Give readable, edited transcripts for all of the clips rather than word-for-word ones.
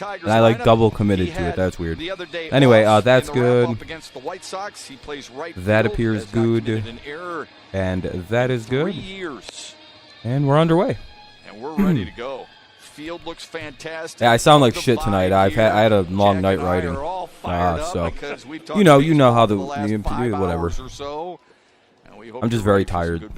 And I like double committed to it. That's weird. Anyway, that's good. That appears good. And that is good. And we're underway. And we're ready to go. Field looks fantastic. Yeah, I sound like shit tonight. I had a long night writing. So you know how the whatever. I'm just very tired.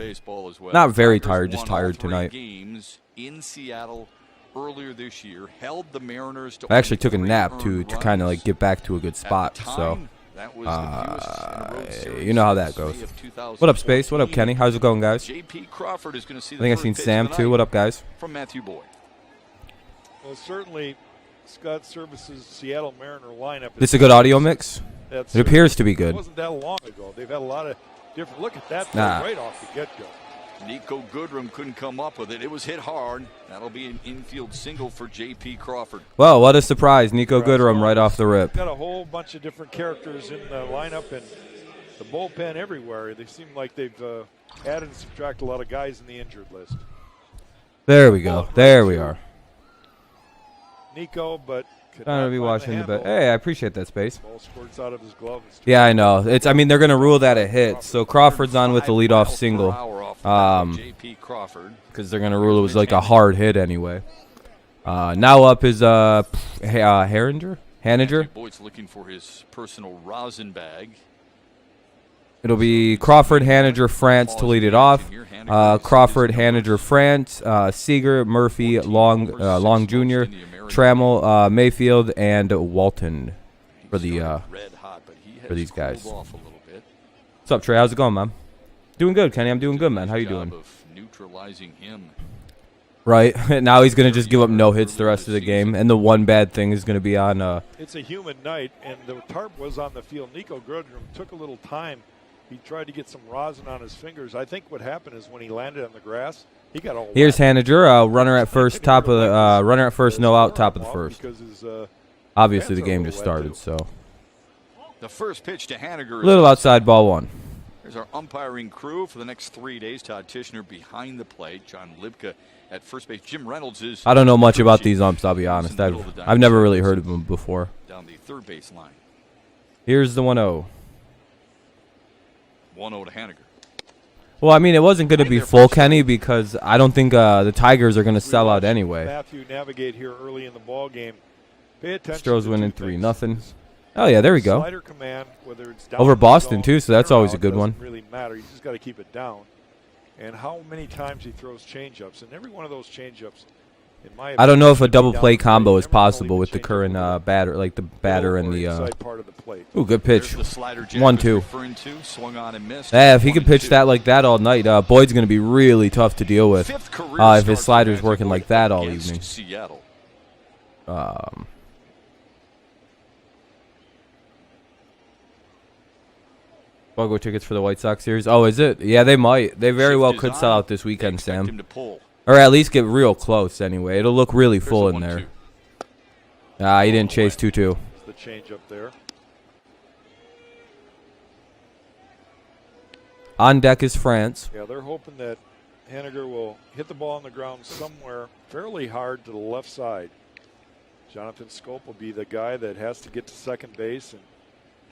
Not very tired, just tired tonight. In Seattle earlier this year held the Mariners to I actually took a nap to kind of like get back to a good spot. So you know how that goes. What up, Space? What up, Kenny? How's it going, guys? I think I've seen Sam too. What up, guys? From Matthew Boyd. Well, certainly, Scott Service's Seattle Mariner lineup. This a good audio mix? It appears to be good. It wasn't that long ago. They've had a lot of different. Look at that right off the get-go. Nico Goodrum couldn't come up with it. It was hit hard. That'll be an infield single for J.P. Crawford. Well, what a surprise. Nico Goodrum right off the rip. Got a whole bunch of different characters in the lineup and the bullpen everywhere. They seem like they've added and subtracted a lot of guys in the injured list. There we go. There we are. Nico, but trying to be watching the bet. Hey, I appreciate that, Space. Ball squirts out of his glove. Yeah, I know. I mean, they're gonna rule that a hit. So Crawford's on with the leadoff single. Because they're gonna rule it was like a hard hit anyway. Now up is Haniger. Boyd's looking for his personal rosin bag. It'll be Crawford, Haniger, France to lead it off. Crawford, Haniger, France, Seager, Murphy, Long Jr., Trammell, Mayfield, and Walton for the for these guys. What's up, Trey? How's it going, man? Doing good, Kenny. I'm doing good, man. How you doing? Neutralizing him. Right. Now he's going to just give up no hits the rest of the game, and the one bad thing is going to be on It's a humid night, and the tarp was on the field. Nico Goodrum took a little time. He tried to get some rosin on his fingers. I think what happened is when he landed on the grass, he got all Here's Haniger, runner at first, runner at first, no out, top of the first. Obviously, the game just started, so. The first pitch to Haniger. A little outside, ball one. There's our umpiring crew for the next 3 days. Todd Tishner behind the plate. John Libka at first base. Jim Reynolds is. I don't know much about these umps, I'll be honest. I've never really heard of them before. Down the third base line. Here's the 1-0. 1-0 to Haniger. Well, I mean, it wasn't going to be full, Kenny, because I don't think the Tigers are going to sell out anyway. Matthew navigate here early in the ball game. Pay attention. Stros winning 3-0. Oh yeah, there we go. Slider command, whether it's down over Boston zone, too, so that's always a good one. Doesn't really matter. You just got to keep it down. And how many times he throws changeups, and every one of those changeups, in my opinion, I don't know if a double play combo is possible with the current batter, like the batter and the. Ooh, good pitch. 1-2. Yeah, if he can pitch that like that all night, Boyd's going to be really tough to deal with. If his slider's working like that all evening. Buggo tickets for the White Sox series. Oh, is it? Yeah, they might. They very well could sell out this weekend, Sam. Or at least get real close anyway. It'll look really full in there. He didn't chase 2-2. The change up there. On deck is France. Yeah, they're hoping that Haniger will hit the ball on the ground somewhere fairly hard to the left side. Jonathan Scope will be the guy that has to get to second base and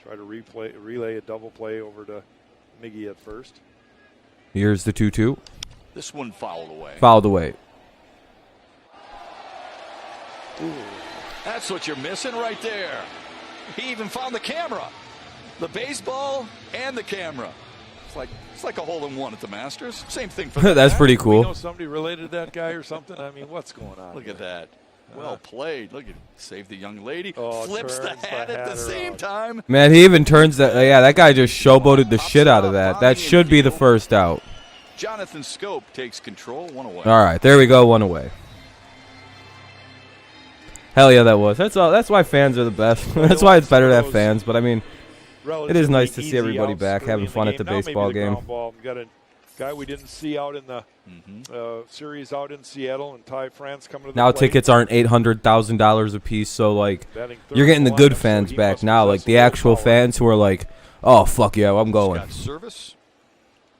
try to relay a double play over to Miggy at first. Here's the 2-2. This one fouled away. Fouled away. Ooh. That's what you're missing right there. He even found the camera. The baseball and the camera. It's like a hole-in-one at the Masters. Same thing for That's pretty cool. You know somebody related to that guy or something? I mean, what's going on? Look at that. Well played. Look at save the young lady. Flips the hat at the same time. Man, he even turns that. Yeah, that guy just showboated the shit out of that. That should be the first out. Jonathan Scope takes control. 1 away. All right, there we go. 1 away. Hell yeah, that was. That's all. That's why fans are the best. That's why it's better to have fans. But I mean, it is nice to see everybody back having fun at the baseball game. We got a guy we didn't see out in the series out in Seattle, and Ty France coming to the now plate. Tickets aren't $800,000 a piece, so like you're getting the good fans back now, like the actual fans who are like, oh fuck yeah, I'm going.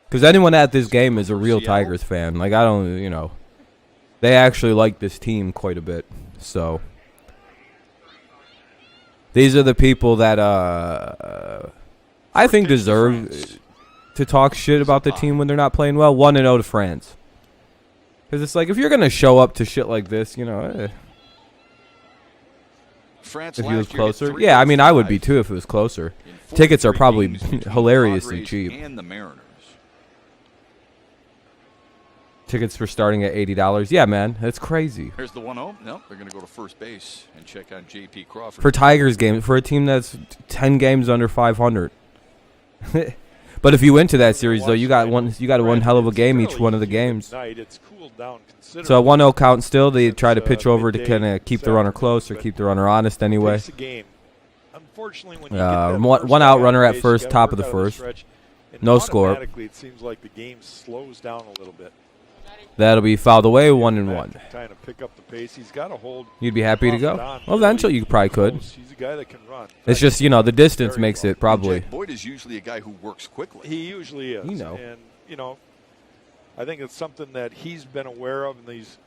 Because anyone at this game is a real Tigers fan. Like I don't, they actually like this team quite a bit. So These are the people that I think deserve to talk shit about the team when they're not playing well. 1-0 to France. Because it's like, if you're gonna show up to shit like this, you know. France If he was last year hit closer, 3 yeah, I mean, I would five be too if it was closer. in Tickets are 43 probably games between hilariously Padres cheap. and the Mariners. Tickets for starting at $80. Yeah, man, that's crazy. Here's the 1-0. No, they're going to go to first base and check on J.P. Crawford. For Tigers game, for a team that's 10 games under 500. But if you went to that series though, you got one hell of a game each one of the games. It's cooled down considerably. So a 1-0 count still. They try to pitch over to kind of keep the runner close or keep the runner honest anyway. Takes a game. Unfortunately, when you get that first One out guy runner on at base, first, you gotta top of work the out first. stretch, and No score. automatically, it seems like the game slows down a little bit. That'll be fouled away, 1-1. Trying to pick up the pace. He's got to hold. You'd be happy to go. Crawford on Well, eventually you probably could. close. He's a guy that can run. It's just, you know, the distance makes it probably. Jack Boyd is usually a guy who works quickly. He usually is. You know. And, you know, I think it's something that he's been aware of in these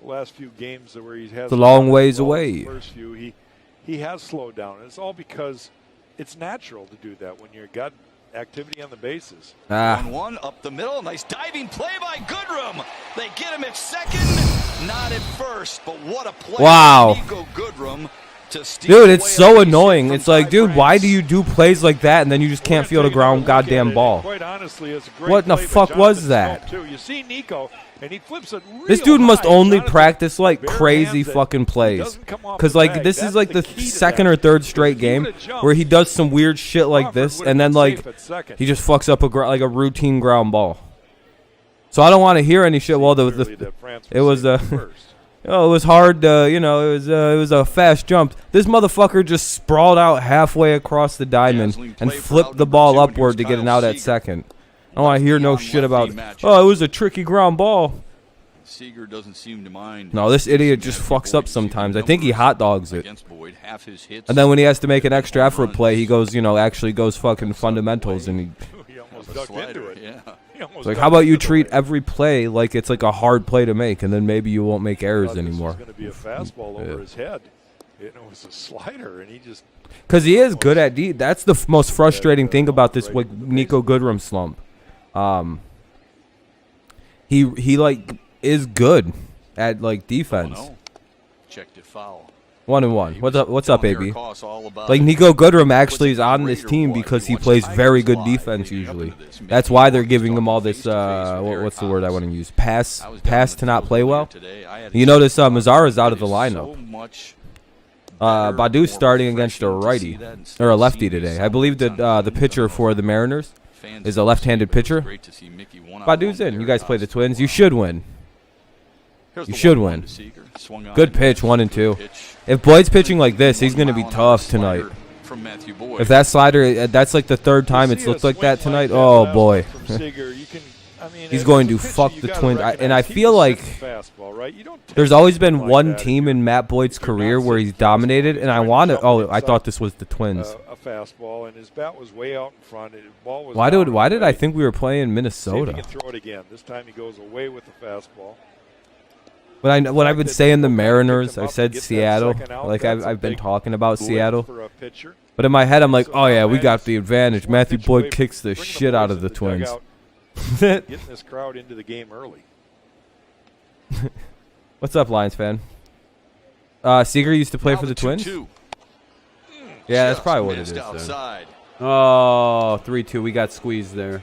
last few games where he has. It's a long ways away. First few, he has slowed down. And it's all because it's natural to do that when you've got activity on the bases. 1-1 up the middle. Nice diving play by Goodrum. They get him at second, not at first. But what a play Wow. by Nico Goodrum to steal Dude, it's away so a base annoying. hit It's from like, Ty dude, why France. do you do plays like that and then you just can't feel the ground goddamn ball? Quite honestly, it's a great What in the play by fuck was Jonathan that? Scope, too. You see Nico, and he flips it real This dude must high. only Jonathan practice like bare crazy hands it. fucking He plays. doesn't come off Because the like bag. this is That's like the the key to second that. or third straight If he game would've jumped, where he does some weird shit like Crawford this, would've and then been like safe at second. he just fucks up like a routine ground ball. So I don't want to hear any shit. Well, Clearly that France it was saved first. oh, it was hard. You know, it was a fast jump. This motherfucker just sprawled out halfway across the diamond Dazzling and play for flipped out the number ball 2, and upward to here's get it Kyle out at Seager. second. I don't want to hear no shit about. Lefty matchup. Oh, it was a tricky ground ball. Seager doesn't seem to mind. No, this idiot just fucks up sometimes. I think he hot dogs it. Against Boyd, half his hits. And then when he has to make an extra effort play, he goes, you know, actually goes fucking fundamentals, and He almost a ducked slider, into it. yeah. He almost it's like, ducked how about you into treat it. every play like it's like a hard play to make, and then maybe you won't make errors Thought anymore. This was going to be a fastball over Yeah. his head. It was a slider, and he just. Because he is good at D. That's the most frustrating thing about this like Nico Goodrum slump. He like is good at like defense. Oh, no. Checked it foul. 1-1. What's up, baby? Like Like Nico Goodrum actually is on this team because he plays very good defense usually. That's why they're giving him all this. What's the word I want to use? Pass to not play well. You notice Mazzara's out of the lineup. Badu's starting against a righty or a lefty today. I believe that the pitcher for the Mariners is a left-handed pitcher. Badu's in. You guys play the Twins. You should win. You should win. Good pitch, 1 and 2. If Boyd's pitching like this, he's going to be tough tonight. If that slider, that's like the third time it's looked like that tonight. Oh boy, he's going to fuck the Twins. And I feel like there's always been one team in Matt Boyd's career where he's dominated, and I want to. Oh, I thought this was the Twins. A fastball, and his bat was way out in front. Ball was Why down did I think we were playing See if he Minnesota? can throw it again. This time he goes away with the fastball. When I've been saying the Mariners, I said Seattle. Like I've been talking about Seattle. For a pitcher. But in my head, I'm like, oh yeah, we got the advantage. Matthew Boyd kicks the shit out of the Twins. Getting this crowd into the game early. What's up, Lions fan? Seager used to play for the Twins. Yeah, that's probably what it is. Then. Oh, 3-2. We got squeezed there.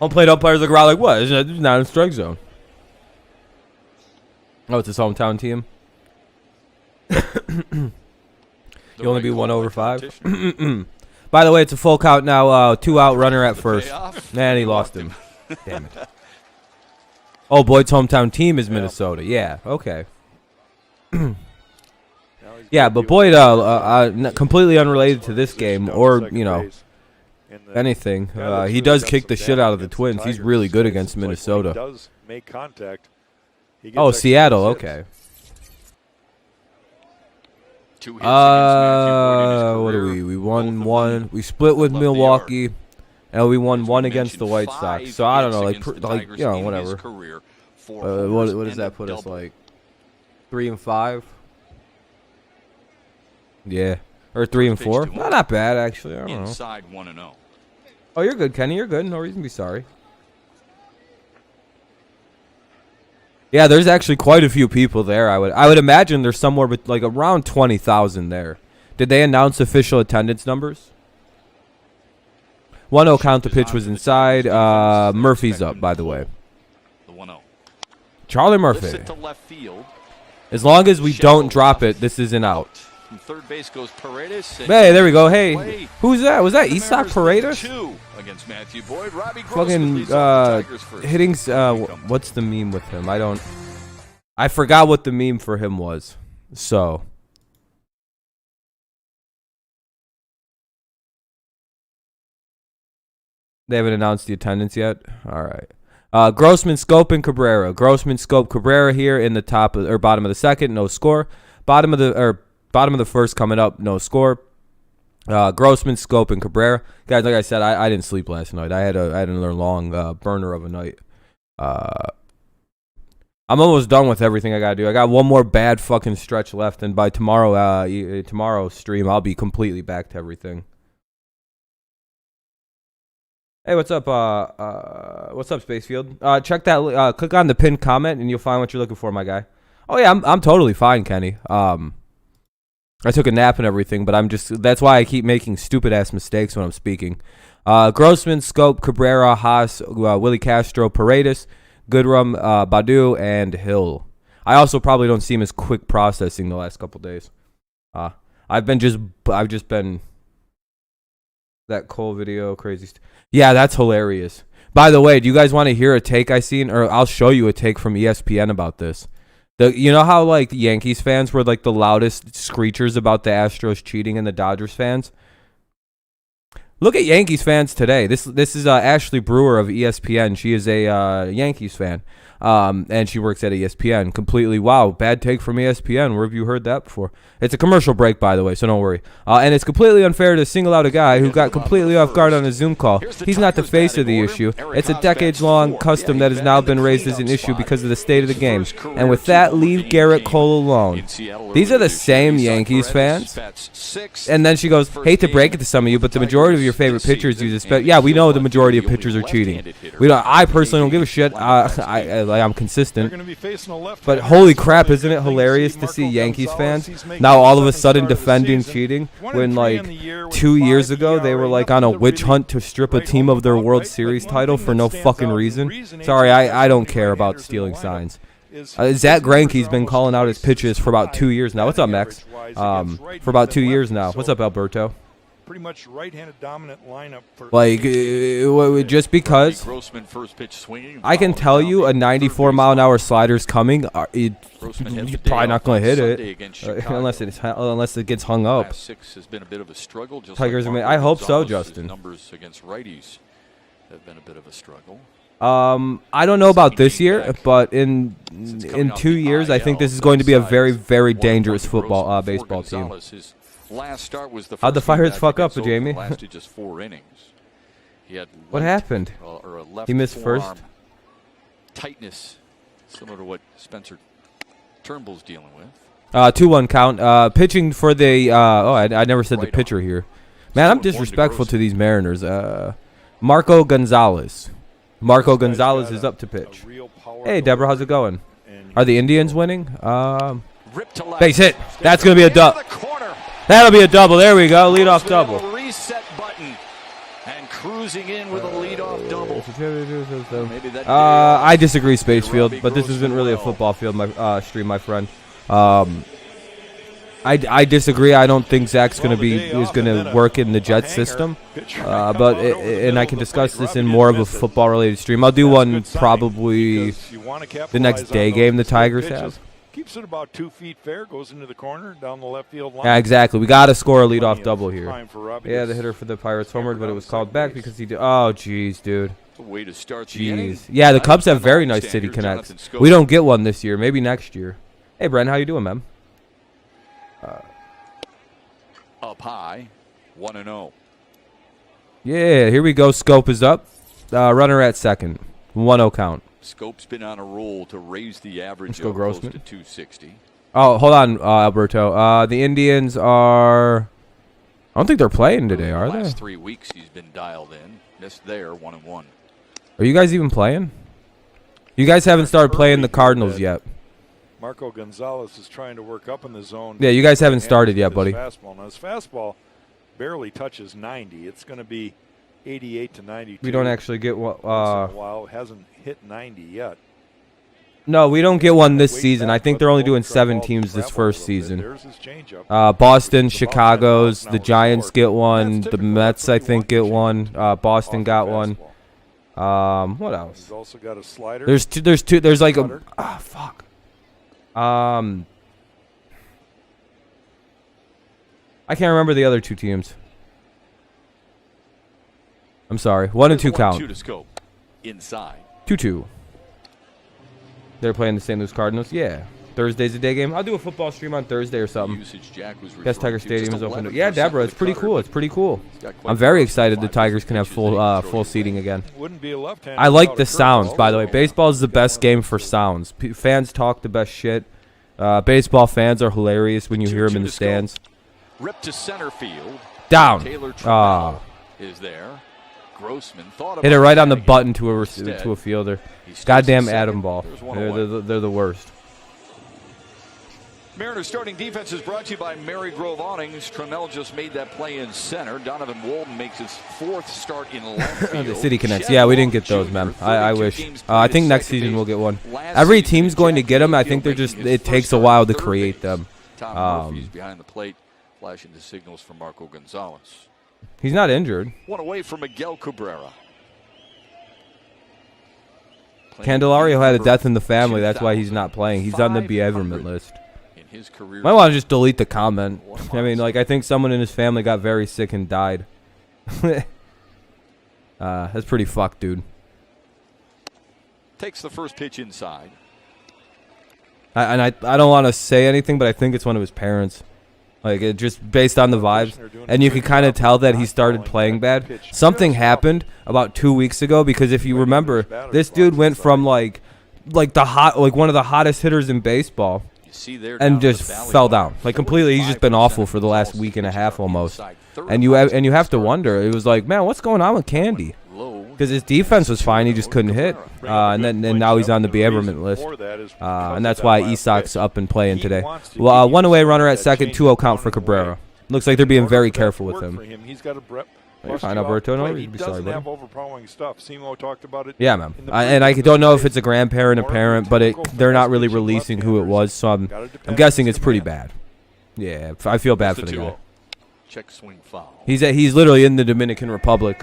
Home plate umpires look around like, what? It's not in strike zone. Oh, it's his hometown team. You only be 1/5. By the way, it's a full count now. 2 out, runner at first. Man, he lost him. Damn it. Oh, Boyd's hometown team is Minnesota. Yeah, okay. Yeah, but Boyd, completely unrelated to this game or, you know, anything. He does kick the shit out of the Twins. He's really good against Minnesota. Does make contact. Oh, Seattle. Okay. What are we? We won 1. We split with Milwaukee, and we won 1 against the White Sox. So I don't know, like you know, whatever. What does that put us like? 3 and 5. Yeah. Or 3 and 4. No, not bad, actually. I don't know. Inside 1-0. Oh, you're good, Kenny. You're good. No reason to be sorry. Yeah, there's actually quite a few people there. I would imagine there's somewhere with like around 20,000 there. Did they announce official attendance numbers? 1-0 count. The pitch was inside. Murphy's up, by the way. The 1-0. Charlie Lifts Murphy. it to left field. As long as we don't drop it, this isn't out. From third base goes Paredes. Hey, there we go. Hey, who's that? Was that Isak Paredes? Two against Matthew Boyd. Robbie Fucking Grossman leads off the Tigers first. hitting. What's the meme with him? I forgot what the meme for him was. So. They haven't announced the attendance yet. All right. Grossman, Scope, and Cabrera. Grossman, Scope, Cabrera here in the top or bottom of the second, no score. Bottom of the first coming up, no score. Grossman, Scope, and Cabrera. Guys, like I said, I didn't sleep last night. I had another long burner of a night. I'm almost done with everything I gotta do. I got one more bad fucking stretch left, and by tomorrow's stream, I'll be completely back to everything. Hey, what's up? What's up, Spacefield? Check that. Click on the pinned comment, and you'll find what you're looking for, my guy. Oh yeah, I'm totally fine, Kenny. I took a nap and everything, but that's why I keep making stupid ass mistakes when I'm speaking. Grossman, Scope, Cabrera, Haas, Willie Castro, Paredes, Goodrum, Badu, and Hill. I also probably don't seem as quick processing the last couple days. I've just been that Cole video crazy. Yeah, that's hilarious. By the way, do you guys want to hear a take I seen, or I'll show you a take from ESPN about this? You know how like the Yankees fans were like the loudest screechers about the Astros cheating, and the Dodgers fans? Look at Yankees fans today. This is Ashley Brewer of ESPN. She is a Yankees fan, and she works at ESPN. Completely, wow, bad take from ESPN. Where have you heard that before? It's a commercial break, by the way, so don't worry. And it's completely unfair to single out a guy who got completely off guard on a Zoom call. He's not the face of the issue. It's a decades-long custom that has now been raised as an issue because of the state of the game. And with that, leave Garrett Cole alone. These are the same Yankees fans. And then she goes, hate to break it to some of you, but the majority of your favorite pitchers use this. Yeah, we know the majority of pitchers are cheating. I personally don't give a shit. I'm consistent. But holy crap, isn't it hilarious to see Yankees fans now all of a sudden defending cheating when like 2 years ago they were like on a witch hunt to strip a team of their World Series title for no fucking reason? Sorry, I don't care about stealing signs. Zach Greinke's been calling out his pitches for about 2 years now. What's up, Max? For about 2 years now. What's up, Alberto? Pretty much right-handed dominant lineup for just because I can tell you a 94-mile-an-hour slider's coming, you're probably not going to hit it unless it gets hung up. Tigers, I hope so, Justin. Numbers against righties have been a bit of a struggle. I don't know about this year, but in 2 years, I think this is going to be a very, very dangerous baseball team. Last start was the how'd the Pirates fuck up, Jamie? Lasted just 4 innings. He had what happened? He missed first. Tightness, similar to what Spencer Turnbull's dealing with. 2-1 count. Pitching for the. I never said the pitcher here. Man, I'm disrespectful to these Mariners. Marco Gonzalez. Marco Gonzalez is up to pitch. Hey, Deborah, how's it going? Are the Indians winning? Base hit. That's gonna be a dub. That'll be a double. There we go. Leadoff double. Reset button and cruising in with a leadoff double. I disagree, Spacefield, but this isn't really a football field, stream, my friend. I disagree. I don't think Zach's gonna work in the Jets system. And I can discuss this in more of a football-related stream. I'll do one probably the next day game the Tigers have. Keeps it about 2 feet fair, goes into the corner, down the left field line. Yeah, exactly. We got to score a leadoff double here. Yeah, the hitter for the Pirates homered, but it was called back because he did. Oh, jeez, dude. Way to start. Jeez. Yeah, the Cubs have very nice city connects. We don't get one this year. Maybe next year. Hey, Brent, how you doing, man? Up high, 1-0. Yeah, here we go. Scope is up. Runner at second. 1-0 count. Scope's been on a roll to raise the average close to 260. Oh, hold on, Alberto. The Indians are. I don't think they're playing today, are they? Last 3 weeks he's been dialed in. Missed there, 1-1. Are you guys even playing? You guys haven't started playing the Cardinals yet. Marco Gonzalez is trying to work up in the zone. Yeah, you guys haven't started yet, buddy. Fastball. Now his fastball barely touches 90. It's going to be 88 to 92. We don't actually get what. Once in a while, hasn't hit 90 yet. No, we don't get one this season. I think they're only doing 7 teams this first season. Boston, Chicago's, the Giants get one. The Mets, I think, get one. Boston got one. What else? He's also got a slider. There's two. There's like a. Ah, fuck. I can't remember the other 2 teams. I'm sorry. 1 and 2 count. 2 to scope. Inside. 2-2. They're playing the St. Louis Cardinals. Yeah. Thursday's a day game. I'll do a football stream on Thursday or something. Guess Tiger Stadium is open. Yeah, Deborah, it's pretty cool. It's pretty cool. I'm very excited the Tigers can have full seating again. I like the sounds, by the way. Baseball is the best game for sounds. Fans talk the best shit. Baseball fans are hilarious when you hear them in the stands. Ripped to center field. Down. Is there. Grossman thought hit it right on the button to a fielder. Goddamn atom ball. They're the worst. Mariners starting defense is brought to you by Marygrove Awnings. Trammell just made that play in center. Donovan Walden makes his 4th start in left field. The City Connects. Yeah, we didn't get those, man. I wish. I think next season we'll get one. Every team's going to get them. I think it takes a while to create them. Tom Murphy's behind the plate, flashing the signals for Marco Gonzalez. He's not injured. One away from Miguel Cabrera. Candelario had a death in the family. That's why he's not playing. He's on the bereavement list. His career. Might want to just delete the comment. I mean, like, I think someone in his family got very sick and died. That's pretty fucked, dude. Takes the first pitch inside. I don't want to say anything, but I think it's one of his parents. Like, it just based on the vibes. And you can kind of tell that he started playing bad. Something happened about 2 weeks ago, because if you remember, this dude went from like one of the hottest hitters in baseball and just fell down. Like, completely. He's just been awful for the last week and a half almost. And you have to wonder. It was like, man, what's going on with Candy? Because his defense was fine, he just couldn't hit. And now he's on the bereavement list. And that's why Isak's up and playing today. Well, one away runner at second, 2-0 count for Cabrera. Looks like they're being very careful with him. You're fine, Alberto. No, be sorry, buddy. Yeah, man. And I don't know if it's a grandparent or parent, but they're not really releasing who it was, so I'm guessing it's pretty bad. Yeah, I feel bad for the guy. Check swing foul. He's literally in the Dominican Republic.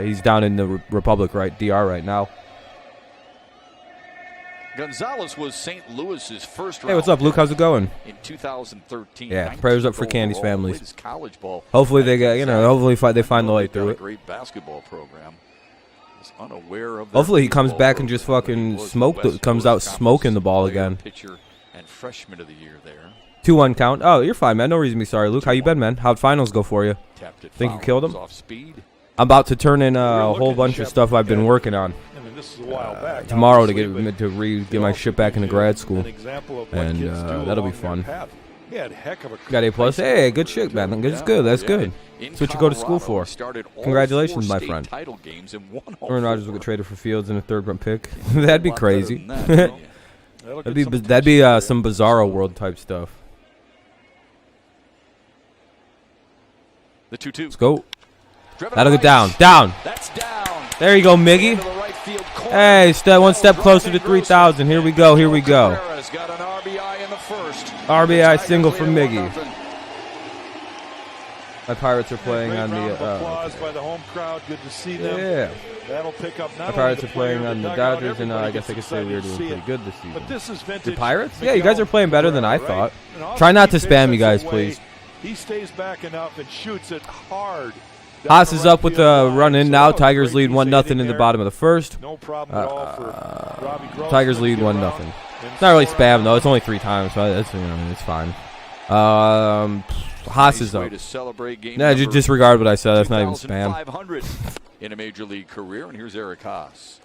He's down in the Republic, right? DR right now. Gonzalez was St. Louis's first round. Hey, what's up, Luke? How's it going? In 2013. Yeah, prayers up for Candy's families. College ball. Hopefully they get, hopefully they find the light through it. Great basketball program. Unaware of hopefully he comes back and just fucking comes out smoking the ball again. Pitcher and freshman of the year there. 2-1 count. Oh, you're fine, man. No reason to be sorry, Luke. How you been, man? How'd finals go for you? Think you killed him? I'm about to turn in a whole bunch of stuff I've been working on tomorrow to get my shit back into grad school, and that'll be fun. Got A+. Hey, good shit, man. That's good. That's good. That's what you go to school for. Congratulations, my friend. Aaron Rodgers will get traded for Fields in a 3rd-round pick. That'd be crazy. That'd be some Bizarro World type stuff. The 2-2. Let's go. That'll get down. Down. That's down. There you go, Miggy. Hey, one step closer to 3,000. Here we go. Here we go. Got an RBI in the first. RBI single for Miggy. My Pirates are playing on the. Applause by the home crowd. Good to see them. Yeah. That'll pick up. My Pirates are playing on the Dodgers, and I guess I could say we were doing pretty good this season. The Pirates? Yeah, you guys are playing better than I thought. Try not to spam, you guys, please. He stays back enough and shoots it hard. Haas is up with the run in now. Tigers lead 1-0 in the bottom of the first. No problem at all for Robbie Grossman. Tigers lead 1-0. It's not really spam though. It's only 3 times, so that's it's fine. Haas is up. Nah, just disregard what I said. That's not even spam. In a major league career, and here's Eric Haas.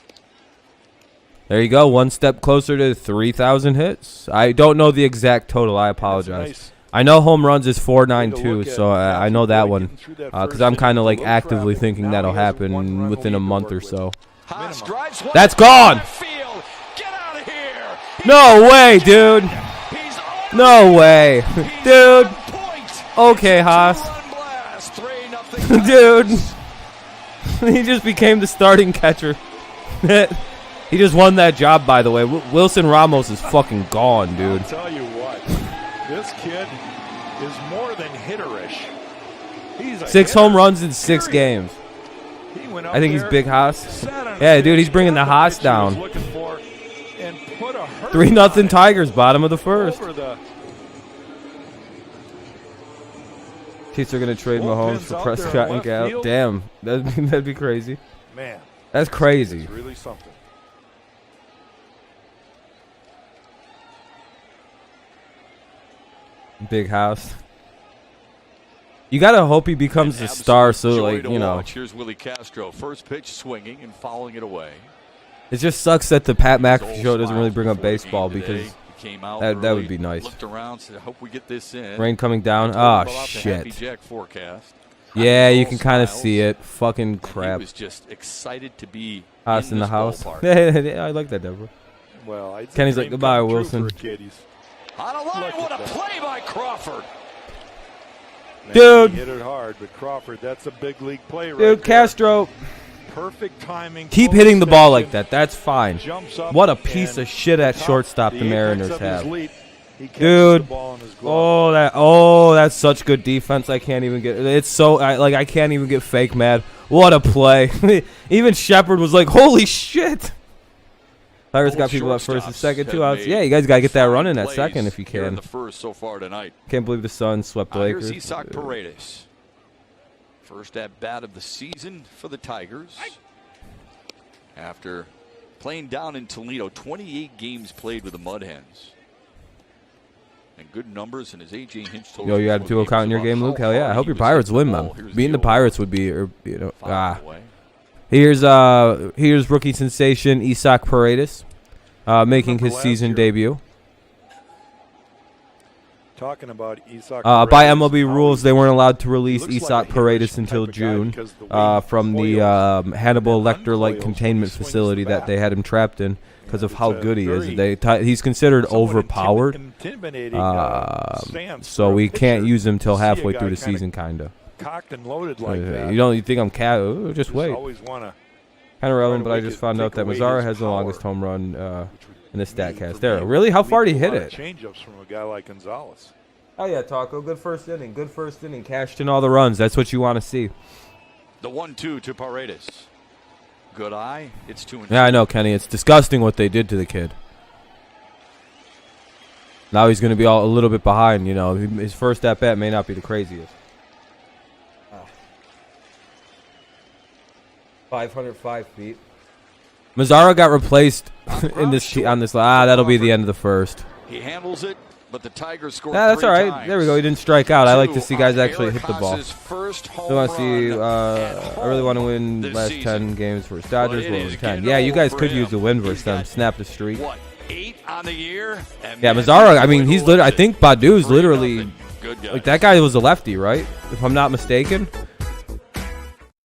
There you go. One step closer to 3,000 hits. I don't know the exact total. I apologize. Nice. I know home runs is 492, so I know that one. Because I'm kind of like actively thinking that'll happen within a month or so. That's gone. No way, dude. No way. Dude. Okay, Haas. Dude. He just became the starting catcher. He just won that job, by the way. Wilson Ramos is fucking gone, dude. I'll tell you what. This kid is more than hitterish. He's a 6 home runs in 6 games. I think he's big Haas. Yeah, dude, he's bringing the Haas down. 3-0 Tigers, bottom of the first. Chiefs are going to trade Mahomes for Prescott and Gallup. Damn, that'd be crazy. Man, that's crazy. It's really something. Big house. You gotta hope he becomes a star, so like you know. Here's Willie Castro, first pitch swinging and fouling it away. It just sucks that the Pat McAfee show doesn't really bring up baseball because that would be nice. Looked around, said, "Hope we get this in." Rain coming down. Oh shit. Yeah, you can kind of see it. Fucking crap. He was just excited to be House in the house. I like that, Deborah. Well, Kenny's like, goodbye, Wilson. On a line, what a play by Crawford. Man, dude. He hit it hard, but Crawford, that's a big league play right dude, there. Castro. Perfect timing. Keep hitting the ball like that. That's fine. What a piece of shit at shortstop the Mariners have. Dude. That's such good defense. I can't even get it's so I can't even get fake mad. What a play. Even Shepard was like, "Holy shit." Tigers got people at first and second, 2 outs. Yeah, you guys got to get that run in at second if you can. The first so far tonight. Can't believe the Suns swept the Lakers. Here's Isaac Paredes. First at bat of the season for the Tigers. After playing down in Toledo, 28 games played with the Mud Hens. And good numbers in his A.J. Hinch total. Yo, you had a 2-0 count in your game, Luke? Hell yeah. I hope your Pirates win, man. Beating the Pirates would be, Here's rookie sensation Isaac Paredes making his season debut. Talking about Isaac by MLB rules, they weren't allowed to release Isaac Paredes until June from the Hannibal Lecter-like containment facility that they had him trapped in because of how good he is. He's considered overpowered, so we can't use him till halfway through the season, kind of. Cocked and loaded like that. You think I'm cat? Just wait. Kind of relevant, but I just found out that Mazzara has the longest home run in the StatCast. There, really? How far did he hit it? Changeups from a guy like Gonzalez. Oh yeah, Taco. Good first inning. Good first inning. Cashed in all the runs. That's what you want to see. The 1-2 to Paredes. Good eye. It's 2-2. Yeah, I know, Kenny. It's disgusting what they did to the kid. Now he's going to be a little bit behind. You know, his first at bat may not be the craziest. 505 feet. Mazzara got replaced on this. That'll be the end of the first. He handles it, but the Tigers scored. That's all right. Times. There we go. He didn't strike out. I like to see guys actually hit the ball. I want to see. I really want to win the last 10 games versus Dodgers. Well, 10. Yeah, you guys could use a win versus them. Snap the streak. What, 8 on the year? Yeah, Mazzara. I mean, he's literally. I think Badu's literally. Like that guy was a lefty, right? If I'm not mistaken.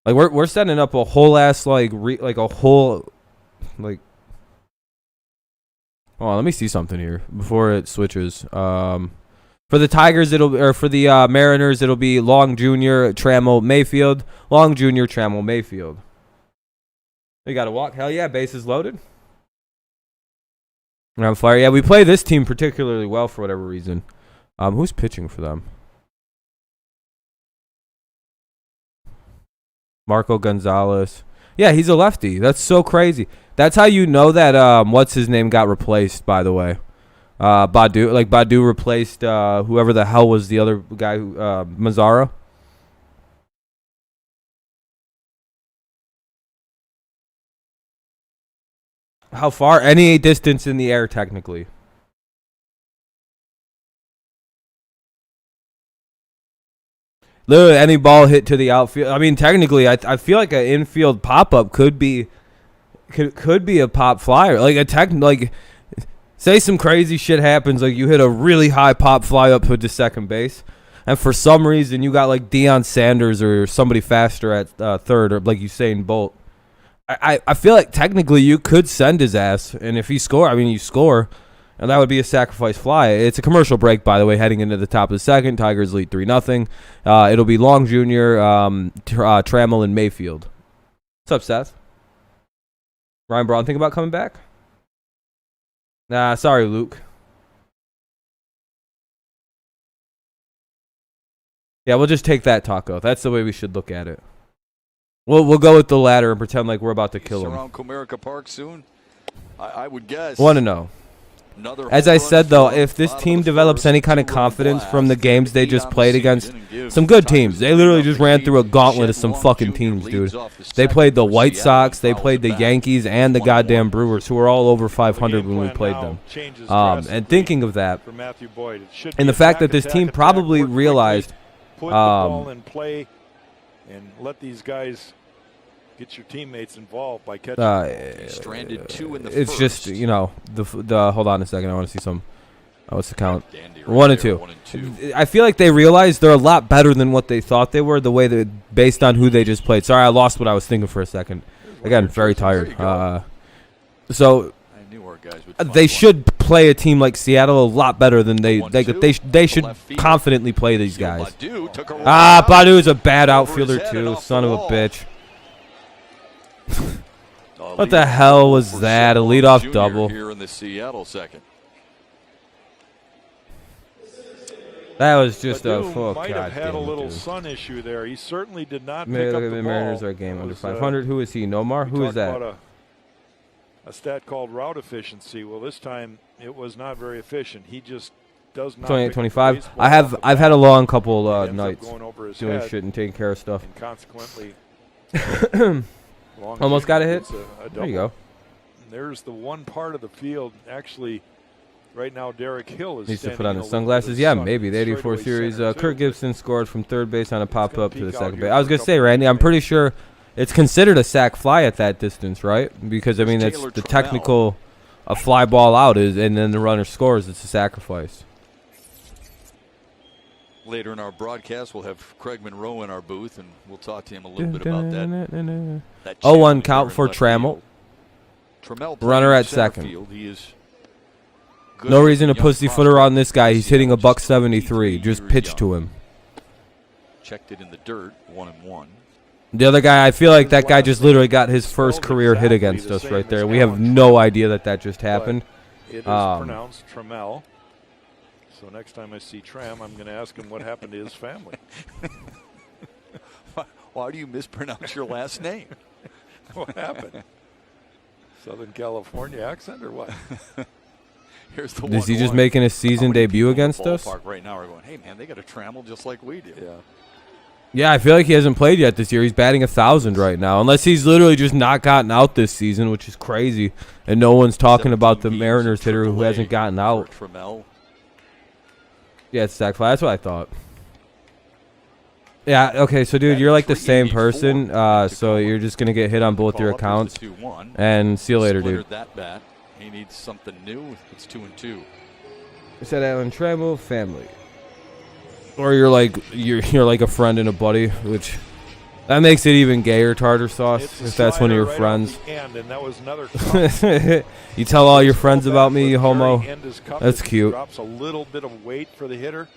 Like we're setting up a whole ass like a whole. Like, oh, let me see something here before it switches. For the Tigers, for the Mariners, it'll be Long Jr., Trammell, Mayfield. Long Jr., Trammell, Mayfield. You got to walk. Hell yeah, bases loaded. Round flyer. Yeah, we play this team particularly well for whatever reason. Who's pitching for them? Marco Gonzalez. Yeah, he's a lefty. That's so crazy. That's how you know that what's his name got replaced, by the way. Badu replaced whoever the hell was the other guy, Mazzara. How far? Any distance in the air, technically. Literally any ball hit to the outfield. I mean, technically, I feel like an infield pop-up could be could be a pop flyer, like a tech, like say some crazy shit happens, like you hit a really high pop fly up to second base, and for some reason you got like Deion Sanders or somebody faster at third, or like Usain Bolt. I feel like technically you could send his ass, and if he score, I mean you score, and that would be a sacrifice fly. It's a commercial break, by the way, heading into the top of the second. Tigers lead 3-0. It'll be Long Jr., Trammell, and Mayfield. What's up, Seth? Ryan Braun think about coming back? Nah, sorry, Luke. Yeah, we'll just take that, Taco. That's the way we should look at it. We'll go with the latter and pretend like we're about to kill him. Around Comerica Park soon, I would guess. Want to know. As I said, though, if this team develops any kind of confidence from the games they just played against some good teams, they literally just ran through a gauntlet of some fucking teams, dude. They played the White Sox, they played the Yankees, and the goddamn Brewers, who were all over 500 when we played them. And thinking of that, and the fact that this team probably realized, put the ball in play and let these guys get your teammates involved by catching. Stranded 2 in the it's first. just, you know, the hold on a second, I want to see some. What's the count? 1 and 2. I feel like they realized they're a lot better than what they thought they were, the way that based on who they just played. Sorry, I lost what I was thinking for a second. Again, very tired. So they should play a team like Seattle a lot better than they should confidently play these guys. Badu is a bad outfielder too, son of a bitch. What the hell was that? A leadoff double. Here in the Seattle second. That was just a full. Might have had a little sun issue there. He certainly did not pick Look up at the the ball. Mariners are a game under 500. Who is he? Nomar? Who is that? About a stat called route efficiency. Well, this time it was not very efficient. He just does not. 28-25. I've had a long couple nights doing head, shit and taking care of stuff. and consequently, Almost got a hit. There you go. And there's the one part of the field. Actually, right now Derek Hill is Needs to standing put on in his a little sunglasses. bit of Yeah, sun. maybe. The 84 Straightaway series. center, too. Kurt Gibson scored from third base on a pop up to the peek out second here base. I was for a gonna say, couple Randy, I'm minutes. pretty sure it's considered a sac fly at that distance, right? Because I mean, that's Taylor the Trammell. technical. A fly ball out is, and then the runner scores. It's a sacrifice. Later in our broadcast, we'll have Craig Monroe in our booth, and we'll talk to him a little bit about that 0-1 count for Trammell. Trammell Runner at center second. field. He is good No as a reason to young pussyfooter prospect. on this guy. He's hitting a Seattle just $173. Just 23 pitch years to young. him. Checked it in the dirt, 1-1. The other guy, I feel like that guy just literally got his first career hit against us right there. We have no idea that just happened. It is pronounced Trammell. So next time I see Tram, I'm going to ask him what happened to his family. Why do you mispronounce your last name? What happened? Southern California accent or what? Here's the Is he 1-1. just making a season How many debut people in the against us? ballpark right now are going, hey, man, they got a Trammell just like we do. Yeah. Yeah, I feel like he hasn't played yet this year. He's batting 1,000 right now, unless he's literally just not gotten out this season, which is crazy. And no one's talking about the 17 Mariners games hitter who AAA hasn't gotten out. for Trammell. Yeah, it's sac fly. That's what I thought. Yeah, okay, so dude, you're like the same person, so you're just going to get hit on both your accounts. And see you later, dude. That bat. He needs something new. It's 2-2. I said Alan Trammell, family. Or you're like a friend and a buddy, which that makes it even gayer, tartar sauce, It's a if that's one of your slider friends. right off the end, and that was another You tell all your friends about me, you Very homo. end is cupped. That's It cute. Drops a little bit of weight for the hitter.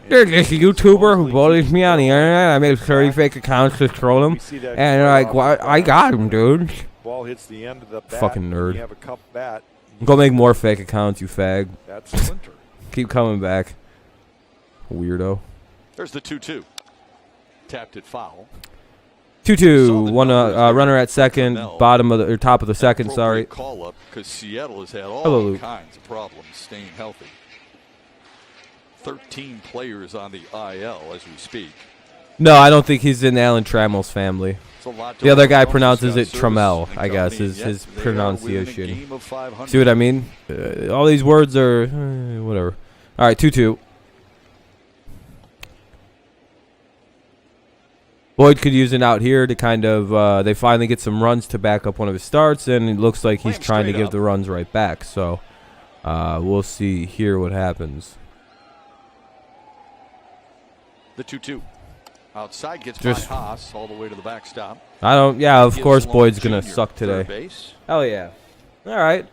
You're just a YouTuber who bullies me on the internet. I made 30 fake accounts to troll him. We see that And you're like, what? I got him, dude. Ball hits the end of the bat. Fucking when nerd. You have a cup bat. Go make more fake accounts, you fag. That's splinter. Keep coming back. Weirdo. There's the 2-2. Tapped it foul. 2-2. One runner at second, bottom of the or top of the second. Sorry. Call up because Seattle has had all Hello, Luke. kinds of problems staying healthy. 13 players on the IL as we speak. No, I don't think he's in Alan Trammell's family. It's a lot to The other guy overcome. pronounces He's it got service Trammell, and I guess, company, is yet his they are within a pronunciation. game of 500. See what I mean? All these words are whatever. All right, 2-2. Boyd could use an out here to kind of, they finally get some runs to back up one of his starts, and it looks like he's trying to give the runs right back. So we'll see here what happens. The 2-2. Outside gets by Haas all the way to the backstop. Of course Boyd's going to suck today. Hell yeah. All right.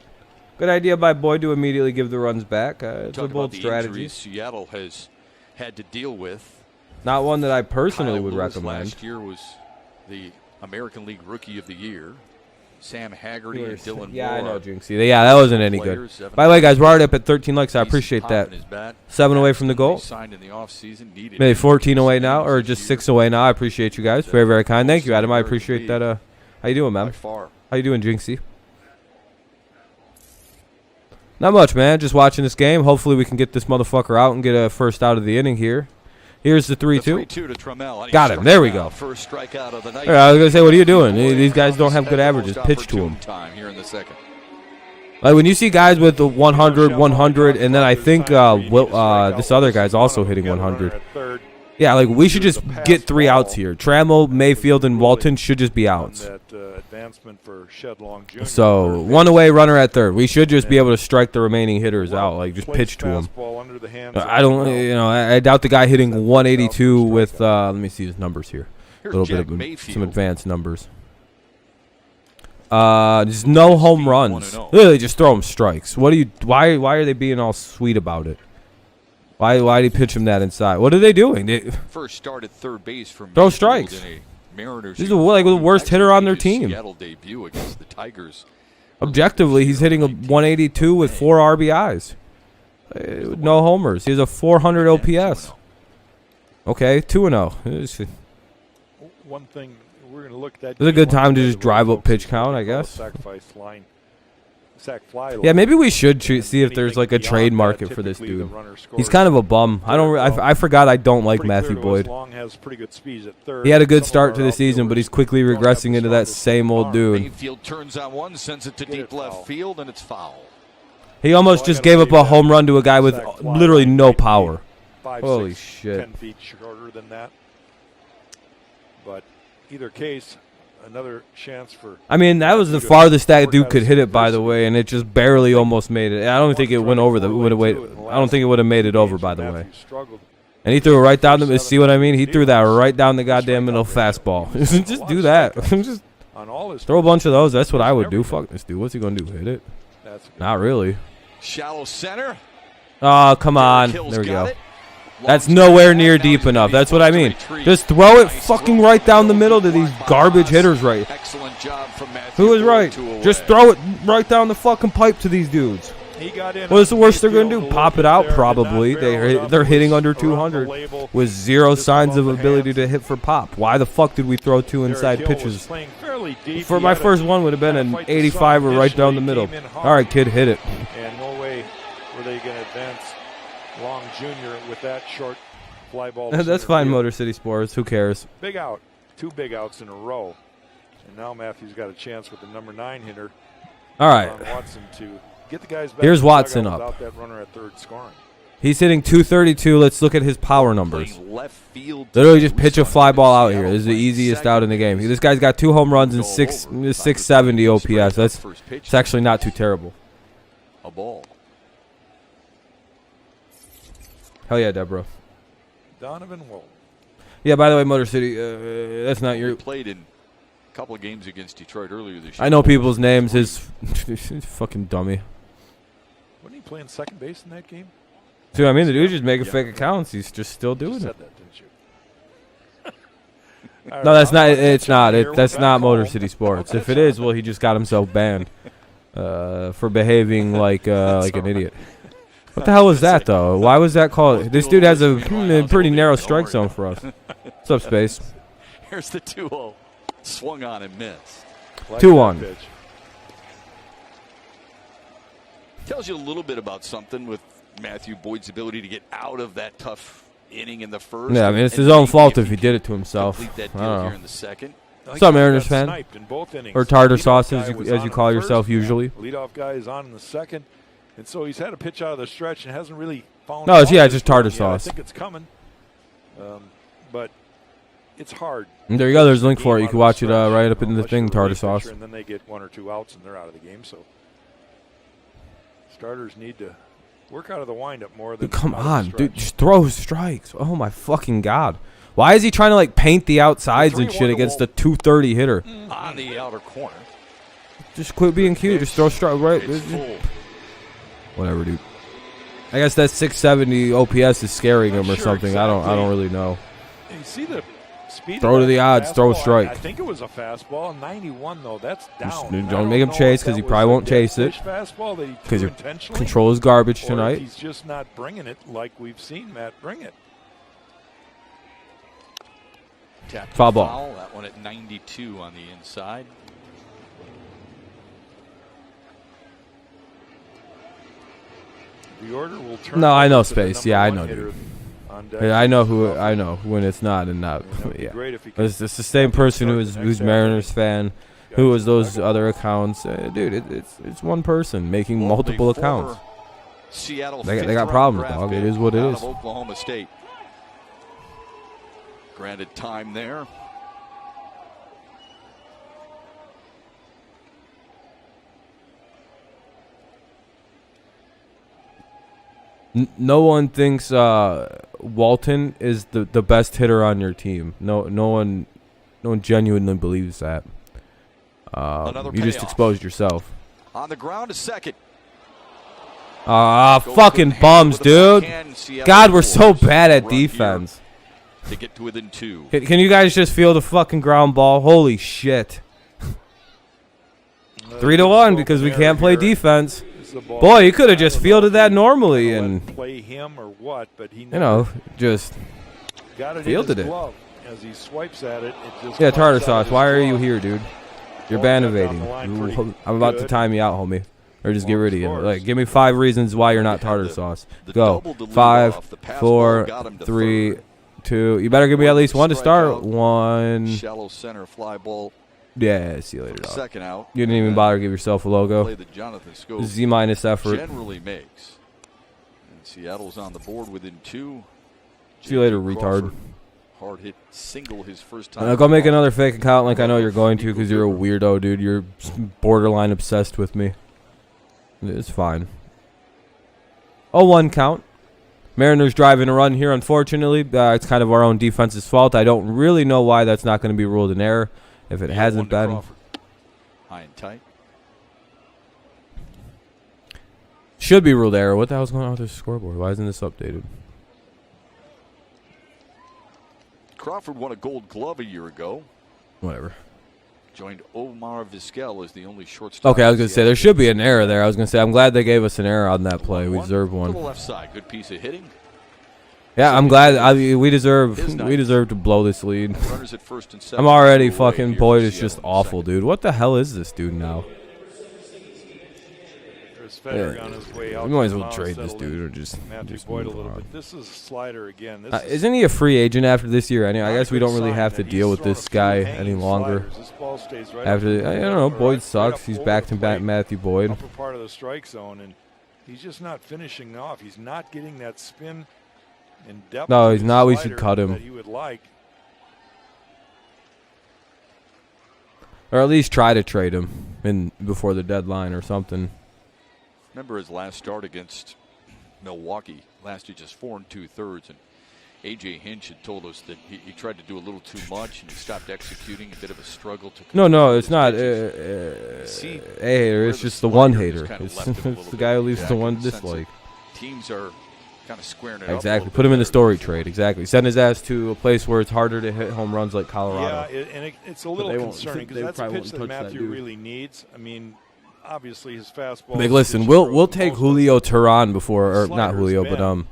Good idea by Boyd to immediately give the runs back. It's a bold strategy. Seattle has had to deal with. Not one that I personally would recommend. Last year was the American League Rookie of the Year. Sam Haggerty and Dylan Moore. Yeah, I know, Jinxie. Yeah, that wasn't any good. By the way, guys, we're already up at 13 likes. I appreciate that. 7 away from the goal. Maybe 14 away now, or just 6 away now. I appreciate you guys. Very, very kind. Thank you, Adam. I appreciate that. How you doing, man? How you doing, Jinxie? Not much, man. Just watching this game. Hopefully we can get this motherfucker out and get a first out of the inning here. Here's the 3-2. Got him. There we go. First strikeout of the night. I was going to say, what are you doing? These guys don't have good averages. Pitch to them. Like when you see guys with the 100, 100, and then I think this other guy's also hitting 100. Yeah, like we should just get 3 outs here. Trammell, Mayfield, and Walton should just be outs. So 1 away, runner at third. We should just be able to strike the remaining hitters out, like just pitch to them. I doubt the guy hitting 182 with. Let me see his numbers here. A little bit of some advanced numbers. There's no home runs. Literally, just throw him strikes. What do you? Why are they being all sweet about it? Why did he pitch him that inside? What are they doing? First started third base for throw strikes. He's like the worst hitter on their team. Debut against the Tigers. Objectively, he's hitting a 182 with 4 RBIs. No homers. He has a 400 OPS. Okay, 2-0. One thing we're going to look at. It's a good time to just drive up pitch count, I guess. Yeah, maybe we should see if there's like a trade market for this dude. He's kind of a bum. I forgot I don't like Matthew Boyd. He had a good start to the season, but he's quickly regressing into that same old dude. Mayfield turns on one, sends it to deep left field, and it's foul. He almost just gave up a home run to a guy with literally no power. Holy shit. 10 feet shorter than that. But either case, another chance for. I mean, that was the farthest that dude could hit it, by the way, and it just barely almost made it. I don't think it went over I don't think it would have made it over, by the way. And he threw it right down the. See what I mean? He threw that right down the goddamn middle fastball. Just do that. Just throw a bunch of those. That's what I would do. Fuck this dude. What's he gonna do? Hit it? Not really. Shallow center. Oh, come on. There we go. That's nowhere near deep enough. That's what I mean. Just throw it fucking right down the middle to these garbage hitters right. Who was right? Just throw it right down the fucking pipe to these dudes. What's the worst they're going to do? Pop it out? Probably. They're hitting under 200 with 0 signs of ability to hit for pop. Why the fuck did we throw 2 inside pitches? For my first one would have been an 85 or right down the middle. All right, kid, hit it. And no way were they going to advance Long Jr. with that short fly ball. That's fine, Motor City Sports. Who cares? Big out. 2 big outs in a row. And now Matthew's got a chance with the number 9 hitter. All right. Watson to get the guys back. Here's Watson up. Without that runner at third scoring. He's hitting 232. Let's look at his power numbers. Literally just pitch a fly ball out here. This is the easiest out in the game. This guy's got 2 home runs and 670 OPS. It's actually not too terrible. A ball. Hell yeah, Deborah. Donovan Wolf. Yeah, by the way, Motor City, that's not your. Played in a couple of games against Detroit earlier this year. I know people's names. His fucking dummy. Wasn't he playing second base in that game? See what I mean? The dude just making fake accounts. He's just still doing it. Said that, didn't you? No, that's not. It's not. That's not Motor City Sports. If it is, well, he just got himself banned for behaving like an idiot. What the hell was that, though? Why was that called? This dude has a pretty narrow strike zone for us. What's up, Space? Here's the 2-0. Swung on and missed. 2-1. Tells you a little bit about something with Matthew Boyd's ability to get out of that tough inning in the first. Yeah, I mean, it's his own fault if he did it to himself. I don't know. Here in the second. What's up, Mariners fan? Or tartar sauce, as you call yourself usually. Leadoff guy is on in the second. And so he's had a pitch out of the stretch and hasn't really found. No, it's just tartar sauce. I think it's coming. But it's hard. And there you go. There's a link for it. You Out can of watch it stretch, right up in the unless thing, you're a tartar relief sauce. pitcher, and then they get 1 or 2 outs and they're out of the game. So starters need to work out of the windup more than. Dude, come out of the on, stretch. dude. Just throw strikes. Oh, my fucking God. Why is he trying to, like, paint the outsides and 3-1 shit to against the Walt. 230 hitter? On the outer corner. Just quit being cute. Just throw strike. Right. It's full. Whatever, dude. I guess that 670 OPS is scaring him or Sure, something. I exactly. don't really know. You see the speed. Throw of to that the odds, throw a fastball? strike. I think it was a fastball. 91 though. That's down. Just And I don't make him know chase if 'cause that he was probably a won't chase dead it. fish fastball that he 'Cause threw your intentionally. control is garbage or tonight. if he's just not bringing it like we've seen Matt bring it. Tapped Foul the ball. foul. That one at 92 on the inside. The order will turn. No, I know to the Space. Yeah, I number know, one dude. hitter on deck. Yeah, I know who. I know when it's not and not. That would be Yeah, great if he could it's the same person who's Mariners fan, who was those other accounts. Dude, it's one person making multiple Only former accounts. Seattle They got fifth-round problems, draft dog. It pick is what it out is. of Oklahoma State. Granted time there. No one thinks Walton is the best hitter on your team. No one genuinely believes that. Another You just payoff. exposed yourself. On the ground to second. Ah, Goes fucking with the bums, dude. backhand. Seattle God, we're so scores. bad at Run here defense. To get to within 2. Can you guys just feel the fucking ground ball? Holy shit. 3-1 because we can't play defense. Boy, you could have just fielded that normally and, play him or what, but he you know, just got it fielded in his it. glove. As he swipes at it, it just yeah, comes tartar out sauce. his Why are you glove. here, dude? You're Ball got down bannovating. the line pretty I'm about to good. time you out, homie. Or just get rid of you. Scores. Like, give me 5 reasons why you're not tartar sauce. The Go. double to lead 5, off. The pass 4, ball got him to 3, third. 2. You better give me at least 1 to start. Strikeout. 1. Shallow center fly ball. Yeah, see you later, dog. Second out. You didn't even bother to give yourself a logo. Play that Jonathan Scope Z- effort. generally makes. And Seattle's on the board within 2. See you later, J.J. retard. Crawford, hard hit single his first time. Go make another fake account like I know you're going to because you're a weirdo, dude. You're borderline obsessed with me. It's fine. 0-1 count. Mariners driving a run here, unfortunately. It's kind of our own defense's fault. I don't really know why that's not going to be ruled an error if it hasn't been. Crawford. High and tight. Should be ruled error. What the hell's going on with this scoreboard? Why isn't this updated? Crawford won a Gold Glove a year ago. Whatever. Joined Omar Vizquel as the only shortstop. Okay, I was going to say, there should be an error there. I was going to say, I'm glad they gave us an error on that play. We deserve To the one. left side. Good piece of hitting. Yeah, I'm glad. We deserve to blow this lead. Runners at first and second. I'm already Two away fucking here Boyd for is just Seattle in awful, second. dude. What the hell is this dude now? Chris Federick on his way out. We might as to the well mound, trade this settled dude in. or just Matthew just Boyd a move little on. bit. This is a slider again. This is Isn't he a free agent after this year? I guess we don't really sign have to that deal he's with thrown this a few guy hanging any longer. sliders. This ball stays right After up I the don't know, middle, Boyd right sucks. up He's over back the to back plate, Matthew Boyd. upper part of the strike zone, and he's just not finishing off. He's not getting that spin and depth. No, to he's his not. We should slider cut him. that he would like. Or at least try to trade him before the deadline or something. Remember his last start against Milwaukee last year, just 4 2/3, and A.J. Hinch had told us that he tried to do a little too much and he stopped executing. A bit of a struggle to. No, it's not. See Hater. where It's the just the one slider hater. just kinda It's, left him a it's little the bit guy who leaves back the in one the sense that dislike. Teams are kind of squaring it up. Exactly. Put him in the story trade. Exactly. Send his ass to a place where it's harder to hit home runs like Colorado. Yeah, it's a little they won't- concerning they because that's a probably pitch won't that touch that Matthew dude. really needs. I mean, obviously his fastball. Big is listen, pitched we'll through take most Julio Turan before, or not Slider's Julio, been but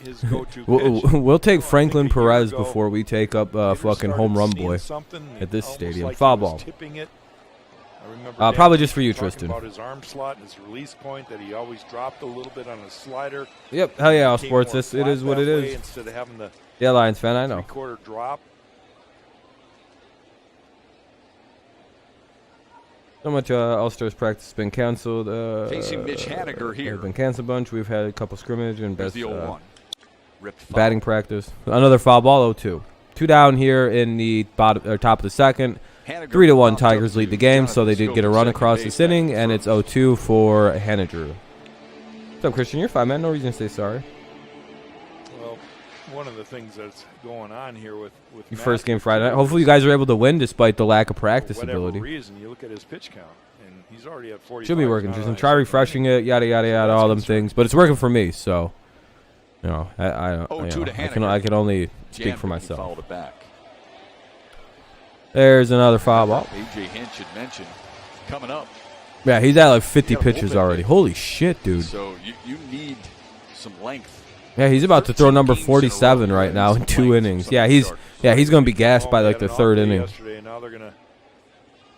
his go-to we'll, pitch. we'll take I Franklin think a year Perez ago, before we take up Peter fucking started home run seeing boy something at this almost stadium. like he Foul was ball. tipping it. I remember Probably Dan just for you, talking Tristan. about his arm slot and his release point that he always dropped a little bit on his slider. Yep. Hell yeah, all Came sports. more It flat is what it that way is. Instead of having the Yeah, Lions fan, I know. three-quarter drop. So much All-Stars practice has been canceled. Facing Mitch Haniger here. They've been canceled a bunch. We've had a couple scrimmage and There's best the 0-1. Ripped foul. batting practice. Another foul ball, 0-2. 2 down here in the bottom or top of the second. 3-1 Tigers lead the game, so they did get a run across this inning, and it's 0-2 for Haniger. What's up, Christian? You're fine, man. No reason to say sorry. Well, one of the things that's going on here with your first game Friday night. Hopefully, you guys are able to win despite the lack of practice ability. For whatever reason, you look at his pitch count, and he's already at 40. Should be working, Tristan. Try refreshing it, yada yada yada, all them things. But it's working for me, so you know, I can only speak for myself. There's another foul ball. AJ Hinch had mentioned coming up. Yeah, he's at like 50 pitches already. Holy shit, dude. So you need some length. Yeah, he's about to throw number 47 right now in 2 innings. Yeah, he's going to be gassed by like the 3rd inning. Now they're going to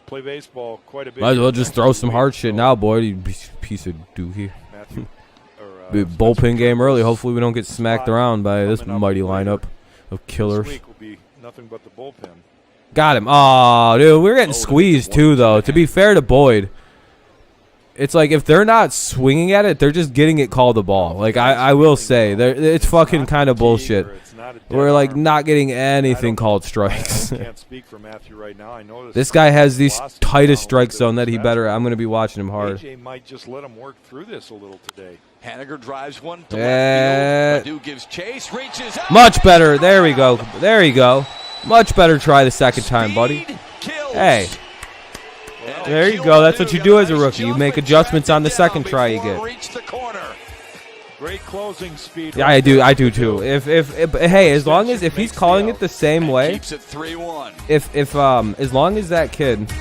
play baseball quite a bit. Might as well just throw some hard shit now, boy. You piece of dookie. Bullpen game early. Hopefully we don't get smacked around by this mighty lineup of killers. This week will be nothing but the bullpen. Got him. Oh, dude, we're getting squeezed too, though. To be fair to Boyd, it's like if they're not swinging at it, they're just getting it called a ball. Like I will say, it's fucking kind of bullshit. We're like not getting anything called strikes. I can't speak for Matthew right now. I know this guy has the tightest strike zone that he better. I'm going to be watching him hard. AJ might just let him work through this a little today. Haniger drives one to left field. Badu gives chase, reaches out. Much better. There we go. There you go. Much better try the second time, buddy. Hey. There you go. That's what you do as a rookie. You make adjustments on the second try you get. Great closing speed. Yeah, I do too. If hey, as long as if he's calling it the same way, keeps it 3-1. As long as that kid,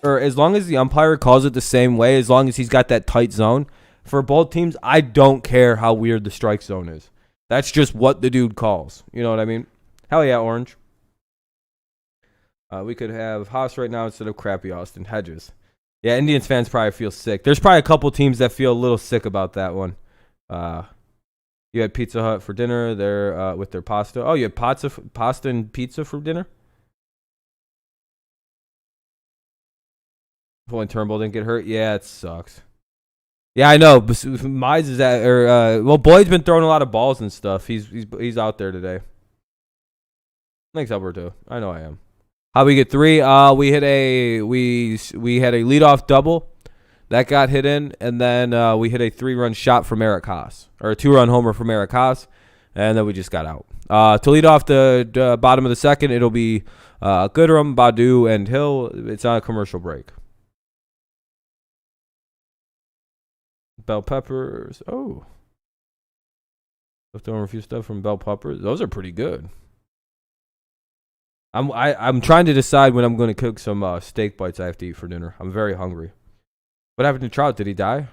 or as long as the umpire calls it the same way, as long as he's got that tight zone for both teams, I don't care how weird the strike zone is. That's just what the dude calls. You know what I mean? Hell yeah, Orange. We could have Haas right now instead of crappy Austin Hedges. Yeah, Indians fans probably feel sick. There's probably a couple teams that feel a little sick about that one. You had Pizza Hut for dinner there with their pasta. Oh, you had pasta and pizza for dinner? Only Turnbull didn't get hurt. Yeah, it sucks. Yeah, I know. Mize is at, well, Boyd's been throwing a lot of balls and stuff. He's out there today. Thanks, Alberto. I know I am. How we get 3? We had a leadoff double that got hit in, and then we hit a 3-run shot from Eric Haas, or a 2-run homer from Eric Haas, and then we just got out. To lead off the bottom of the second, it'll be Goodrum, Badu, and Hill. It's on a commercial break. Bell peppers. Oh, left over a few stuff from bell peppers. Those are pretty good. I'm trying to decide when I'm going to cook some steak bites I have to eat for dinner. I'm very hungry. What happened to Trout? Did he die?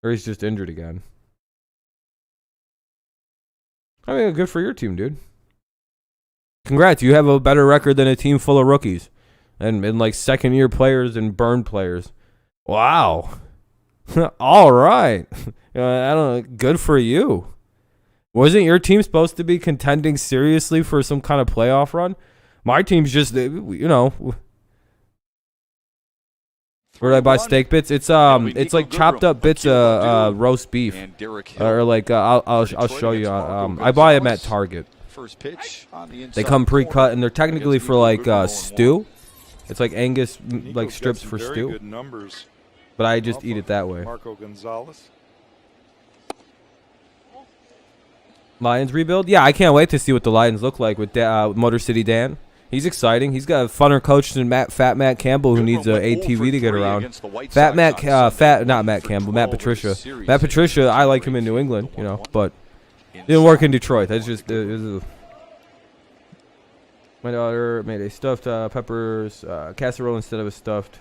Or he's just injured again? I mean, good for your team, dude. Congrats. You have a better record than a team full of rookies. And like second-year players and burn players. Wow. All right. I don't know. Good for you. Wasn't your team supposed to be contending seriously for some kind of playoff run? My team's just, you know. Where did I buy steak bits? It's like chopped up bits of roast beef, or like I'll show you. I buy them at Target. They come pre-cut and they're technically for like stew. It's like Angus like strips for stew. But I just eat it that way. Marco Gonzalez. Lions rebuild? Yeah, I can't wait to see what the Lions look like with Motor City Dan. He's exciting. He's got a funner coach than Fat Matt Campbell, who needs an ATV to get around. Not Matt Campbell, Matt Patricia. Matt Patricia, I like him in New England, you know, but didn't work in Detroit. That's just my daughter made a stuffed peppers casserole instead of a stuffed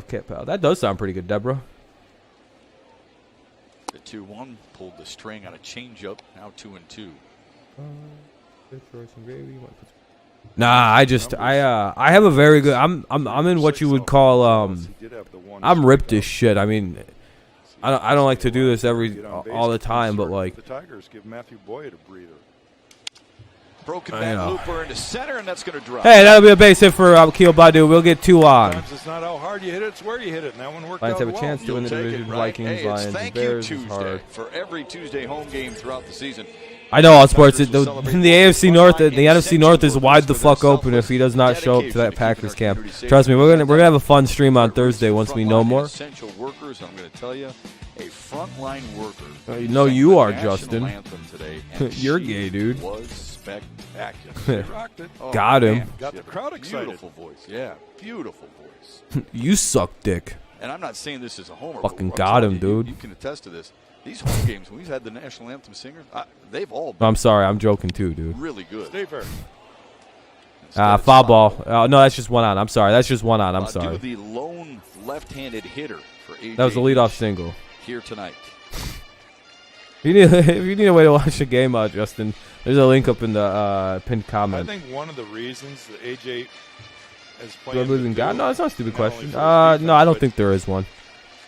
cat pal. That does sound pretty good, Deborah. The 2-1 pulled the string on a changeup. Now 2-2. Nah, I have a very good. I'm in what you would call I'm ripped as shit. I mean, I don't like to do this all the time, but like the Tigers give Matthew Boyd a breather. Broken back looper into center, and that's going to drop. Hey, that'll be a base hit for Akil Badu. We'll get 2 on. Sometimes it's not how hard you hit it, it's where you hit it. And that one worked Lions out have a well. chance to win the division. Vikings, Lions, and Bears is hard. For every Tuesday home game throughout the season. I know all sports. The AFC North, the NFC North is wide the fuck open if he does not show up to that Packers camp. Trust me, we're gonna have a fun stream on Thursday once we know more. Essential workers, I'm going to tell you, a frontline worker. You know you are, Justin. Today, You're gay, dude. Was spectacular. Rocked it. Oh, Got him. man. Got the crowd excited. Beautiful voice. Yeah, beautiful voice. You suck dick. And I'm not saying this is a homer. Fucking but got him, you, dude. You can attest to this. These home games, when we've had the national anthem singers, they've all been I'm sorry, I'm joking too, dude. really good. Stay fair. Foul ball. No, that's just 1 on. I'm sorry. That's just 1 on. I'm sorry. The lone left-handed hitter for AJ. That was a leadoff single. Here tonight. If you need a way to watch the game, Justin, there's a link up in the pinned I comment. think one of the reasons that AJ is Do I playing. believe in God? No, that's not a stupid not only question. for his defense, No, I don't but think there is one.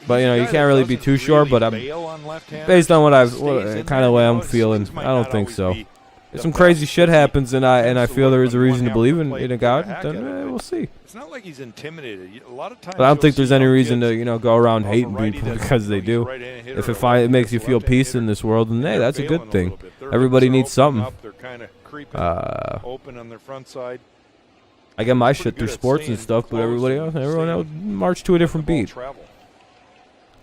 But you he's a you guy can't that really be doesn't too sure. But I'm bail on left-handers, based on what stays in kind there, of way you I'm know, his feeling. swings might I don't not think always so. be If the some best. crazy shit happens and I tends to feel there work is a when reason to one believe half in of the a plate God, take a then hack at it. we'll see. It's not like he's intimidated. A lot of times, But I don't you'll think see there's any young reason kids to go around off a hating righty people that's, because they he's a do. right-handed hitter If or a it makes you feel left-handed peace hitter, in this world, then hey, they're that's a bailing good thing. little bit. Their Everybody hips are needs opening something. up, They're kind of creeping open on their front side. I get my Pretty shit through good at sports and staying stuff, but close everybody and else, everyone else staying march to a different ball beat. travel.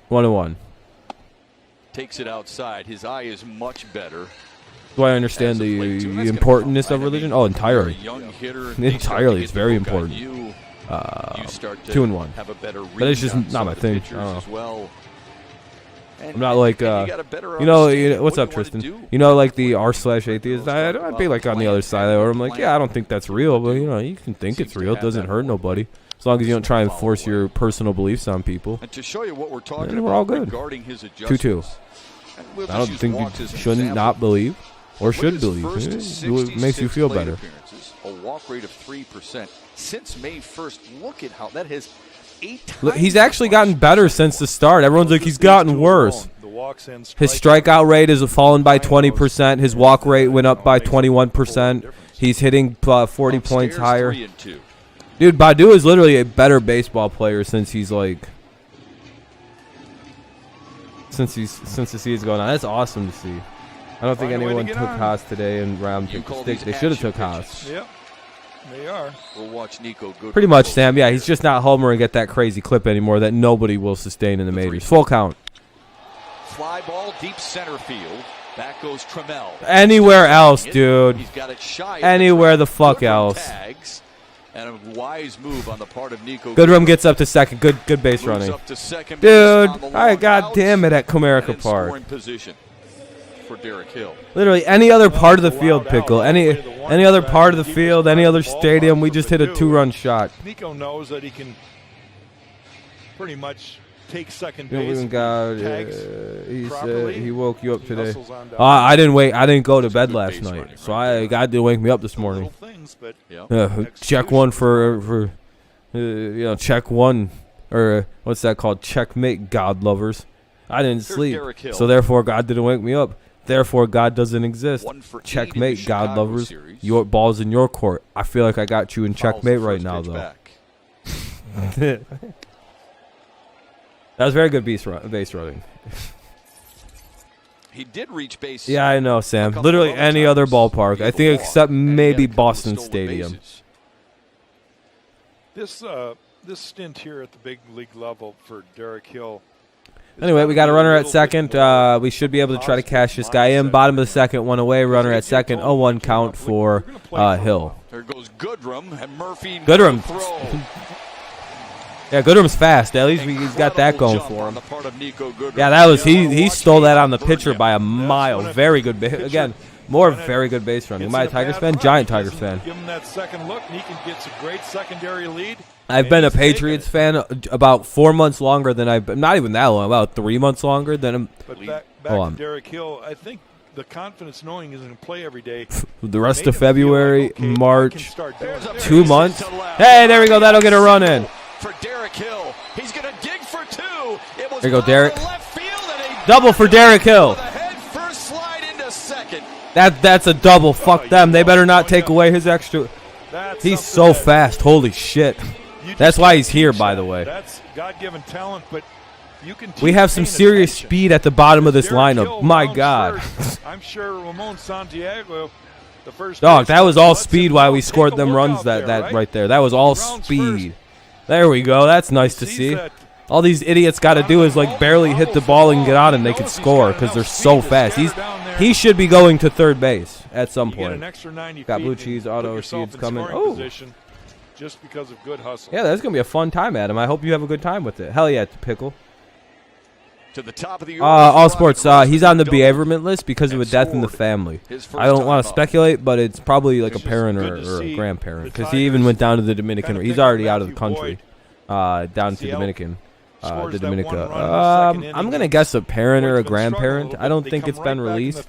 1-1. Takes it outside. His eye is much better. Do I understand the importance of religion? Oh, entirely. Entirely, it's very important. 2-1. But it's just not my thing. I don't know. I'm not like, you know, what's up, Tristan? You know, like the r/atheist. I'd be like on the other side, where I'm like, yeah, I don't think that's real, but you know, you can think it's real. It doesn't hurt nobody, as long as you don't try and force your personal beliefs on people. And to show you what we're talking we're all about good. regarding his 2-2. I don't think you shouldn't not believe or should believe. It makes you feel better. A walk rate of 3% since May 1st. Look at how that has 8 times. Look, he's actually gotten better since the start. Everyone's like, he's gotten worse. His strikeout rate has fallen by 20%. His walk rate went up by 21%. He's hitting 40 points higher. Dude, Badu is literally a better baseball player since he's like, since the season's going on. That's awesome to see. I don't think anyone took Haas today and Ram took the stick. They should have took Haas. Yep, they are. We'll watch Nico Goodrum. Pretty much, Sam. Yeah, he's just not Homer and get that crazy clip anymore that nobody will sustain in the majors. Full count. Fly ball, deep center field. Back goes Trammell. Anywhere else, dude. He's got it shy. Anywhere the fuck else. Tags, and a wise move on the part of Nico. Goodrum gets up to second. Good base running. Dude, all right, god damn it at Comerica Park. Position for Derek Hill. Literally any other part of the field, Pickle. Any other part of the field, any other stadium, we just hit a 2-run shot. Nico knows that he can pretty much take second You base. know, God, properly. he woke you up today. Hustles on down. I didn't go to bed last night, so God didn't wake me up this morning. Little things, but Check one for you know, check one, or what's that called? Checkmate, God lovers. I didn't sleep, so therefore God didn't wake me up. Therefore God doesn't exist. Checkmate, God lovers. Your ball's in your court. I feel like I got you in checkmate right now, though. That was very good base running. He did reach base. Yeah, I know, Sam. Literally any other ballpark. I think except maybe Boston Stadium. this stint here at the big league level for Derek Hill. Anyway, we got a runner at second. We should be able to try to cash this guy in. Bottom of the second, one away. Runner at second. 0-1 count for Hill. There goes Goodrum and Murphy. Goodrum. Yeah, Goodrum's fast. At least he's got that going for him. Yeah, that was he stole that on the pitcher by a mile. Very good. Again, more very good base running. Am I a Tigers fan? Giant Tigers fan. Give him that second look, and he gets a great secondary lead. I've been a Patriots fan about 4 months longer than I've been. Not even that long. About 3 months longer than him. But back to Derek Hill, I think the confidence knowing he's going to play every day. The rest of February, like, okay, March, 2 months. Hey, there we go. That'll get a run in. For Derek Hill, he's going to dig for two. It was there you go, Derek. left field and Double for Derek Hill. head first slide into second. second. That's a double. Fuck them. They better not take away his extra. He's so fast. Holy shit. That's why he's here, by the way. That's God-given talent, but you can we have some serious speed at the bottom of this lineup. My God. I'm sure Ramon Santiago, the first dog, that was all speed while we scored them runs that right there. That was all speed. There we go. That's nice to see. All these idiots got to do is like barely hit the ball and get out, and they can score because they're so fast. He should be going to third base at some point. Got blue cheese auto seeds coming. Oh, just because of good hustle. Yeah, that's gonna be a fun time, Adam. I hope you have a good time with it. Hell yeah, Pickle. To the top of the all sports. He's on the behaviorment list because of a death in the family. I don't want to speculate, but it's probably like a parent or a grandparent because he even went down to the Dominican. He's already out of the country, down to Dominican. The Dominica. I'm gonna guess a parent or a grandparent. I don't think it's been released.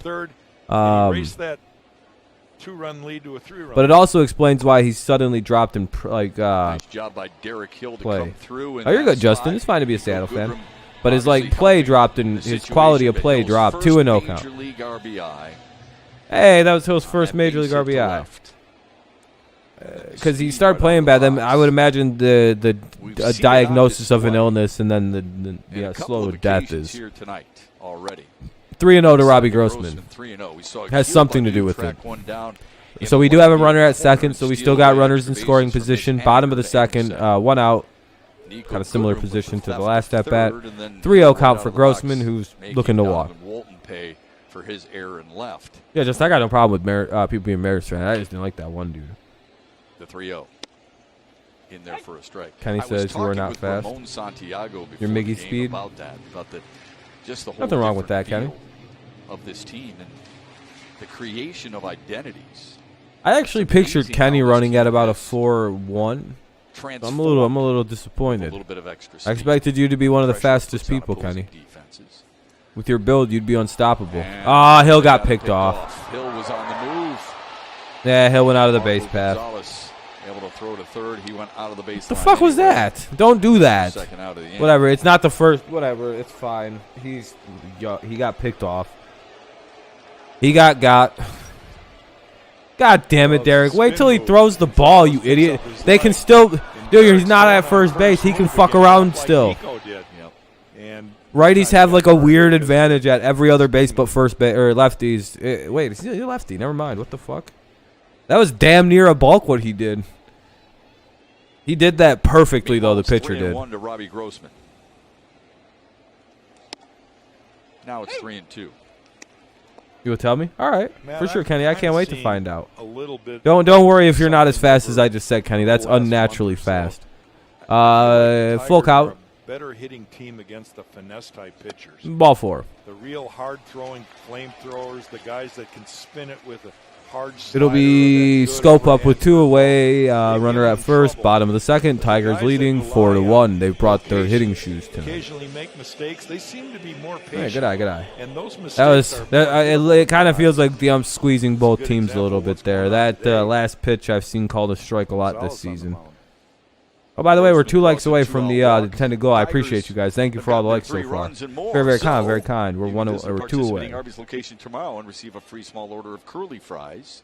Two-run lead to a three-run. But it also explains why he's suddenly dropped in nice job by Derek Hill to play. Come through. Oh, you're good, Justin. It's fine to be a Seattle fan. But his play dropped and his quality of play dropped. 2-0 count. Hey, that was Hill's first Major League RBI. Because he started playing bad, then I would imagine the diagnosis of an illness and then the slow death is. 3-0 to Robbie Grossman. Has something to do with it. So we do have a runner at second, so we still got runners in scoring position. Bottom of the second, 1 out. Kind of similar position to the last at bat. 3-0 count for Grossman, who's looking to walk. Yeah, just I got no problem with people being Mariners fans. I just didn't like that one dude. The 3-0 in there for a strike. Kenny says you are not fast. Your Miggy speed. About just the whole nothing wrong with that, Kenny. Of this team and the creation of identities. I actually pictured Kenny running at about a 4.1. I'm a little disappointed. A little bit of extra I expected you to be one of the fastest people, Kenny. Defenses. With your build, you'd be unstoppable. Ah, Hill got picked off. Hill was on the move. Yeah, Hill went out of the base path. Able to throw to third. He went out of the base. What the fuck was that? Don't do that. Out of the whatever. It's not the first. Whatever. It's fine. He got picked off. He got. God damn it, Derek. Wait till he throws the ball, you idiot. They can still. Dude, he's not at first base. He can fuck around still. Righties have like a weird advantage at every other base but first base. Or lefties. Wait, he's a lefty. Never mind. What the fuck? That was damn near a balk what he did. He did that perfectly, though, the pitcher did. 3-1 to Robbie Grossman. Now it's 3-2. You will tell me? All right. Man, for sure, Kenny. I can't wait to find out. A little bit. Don't worry if you're not as fast as I just said, Kenny. That's unnaturally fast. Full count. Better hitting team against the finesse type pitchers. Ball 4. The real hard throwing flamethrowers, the guys that can spin it with a hard slider. It'll be scope up with 2 away. Runner at first, bottom of the second. Tigers leading 4-1. They brought their hitting shoes tonight. Occasionally make mistakes. They seem to be more patient. Hey, good eye. And those mistakes it kind of feels like the squeezing both teams a little bit there. That last pitch I've seen called a strike a lot this season. Oh, by the way, we're 2 likes away from the intended goal. I appreciate you guys. Thank you for all the likes so far. Very kind, very kind. We're 2 away. Arby's location tomorrow and receive a free small order of curly fries.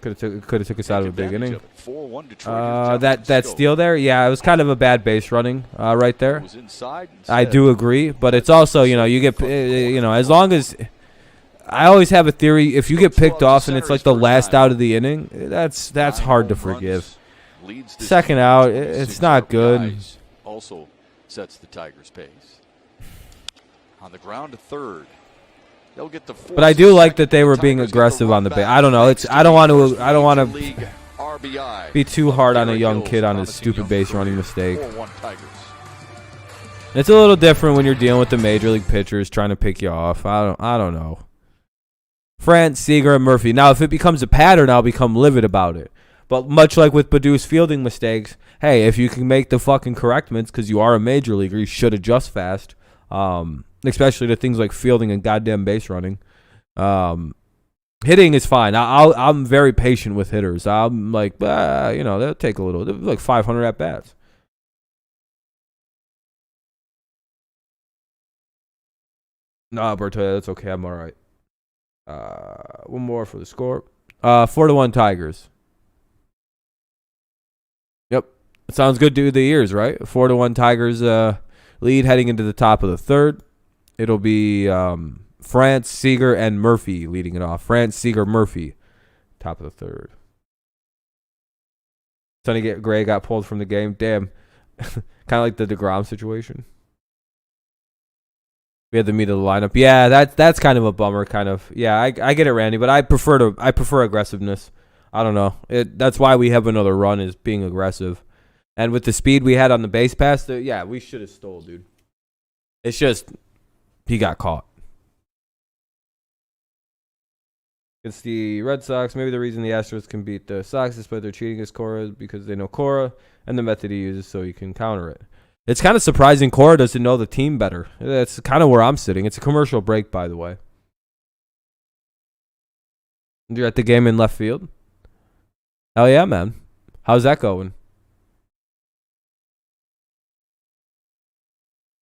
Could have took us out of a big inning. 4-1 Detroit. That steal there, yeah, it was kind of a bad base running right there. I do agree, but it's also you get as long as I always have a theory, if you get picked off and it's like the last out of the inning, that's hard to forgive. Second out, it's not good. Also sets the Tigers' pace. On the ground to third. They'll get the but I do like that they were being aggressive on the base. I don't know. I don't want to be too hard on a young kid on his stupid base running mistake. It's a little different when you're dealing with the major league pitchers trying to pick you off. I don't know. France, Seager, and Murphy. Now, if it becomes a pattern, I'll become livid about it. But much like with Badu's fielding mistakes, hey, if you can make the fucking correctments because you are a major leaguer, you should adjust fast. Especially to things like fielding and goddamn base running. Hitting is fine. I'm very patient with hitters. I'm like, they'll take a little. They'll like 500 at bats. No, Bertoya, that's okay. I'm all right. One more for the score. 4-1 Tigers. Yep. It sounds good to the ears, right? 4-1 Tigers lead heading into the top of the third. It'll be France, Seager, and Murphy leading it off. France, Seager, Murphy, top of the third. Sonny Gray got pulled from the game. Damn. Kind of like the DeGrom situation. We had the meat of the lineup. Yeah, that's kind of a bummer. Kind of. Yeah, I get it, Randy, but I prefer aggressiveness. I don't know. That's why we have another run, is being aggressive. And with the speed we had on the base pass, yeah, we should have stole, dude. It's just he got caught. Against the Red Sox, maybe the reason the Astros can beat the Sox despite their cheating against Cora is because they know Cora and the method he uses so he can counter it. It's kind of surprising Cora doesn't know the team better. That's kind of where I'm sitting. It's a commercial break, by the way. You're at the game in left field? Hell yeah, man. How's that going?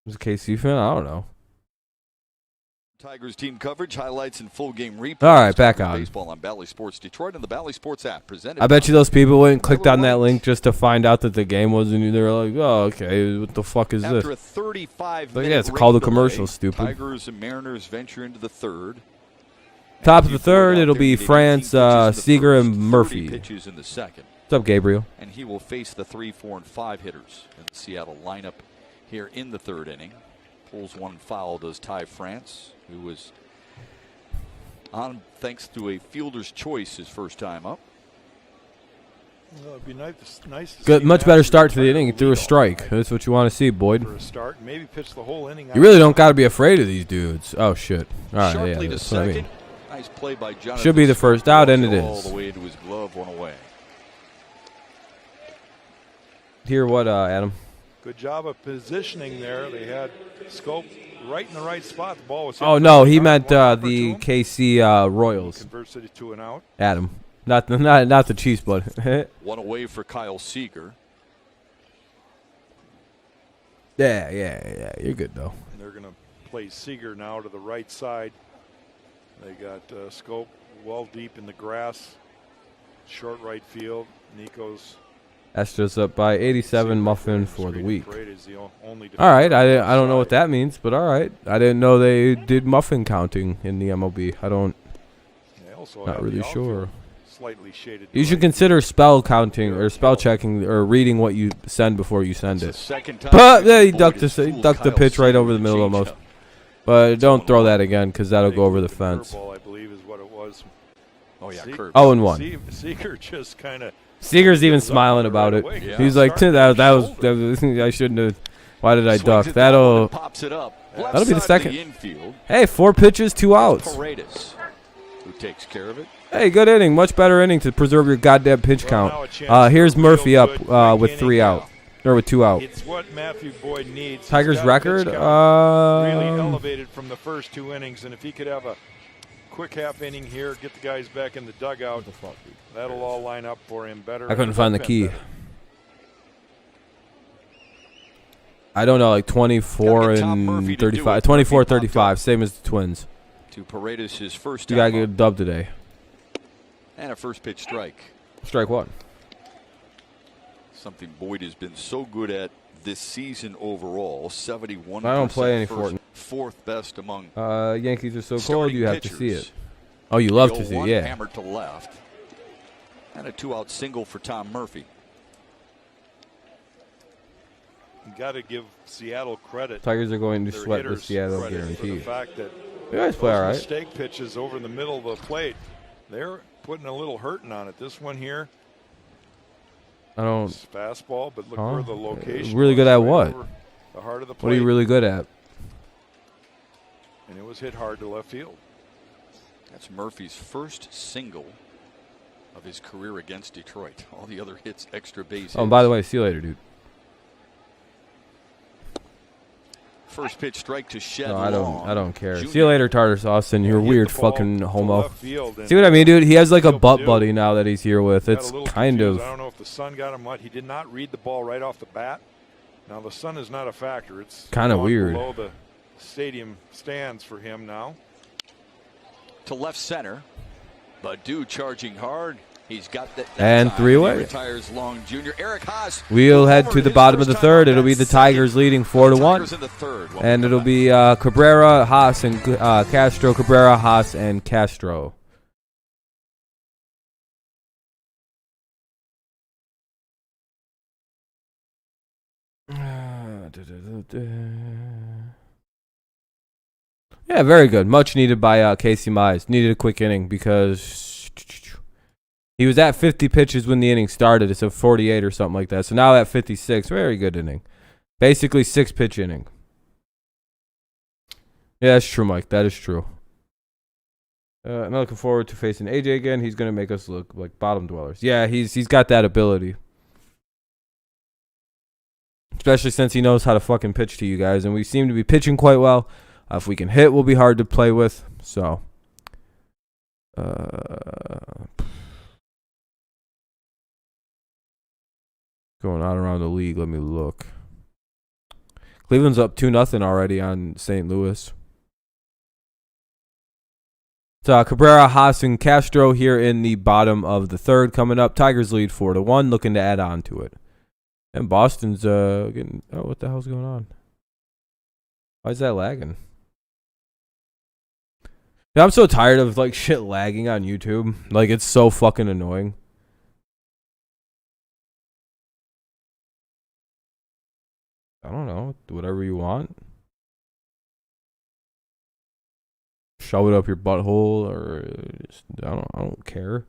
Was a KC fan? I don't know. Tigers team coverage, highlights, and full game replay. All right, back on. Baseball on Bally Sports Detroit and the Bally Sports app. Presented. I bet you those people went and clicked on that link just to find out that the game wasn't. They were like, "Oh, okay, what the fuck is this?" After a 35-minute yeah, it's called a commercial. delay, Stupid. Tigers and Mariners venture into the third. Top of the third, it'll be France, Seager, and Murphy. Pitches in the second. What's up, Gabriel? And he will face the 3, 4, and 5 hitters in the Seattle lineup here in the third inning. Pulls one foul, does Ty France, who was on thanks to a fielder's choice his first time up. Well, it'd be nice to Good, see much better Matthew start to the inning. He Boyd threw a lead strike. off, That's what you want to see, Boyd. for a start, maybe pitch the whole inning. You really don't got to be afraid of these dudes. Oh shit! All right, Sharply yeah, to that's what I second. mean. Nice play by Jonathan. Should be the first out, and it all is. the way into his glove, one away. Hear what, Adam? Good job of positioning there. They had Scope right in the right spot. The ball was. Oh no, he meant the KC Royals. Converts it to an out. Adam, not the Chiefs, bud. One away for Kyle Seager. Yeah. You're good though. And they're going to play Seager now to the right side. They got Scope well deep in the grass. Short right field. Nico's. Astros up by 87 muffin for the week. All right, I don't know what that means, but all right. I didn't know they did muffin counting in the MLB. Not really sure. Slightly shaded. You should consider spell counting or spell checking or reading what you send before you send it. But yeah, he ducked the pitch right over the middle almost. But don't throw that again because that'll go over the fence. I believe is what it was. Oh yeah, curve. 0-1. Seeger just kind of. Seager's even smiling about it. Yeah. He's like, that was I shouldn't have. Why did I duck? That'll be the second. Hey, 4 pitches, 2 outs. Paredes, who takes care of it. Hey, good inning. Much better inning to preserve your goddamn pitch count. Here's Murphy up with 3 out. Or with 2 out. It's what Matthew Boyd needs. Tigers record? Really elevated from the first 2 innings, and if he could have a quick half inning here, get the guys back in the dugout, that'll all line up for him better. I couldn't find the key. I don't know, like 24 and 35. 24-35, same as the Twins. To Paredes, his first. You gotta get a dub today. And a first pitch strike. Strike 1. Something Boyd has been so good at this season overall. 71%. I don't play any Fortnite. Fourth best among. Yankees are so cold, you have to see pitchers. it. Oh, you love to see it, yeah. Hammered to left. And a 2-out single for Tom Murphy. You got to give Seattle credit. Tigers are going to sweat the Seattle guaranteed. For the fact that you guys play all right. Mistake pitches over the middle of the plate. They're putting a little hurting on it. This one here. I don't. It's fastball, but look where the location. Really good at what? The heart of the plate. What are you really good at? And it was hit hard to left field. That's Murphy's first single of his career against Detroit. All the other hits, extra base. Oh, and by the way, see you later, dude. First pitch strike to Shed. No, I don't care. See you later, Tartar Sauce, and your weird fucking homo. See what I mean, dude? He has like a butt buddy now that he's here with. It's kind of. I don't know if the sun got him what. He did not read the ball right off the bat. Now the sun is not a factor. It's kind of weird. Below the stadium stands for him now. to left center. But dude charging hard. He's got that. And time. 3 away. He retires Long Jr. Eric Haas. We'll head to the bottom of the third. It'll be the Tigers leading 4-1. And it'll be Cabrera, Haas, and Castro. Cabrera, Haas, and Castro. Yeah, very good. Much needed by Casey Mize. Needed a quick inning because he was at 50 pitches when the inning started. It's a 48 or something like that. So now at 56, very good inning. Basically 6-pitch inning. Yeah, that's true, Mike. That is true. I'm looking forward to facing AJ again. He's going to make us look like bottom dwellers. Yeah, he's got that ability. Especially since he knows how to fucking pitch to you guys. And we seem to be pitching quite well. If we can hit, we'll be hard to play with. So, going on around the league. Let me look. Cleveland's up 2-0 already on St. Louis. So Cabrera, Haas, and Castro here in the bottom of the third coming up. Tigers lead 4-1, looking to add on to it. And Boston's getting. Oh, what the hell's going on? Why is that lagging? Yeah, I'm so tired of like shit lagging on YouTube. Like it's so fucking annoying. I don't know. Whatever you want. Shove it up your butthole or just, I don't care.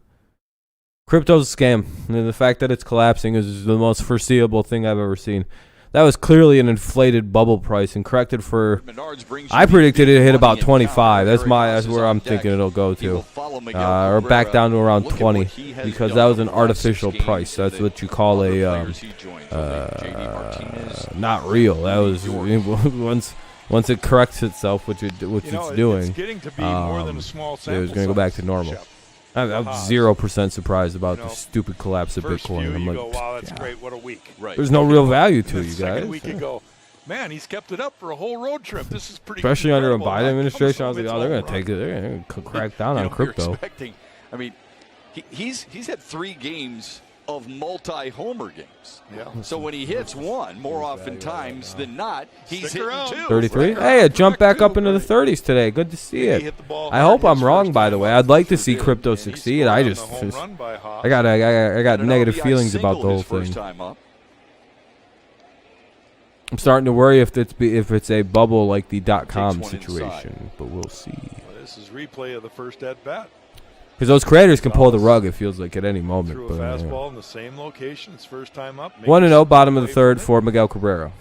Crypto's a scam. And the fact that it's collapsing is the most foreseeable thing I've ever seen. That was clearly an inflated bubble price and corrected for. I predicted it hit about 25. That's where I'm thinking it'll go to, or back down to around 20, because that was an artificial price. That's what you call a not real. That was once it corrects itself, which it's doing. It was going to go back to normal. I'm 0% surprised about the stupid collapse of Bitcoin. I'm like, wow, that's great. What a week. There's no real value to it, you guys. Week ago, man, he's kept it up for a whole road trip. This is pretty. Especially under a Biden administration, I was like, oh, they're going to take it. They're going to crack down on crypto. I mean, he's had 3 games of multi-homer games. Yeah. So when he hits one, more oftentimes than not, he's hitting 2. 33. Hey, it jumped back up into the 30s today. Good to see it. I hope I'm wrong, by the way. I'd like to see crypto succeed. I got negative feelings about the whole thing. I'm starting to worry if it's a bubble like the .com situation, but we'll see. This is replay of the first at bat. Because those creators can pull the rug, it feels like, at any moment. Threw a fastball in the same location. It's first time up. 1-0, bottom of the third for Miguel Cabrera.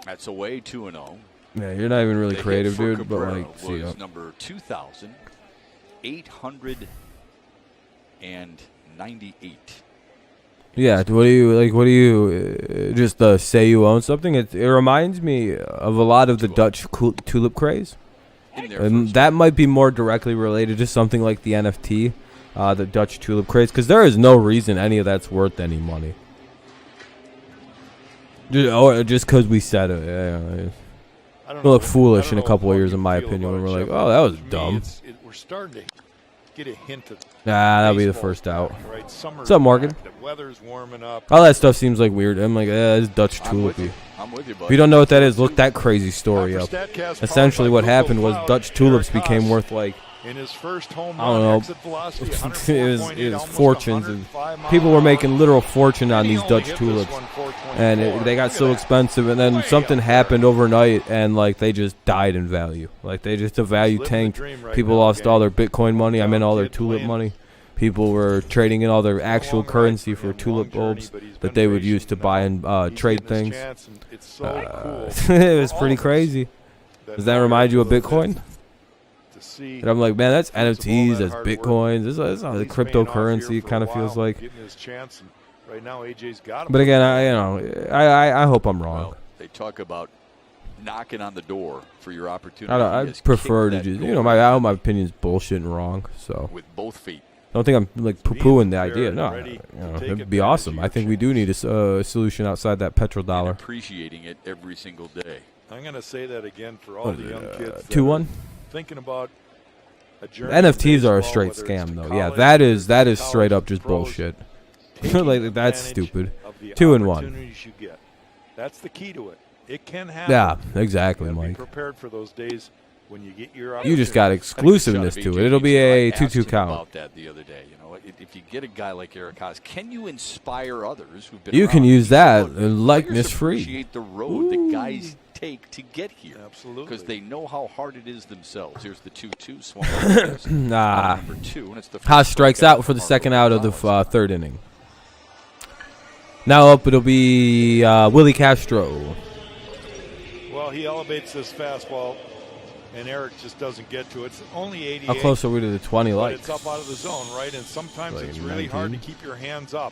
That's away 2-0. Yeah, you're not even really creative, dude. But like, see, number 2,898. Yeah, what do you just say you own something? It reminds me of a lot of the Dutch tulip craze. And that might be more directly related to something like the NFT, the Dutch tulip craze, because there is no reason any of that's worth any money. Just because we said it. Yeah. We'll look foolish in a couple of years, in my opinion, when we're like, oh, that was dumb. We're starting to get a hint of. That'll be the first out. Right, What's up, Morgan? The weather's warming up. All that stuff seems like weird. I'm like, it's Dutch tulipy. I'm with you, buddy. If you don't know what that is, look that crazy story up. Essentially, what happened was Dutch tulips became worth like, in his first home I don't know, it was fortunes. And people were making literal fortune on these Dutch tulips, and they got so expensive. And then something happened overnight, and like they just died in value. Like the value tanked. People lost all their Bitcoin money. I mean, all their tulip money. People were trading in all their actual currency for tulip bulbs that they would use to buy and trade things. It was pretty crazy. Does that remind you of Bitcoin? And I'm like, man, that's NFTs, that's Bitcoins, this is the cryptocurrency. It kind of feels like. But again, I hope I'm wrong. Well, they talk about knocking on the door for your opportunity. I prefer to just, my opinion is bullshit and wrong. So with both feet. I don't think I'm like poo-pooing the idea. No, it'd be awesome. I think we do need a solution outside that petrodollar. Appreciating it every single day. I'm going to say that again for all the young kids. 2-1. Thinking about a journey. NFTs are a baseball, straight whether it's scam, to though. college, Yeah, that is college, straight up just pros, bullshit. taking Like that's advantage stupid. of the 2-1. opportunities you get. That's the key to it. It can happen. Yeah, exactly, You gotta Mike. Be prepared for those days when you get your. You just got exclusiveness to it. It'll be a 2-2 count. About that the other day, you know, if you get a guy like Eric Haas, can you inspire others who've been? You can around? use that Players likeness free. Appreciate the road that guys take to get here. Absolutely. Because they know how hard it is themselves. Here's the 2-2 swung. Nah. Number 2, and it's the Haas strikes out for the second out of the third inning. Now up, it'll be Willie Castro. Well, he elevates this fastball, and Eric just doesn't get to it. It's only 88. How close are we to the 20 But likes? it's up out of the zone, right? And sometimes Like it's really hard to 19. keep your hands up.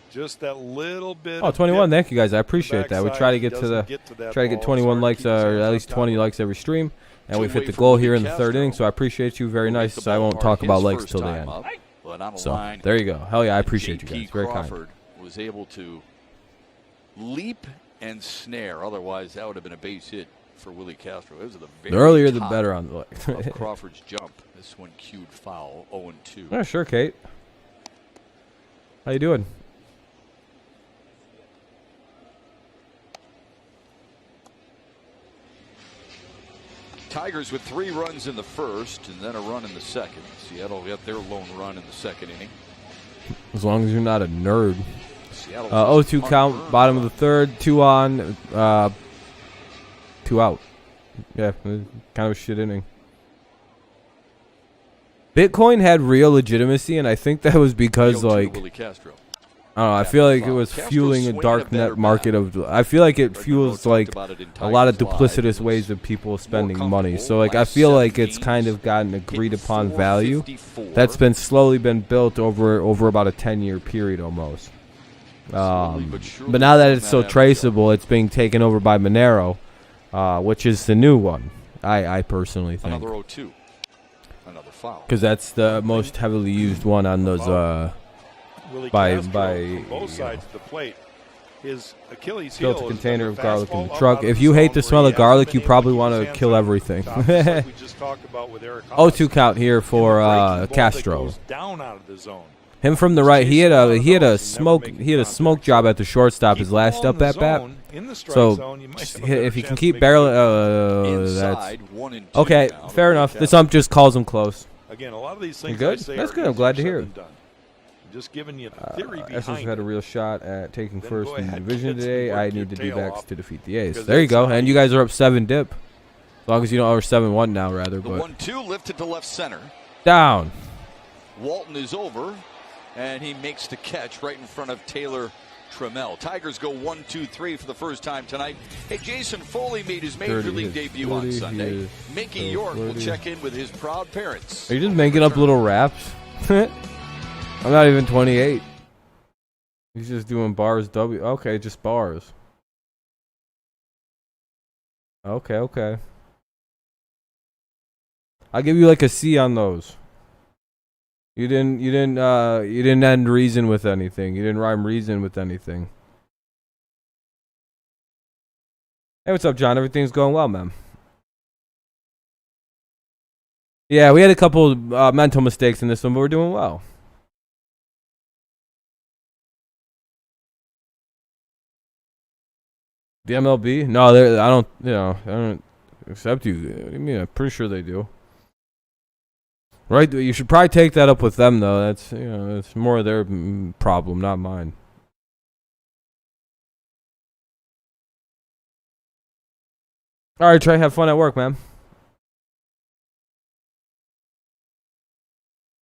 Just that little bit. Oh, of 21. dip Thank you guys. I appreciate that. We backside try to get to doesn't the that try to get ball. It's 21 hard to likes keep his or hands at on least top 20 of it. likes every stream, and we've Two hit the away goal from here in the Castro. third inning. So I appreciate you very Who nice. hit the I ball won't hard talk about his likes first till the time end. up, but on a So line, there you go. Hell yeah, I appreciate you J.P. guys. Very kind. Crawford was able to leap and snare. Otherwise, that would have been a base hit for Willie Castro. It was at the very The earlier the top better on the of like. Crawford's jump. This one cued foul, 0-2. Yeah, sure, Kate. How you doing? Tigers with 3 runs in the first and then a run in the second. Seattle got their lone run in the second inning. As long as you're not a nerd. Seattle 0-2 count, bottom of the third, 2 on, 2 out. Yeah, kind of a shit inning. Bitcoin had real legitimacy, and I think that was because, like, Willie Castro. I don't know, I feel like it was Castro's fueling a swinging a dark better net market bat. of. I feel like it Fred fuels Monroe talked like about it in a lot of Tigers Live. duplicitous It was ways of people spending more money. So like I last feel 7 like it's games, kind of gotten agreed hit upon value. 454. That's been slowly been built over about a 10-year period almost. But surely But now that on it's so avenue. traceable, it's being taken over by Monero, which is the new one. I personally think Another 0-2. Another foul. because that's the most heavily used one on those. Willie by- Castro by, from both you sides of the plate. His Achilles Built a heel is container the of garlic in fastball the up truck. out of If the you hate zone the where smell he of hasn't garlic, been you able probably keep want his to hands kill on everything. top, just like we just talked about with Eric Haas. 0-2 count here for And the breaking ball that Castro. goes down out of the zone. Him from the right. He had a smoke job at the shortstop his Keep the last ball in up the at bat. zone, in the strike So zone, you might just have a hit- better if he can chance keep to make barreling, that's Inside, 1-2 okay. now. Fair enough. This ump just calls him close. Again, a lot of these things good? I say That's are good. I'm easier glad to said hear than it. done. I'm just giving you the theory Essence behind had a it. real shot at taking Then first go in the ahead, division kids, today. and I work need the your tail D-backs off, to defeat the A's. because There you that's go. how And you- you guys are up 7 dip. As long as you don't are 7-1 now, rather. The But 1-2 lifted to left center. down. Walton is over, and he makes the catch right in front of Taylor Trammell. Tigers go 1-2-3 for the first time tonight. Hey, Jason Foley made his major 30 league is debut on 30 Sunday. is Mickey so York will 40. check in with his proud parents. Are you just making up little raps? I'm not even 28. He's just doing bars W. Okay, just bars. Okay. I'll give you like a C on those. You didn't end reason with anything. You didn't rhyme reason with anything. Hey, what's up, John? Everything's going well, man. Yeah, we had a couple mental mistakes in this one, but we're doing well. The MLB? No, I don't. I don't accept you. I mean, I'm pretty sure they do. Right? You should probably take that up with them, though. That's it's more their problem, not mine. All right, Trey. Have fun at work, man.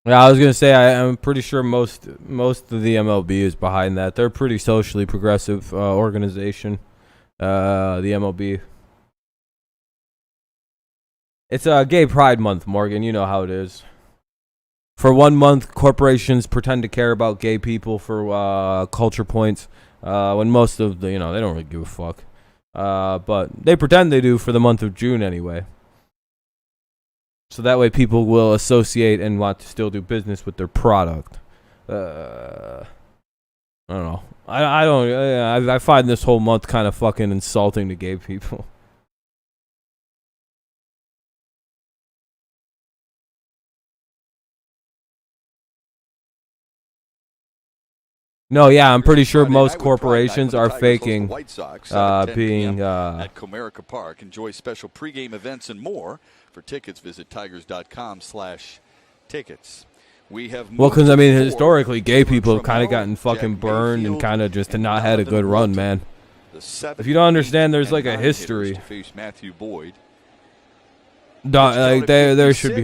Yeah, I was gonna say I'm pretty sure most of the MLB is behind that. They're a pretty socially progressive organization. The MLB. It's a Gay Pride Month, Morgan. You know how it is. For 1 month, corporations pretend to care about gay people for culture points, when most of the they don't really give a fuck. But they pretend they do for the month of June anyway. So that way people will associate and want to still do business with their product. I don't know. I find this whole month kind of fucking insulting to gay people. No, yeah, I'm pretty sure Friday night most with corporations Pride Night are when the Tigers host the faking White Sox at 10 being p.m. at Comerica Park. Enjoy special pregame events and more. For tickets, visit tigers.com/tickets. We have well, because I mean, moved historically, gay forward. people have kind of Trammell, gotten fucking Jack burned and Mayfield, kind of just and not had a Donovan good run, Walton. man. The 7, If you don't understand, 8, there's like and a 9 history. hitters to face Matthew Boyd. Like there should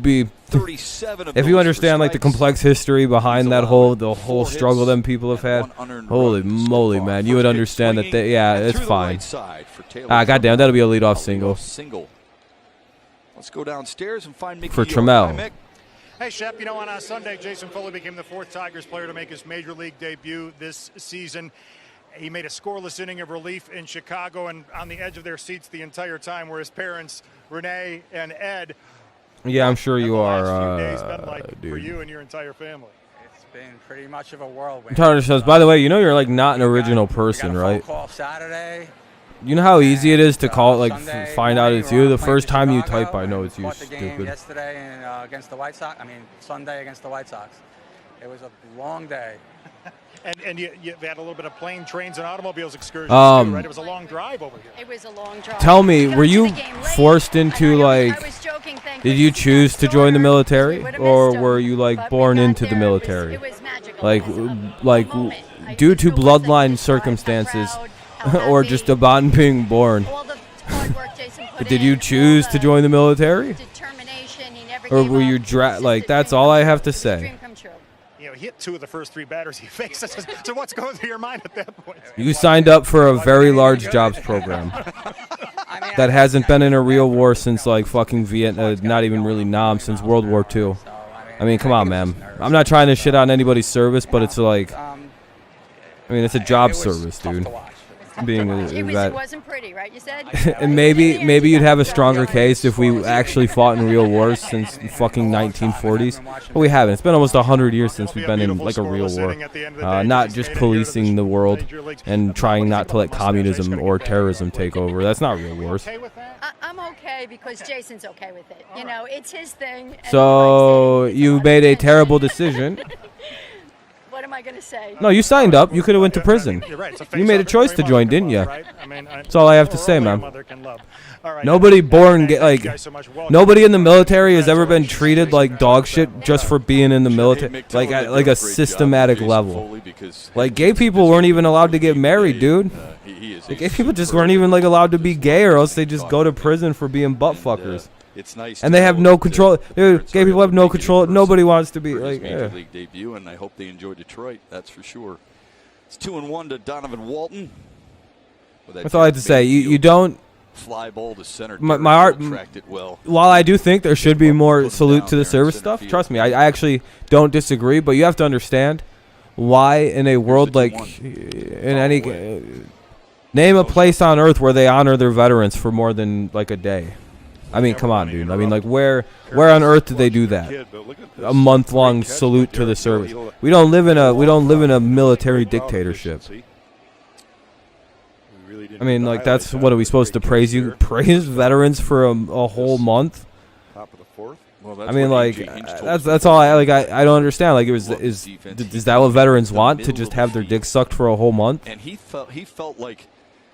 be 37 of if you those understand for like the strikes. complex history behind He's that allowed the whole 4 struggle hits them people have and had. 1 unearned Holy run to moly, start. man! You would First pitch understand that. swinging Yeah, and it's through the fine. right side for Taylor Goddamn, Trammell. that'll be a leadoff A single. single. Let's go downstairs and find Mickey For York. Trammell. Hi, Mick. Hey, Shep, you know, on Sunday, Jason Foley became the 4th Tigers player to make his major league debut this season. He made a scoreless inning of relief in Chicago, and on the edge of their seats the entire time were his parents, Renee and Ed. Yeah, I'm sure What you have the last are, few days been like for dude. you and your entire family? It's been pretty much of a whirlwind. Tyler says, by the way, you know you're like not an original person, we got a right? phone call Saturday. You know how easy it is to call, like, Sunday find out morning, it's we're you. on The a plane first to time you Chicago, type, I know and it's you, fought the game stupid. yesterday and, against the White Sox. I mean, Sunday against the White Sox. It was a long day. And you had a little bit of plane, trains, and automobiles excursions too, right? It was a long drive over here. It was a long drive. Tell me, We got were to you the game late. forced into, I like, was joking, thank did you goodness choose he's to not join the sore, military, 'cause we would've or missed him. were you like But we born got into the there, military? It was magical. Like, It was a like moment. I due didn't to know what to bloodline describe, how circumstances, proud, how or happy, just upon being born? all the hard work Jason put Did in, you all choose to the join the military, determination, he never or gave were you up. It was just like? a That's dream all come I true. have to It was a say. dream come true. You know, he hit 2 of the first 3 batters he faced. So what's going through your mind at that point? You signed up for a very large jobs program I mean, that hasn't been in a real war since like fucking Vietnam, not even really Nam, since World War II. I mean, come on, man. I'm not trying to shit on anybody's service, but it's like, I mean, it's a job it was service, tough dude. to watch. Being It that. wasn't pretty, right? You said. And maybe you'd have a stronger case if we actually fought in real wars since fucking 1940s. But we haven't. It's been almost 100 years since we've been in like a real war. Not just policing the world and trying not to let communism or terrorism take over. That's not real wars. Okay with that? I'm okay because Jason's okay with it. You know, it's his thing. and So he likes it. He gets you lot of made a attention. terrible decision. What am I going to say? No, you signed up. You could have went to Yeah, prison. you're right. It's You made a face-off choice every to mother join, can didn't love, you? right? I mean, That's all I have to say, only a man. mother can love. All right, Nobody born thank you like guys so much. Well nobody done. in the military has ever been treated like dog shit just for being in the military, like at like a systematic level. Like gay people weren't even allowed to get married, dude. Like, gay people just weren't even like allowed to be gay, or else they just go to prison for being butt fuckers. It's nice And to they have know no that, control. Dude, parents gay are people able have to no make it in control. person Nobody wants to be for his like. major eh. league debut, and I hope they enjoy Detroit. That's for sure. It's 2-1 to Donovan Walton. With that That's all I have to Jack say. You Mayfield don't. fly ball to center. My art- tracked it well. While I do think there should be more Put him salute down to the there in service center stuff, field. trust me, I actually don't disagree. But you have to understand why in a world like 2-1. in any away. name a place on earth where they honor their veterans for more than like a day. I mean, come on, dude. I mean, like where on earth did they do that? A month-long salute to the service. We don't live in a military dictatorship. I mean, like that's what are we supposed to praise you? Praise veterans for a whole month? Top of the 4th. Well, that's I mean, what like A.J. Hinch told that's us all I before. like. I don't understand. Like, is Defense, is that what veterans the want to middle just of the have their field. dick sucked for a whole month? And he felt like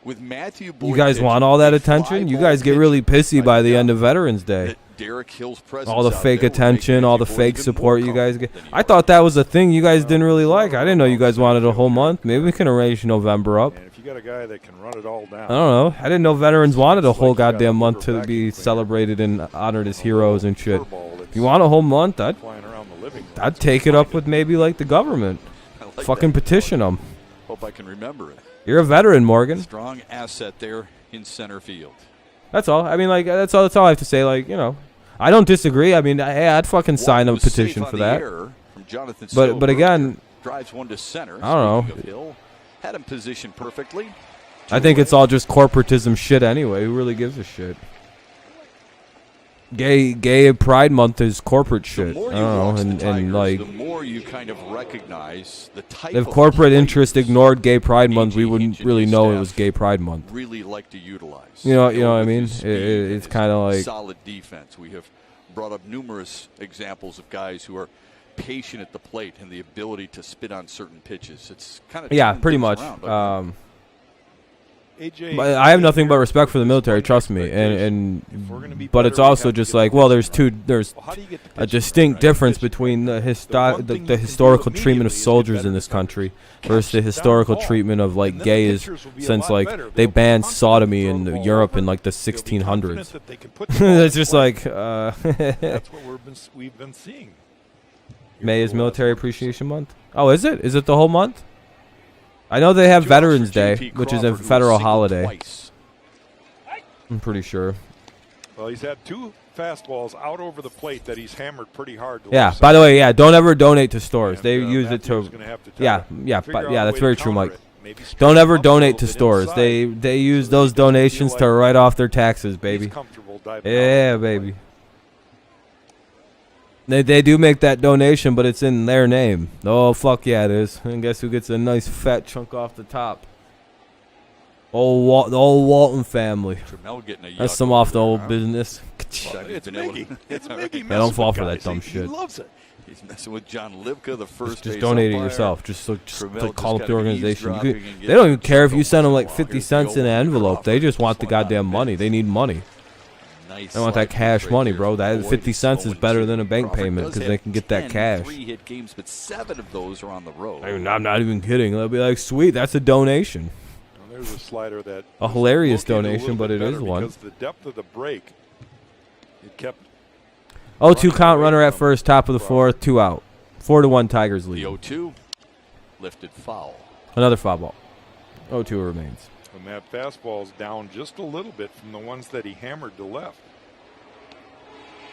with Matthew Boyd You guys pitching, want all that a fly attention? You ball guys get pitch really pissy by the like end of Veterans Day. that Derek Hill's presence All the out fake there would make attention, all the Matthew Boyd fake even support more you guys get. comfortable than he I was. thought that was a thing you guys didn't really like. I didn't know you guys wanted a whole month. Maybe we can arrange November up. And if you got a guy that can run it all down, I don't know. I didn't know veterans wanted a It's whole like you got goddamn a month motor to vacuum be cleaner. celebrated and honored as heroes and shit. furball that's If you want a whole month, I'd flying around the living room, I'd take it up with maybe like the government. I like Fucking that. petition them. Hope I can remember it. You're a veteran, Morgan. Strong asset there in center field. That's all. I mean, like that's all I have to say. Like, you know, I don't disagree. I mean, hey, I'd fucking sign a Walton was petition safe for on the that. error from Jonathan But Silver. again, Drives one to center. I don't know. Speaking of Hill, had him positioned perfectly. I think it's all just corporatism shit anyway. Who really gives a shit? Gay Pride Month is corporate The shit. I more don't you know, watch the and Tigers, like the more you kind of recognize the type if of corporate players interest ignored Gay Pride Month, we A.J. wouldn't Hinch and really his know it staff was Gay Pride Month. really like to utilize. You know what Hill I with mean? his speed and It's his kind of like solid defense. We have brought up numerous examples of guys who are patient at the plate and the ability to spit on certain pitches. It's kind of pretty much. AJ, But I have nothing but respect for the military, trust me, but it's also just like, well, there's a distinct difference between the historical treatment of soldiers in this country versus the historical treatment of like gays, since like they banned sodomy in Europe in like the 1600s. It's just like that's what we've been seeing. May is Military Appreciation Month. Oh, is it? Is it the whole month? I know they have Veterans Day, which is a federal holiday. I'm pretty sure. Well, he's had 2 fastballs out over the plate that he's hammered pretty hard. Yeah. By the way, yeah, don't ever donate to stores. They use it to. Yeah. That's very true, Mike. Don't ever donate to stores. They use those donations to write off their taxes, baby. Yeah, baby. They do make that donation, but it's in their name. Oh, fuck yeah, it is. And guess who gets a nice fat chunk off the top? The old Walton family. That's some off the old business. It's Mickey. It's Mickey. Yeah, don't fall for that dumb shit. He loves it. He's messing with John Libka, the first Just donate it yourself. Just call up the organization. They don't even care if you send them like 50 cents in an envelope. They just want the goddamn money. They need money. They want that cash money, bro. That 50 cents is better than a bank payment because they can get that cash. 3 hit games, but 7 of those are on the road. I mean, I'm not even kidding. They'll be like, sweet, that's a donation. Well, there's a slider that a hilarious donation, but it is one. Because the depth of the break, it kept. 0-2 count, runner at first, top of the 4th, 2 out. 4-1 Tigers lead. The 0-2 lifted foul. Another foul ball. 0-2 remains. And that fastball's down just a little bit from the ones that he hammered to left.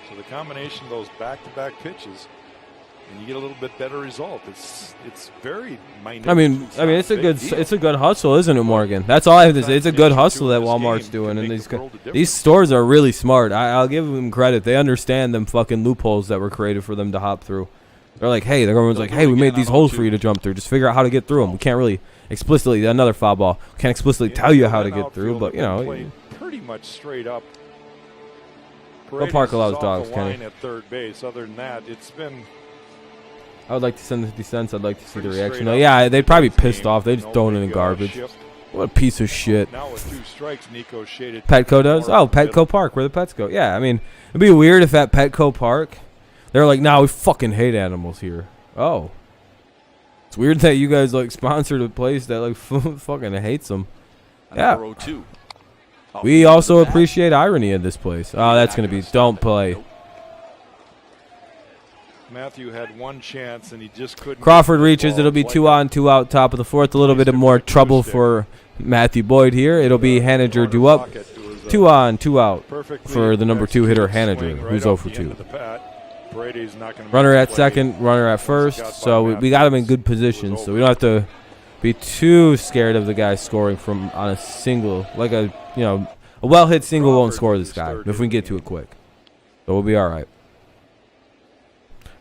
So the combination of those back-to-back pitches, and you get a little bit better result. It's very minute. I mean, it's a good hustle, isn't it, Morgan? That's all I have to say. It's a good hustle that Walmart's doing, and these stores are really smart. I'll give them credit. They understand them fucking loopholes that were created for them to hop through. They're like, hey, the government's like, hey, we made these holes for you to jump through. Just figure out how to get through them. We can't really explicitly, another foul ball. We can't explicitly tell you how to get through, but, you know. Pretty much straight up. What park allows dogs, Kenny? At third base. Other than that, it's been. I would like to send the 50 cents. I'd like to see the reaction. Yeah, they'd probably be pissed off. They just throw it in the garbage. What a piece of shit. Now with 2 strikes, Nico shaded. Petco does? Oh, Petco Park, where the pets go. Yeah, I mean, it'd be weird if at Petco Park, they're like, nah, we fucking hate animals here. Oh. It's weird that you guys, like, sponsored a place that, like, fucking hates them. Yeah. We also appreciate irony in this place. Oh, that's going to be don't play. Matthew had 1 chance, and he just couldn't. Crawford reaches. It'll be 2 on, 2 out, top of the 4th. A little bit of more trouble for Matthew Boyd here. It'll be Haniger due up. 2 on, 2 out for the number 2 hitter, Haniger, who's 0 for 2. Runner at second, runner at first. So we got him in good position, so we don't have to be too scared of the guy scoring from on a single, like a well-hit single won't score this guy if we can get to it quick. So we'll be all right.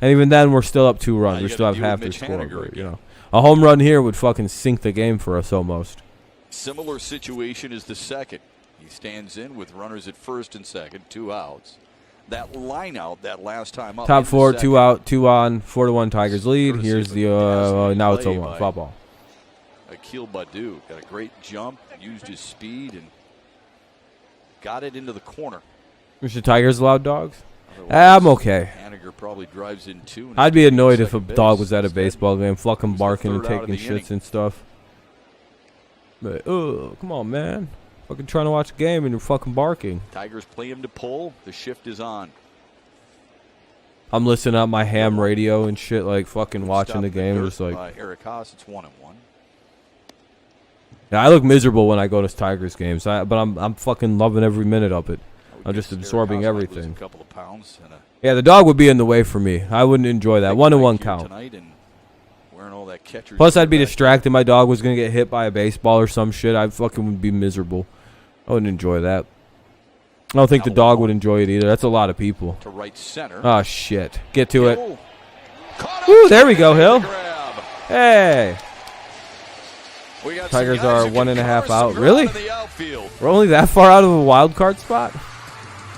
And even then, we're still up 2 runs. We still have half the score. But, a home run here would fucking sink the game for us almost. Similar situation as the second. He stands in with runners at first and second, 2 outs. That line out that last time up. Top 4, 2 out, 2 on, 4-1 Tigers lead. Here's the now it's 0-1 foul ball. Akil Badu got a great jump, used his speed, and got it into the corner. Is the Tigers allowed dogs? I'm okay. Haniger probably drives in 2. I'd be annoyed if a dog was at a baseball game, fucking barking and taking shits and stuff. But, come on, man. Fucking trying to watch a game and you're fucking barking. Tigers play him to pull. The shift is on. I'm listening on my ham radio and shit, like fucking watching the game. Just like Eric Haas, it's 1-1. Yeah, I look miserable when I go to Tigers games, but I'm fucking loving every minute of it. I'm just absorbing everything. A couple of pounds and yeah, the dog would be in the way for me. I wouldn't enjoy that. 1-1 count. All that Plus, I'd be distracted. My dog was gonna get hit by a baseball or some shit. I fucking would be miserable. I wouldn't enjoy that. I don't think the dog would enjoy it either. That's a lot of people. To right center. Oh shit! Get to it. Woo! There we go, Hill. Hey. Tigers are 1.5 out. Really? We're only that far out of a wild card spot?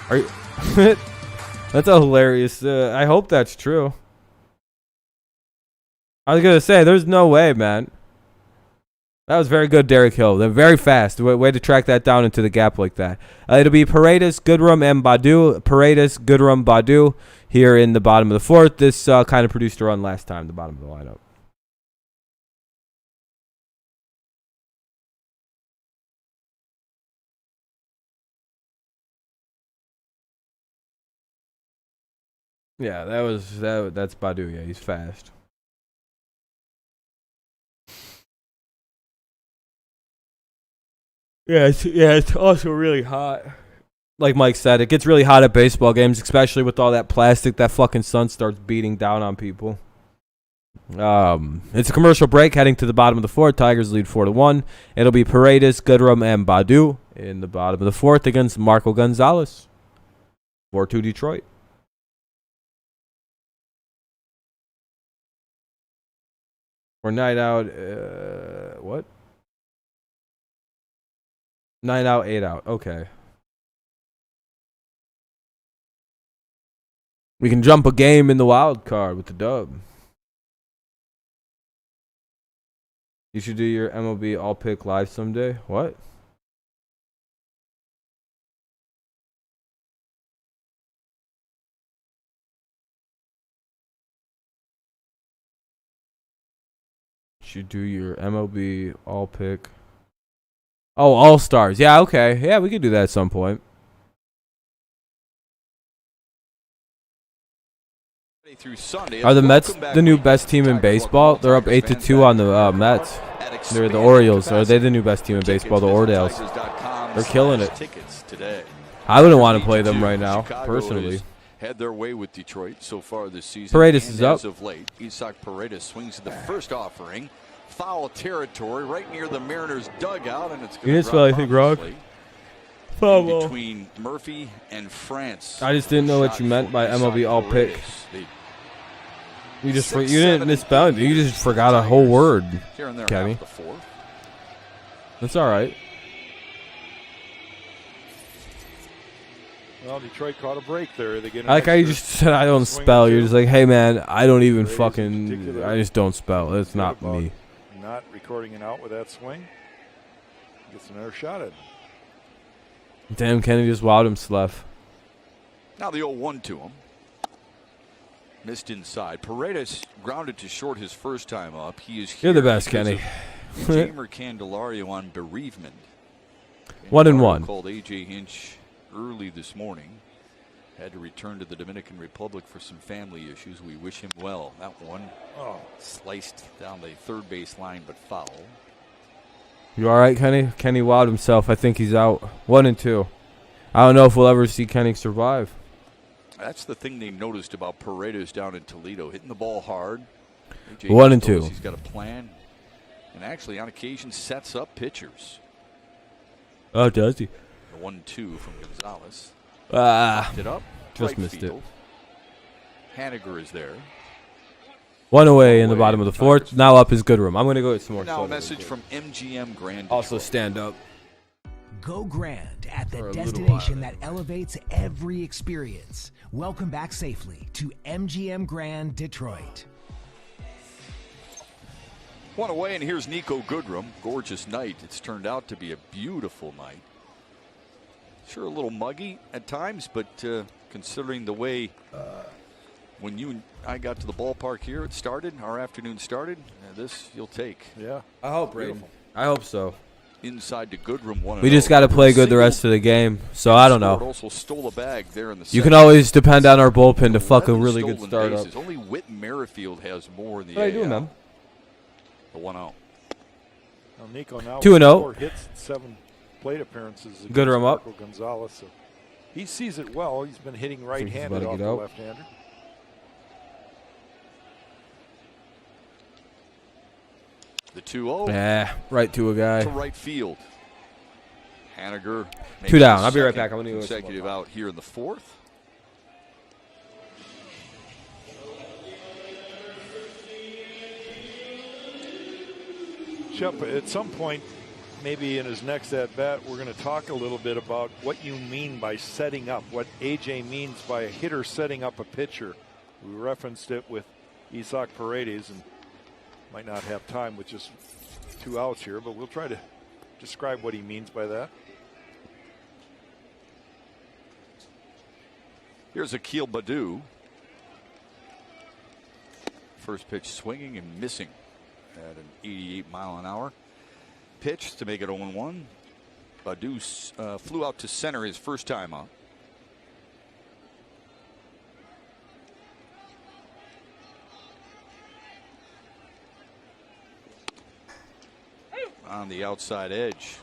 Are you? That's a hilarious. I hope that's true. I was gonna say, there's no way, man. That was very good, Derek Hill. They're very fast. Way to track that down into the gap like that. It'll be Paredes, Goodrum, and Badu. Paredes, Goodrum, Badu here in the bottom of the fourth. This kind of produced a run last time, the bottom of the lineup. Yeah, that's Badu. Yeah, he's fast. Yeah, it's also really hot. Like Mike said, it gets really hot at baseball games, especially with all that plastic. That fucking sun starts beating down on people. It's a commercial break. Heading to the bottom of the fourth, Tigers lead 4-1. It'll be Paredes, Goodrum, and Badu in the bottom of the fourth against Marco Gonzalez. 4-2 Detroit. Or night out. What? 9 out, 8 out. Okay. We can jump a game in the wild card with the dub. You should do your MLB all pick live someday. What? Should do your MLB all pick. Oh, All Stars. Yeah, okay. Yeah, we could do that at some point. Are the Mets the new best team in baseball? They're up 8-2 on the Mets. They're the Orioles. Are they the new best team in baseball? The Orioles. They're killing it. I wouldn't want to play them right now, personally. Had their way with Detroit so far this season. Paredes is up. As of late, Isaac Paredes swings at the first offering. Foul territory right near the Mariners' dugout, and it's going to didn't spell anything wrong. In between Murphy and France. I just didn't know what you meant by MLB all pick. You didn't misspell it. You just forgot a whole word, Kenny. That's all right. Well, Detroit caught a break there. They get I like how you just said I don't spell. You're just like, hey man, I don't even fucking. I just don't spell. It's not me. Not recording it out with that swing. Gets another shot at him. Damn, Kenny just wowed him, Sleff. Now the 0-1 to him. Missed inside. Paredes grounded to short his first time up. He is here. You're the best, Kenny. Jamer Candelario on bereavement. 1-1. Called A.J. Hinch early this morning. Had to return to the Dominican Republic for some family issues. We wish him well. That one sliced down the third base line, but foul. You all right, Kenny? Kenny wowed himself. I think he's out. 1-2. I don't know if we'll ever see Kenny survive. That's the thing they noticed about Paredes down in Toledo, hitting the ball hard. 1-2. He's got a plan, and actually on occasion sets up pitchers. Oh, does he? The 1-2 from Gonzalez. It up. Just Right missed field. Haniger is there. One away in the bottom of the fourth. Now up is Goodrum. I'm going to go get some more. Now a message from MGM Grand. Also stand up. Go Grand at the destination that elevates every experience. Welcome back safely to MGM Grand Detroit. One away, and here's Nico Goodrum. Gorgeous night. It's turned out to be a beautiful night. Sure, a little muggy at times, but considering the way when you and I got to the ballpark here, it started, our afternoon started, this you'll take. Yeah. I hope, Brayden. I hope so. Inside to Goodrum. We just got to play good the rest of the game, so I don't know. Also stole a bag there in the you can always depend on our bullpen to fuck a really good start up. Only Whit Merrifield has more in the What are you doing, man? The 1-0. Well, Nico now 2-0. 4 hits, 7 plate appearances. Goodrum up. Marco Gonzalez. So he sees it well. He's been hitting right-handed off the left-hander. The 2-0. Yeah, right to a guy. To right field. Haniger. 2 down. I'll be right back. I'm going to go consecutive out here in the fourth. Shep, at some point, maybe in his next at-bat, we're going to talk a little bit about what you mean by setting up, what AJ means by a hitter setting up a pitcher. We referenced it with Isaac Paredes, and Might not have time with just 2 outs here, but we'll try to describe what he means by that. Here's Akil Baddoo. First pitch swinging and missing at an 88-mile-an-hour pitch to make it 0-1. Baddoo flew out to center his first time up. On the outside edge.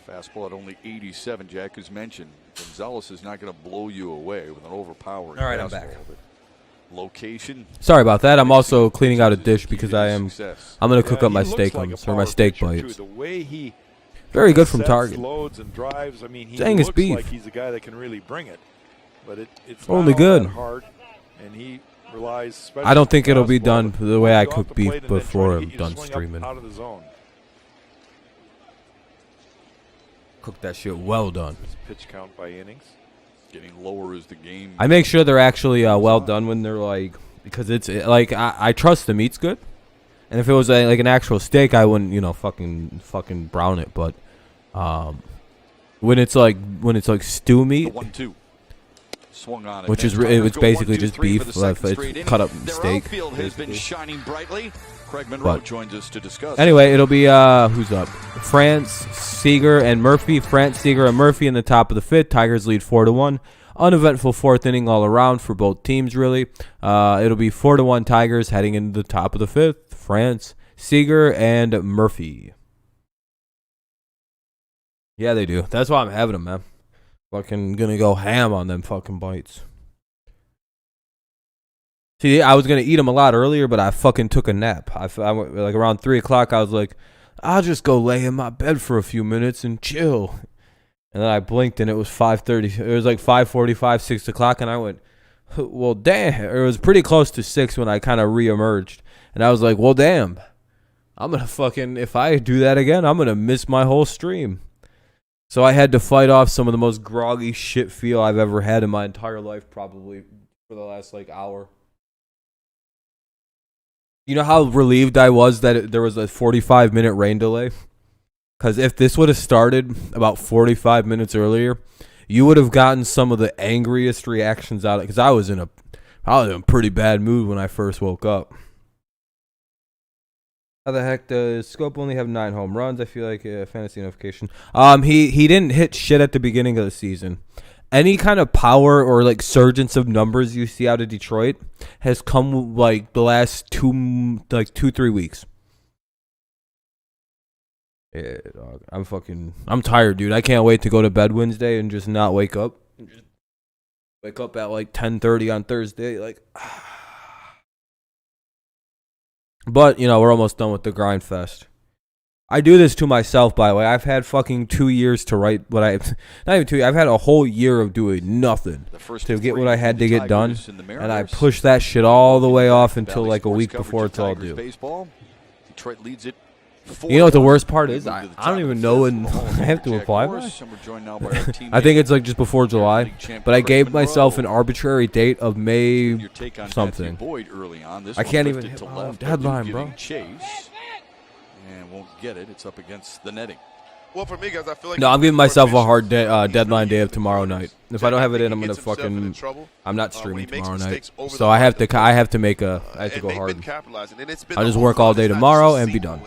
Fastball at only 87, Jack has mentioned. Gonzalez is not going to blow you away with an overpowering. All right, fastball, I'm back. Location. Sorry about that. I'm also cleaning out a dish because I'm going to cook up my he steak looks like lumps a or my power steak pitcher, too. bites. The way he Very good from sets target. loads and drives. I mean, he Dang, it's looks beef. like he's a guy that can really bring it, but it's Only not all good. that hard, and he relies. I don't think it'll be fastball, done but the way I go off cook the beef plate and then try before to I'm get you to done swing up streaming. out of the zone. Cook that shit well done. Pitch count by innings. Getting lower as the game. I make sure they're actually well done when they're like, because it's like I trust the meat's good, and if it was like an actual steak, I wouldn't fucking brown it. But when it's like stew meat, 1-2. Swung on it. which is it's basically just beef, it's cut up steak. Their outfield has been basically. shining brightly. Craig Monroe But joins us to discuss. Anyway, it'll be who's up? France, Seager, and Murphy. France, Seager, and Murphy in the top of the fifth. Tigers lead 4-1. Uneventful fourth inning all around for both teams, really. It'll be 4-1 Tigers heading into the top of the fifth. France, Seager, and Murphy. Yeah, they do. That's why I'm having them, man. Fucking gonna go ham on them fucking bites. See, I was going to eat them a lot earlier, but I fucking took a nap. I went, like around 3 o'clock, I was like, I'll just go lay in my bed for a few minutes and chill. And then I blinked and it was 5:30. It was like 5:45, 6 o'clock, and I went, well, damn. It was pretty close to 6 when I kind of reemerged. And I was like, well, damn. I'm going to fucking, if I do that again, I'm going to miss my whole stream. So I had to fight off some of the most groggy shit feel I've ever had in my entire life, probably for the last like hour. You know how relieved I was that there was a 45-minute rain delay? Because if this would have started about 45 minutes earlier, you would have gotten some of the angriest reactions out of it. Because I was in a pretty bad mood when I first woke up. How the heck does Scope only have 9 home runs? I feel like a fantasy notification. He didn't hit shit at the beginning of the season. Any kind of power or like surgence of numbers you see out of Detroit has come like the last 2-3 weeks. Yeah, dog. I'm tired, dude. I can't wait to go to bed Wednesday and just not wake up. Just wake up at like 10:30 on Thursday, like. But we're almost done with the grind fest. I do this to myself, by the way. I've had fucking 2 years to write what not even 2 years. I've had a whole year of doing nothing to get what I had to get done. And I push that shit all the way off until like a week before it's all due. Detroit leads it. You know what the worst part is? I don't even know when I have to apply by. I think it's like just before July. But I gave myself an arbitrary date of May something. I can't even hit my own deadline, bro. And won't get it. It's up against the netting. Well, for me, guys, I feel like no, I'm giving myself a hard deadline day of tomorrow night. If I don't have it in, I'm gonna fucking. I'm not streaming tomorrow night, so I have to go hard. I'll just work all day tomorrow and be done.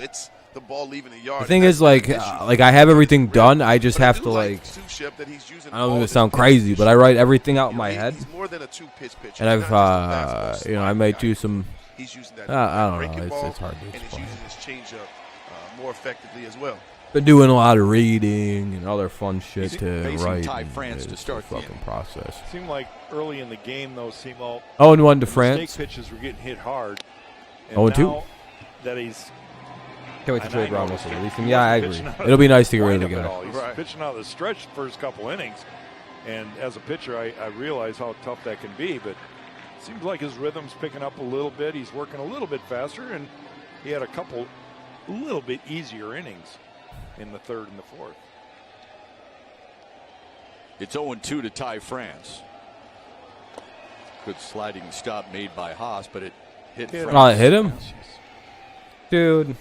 The thing is, like I have everything done. I just have to like. I don't know if it sounds crazy, but I write everything out in my head. And I've I might do some. I don't know. It's hard to explain. More effectively as well. Been doing a lot of reading and other fun shit to write. Ty France to start the fucking process. Seemed like early in the game, though, 0-1 to France. Mistake pitches were getting hit hard. 0-2. That he's. Can't wait to trade Ramos and release him. Yeah, I agree. It'll be nice to get rid of the guy. He's pitching out of the stretch the first couple innings, and as a pitcher, I realize how tough that can be. But it seems like his rhythm's picking up a little bit. He's working a little bit faster, and he had a couple a little bit easier innings in the third and the fourth. It's 0-2 to Ty France. Good sliding stop made by Haas, but it hit France. Oh, it hit him? Dude.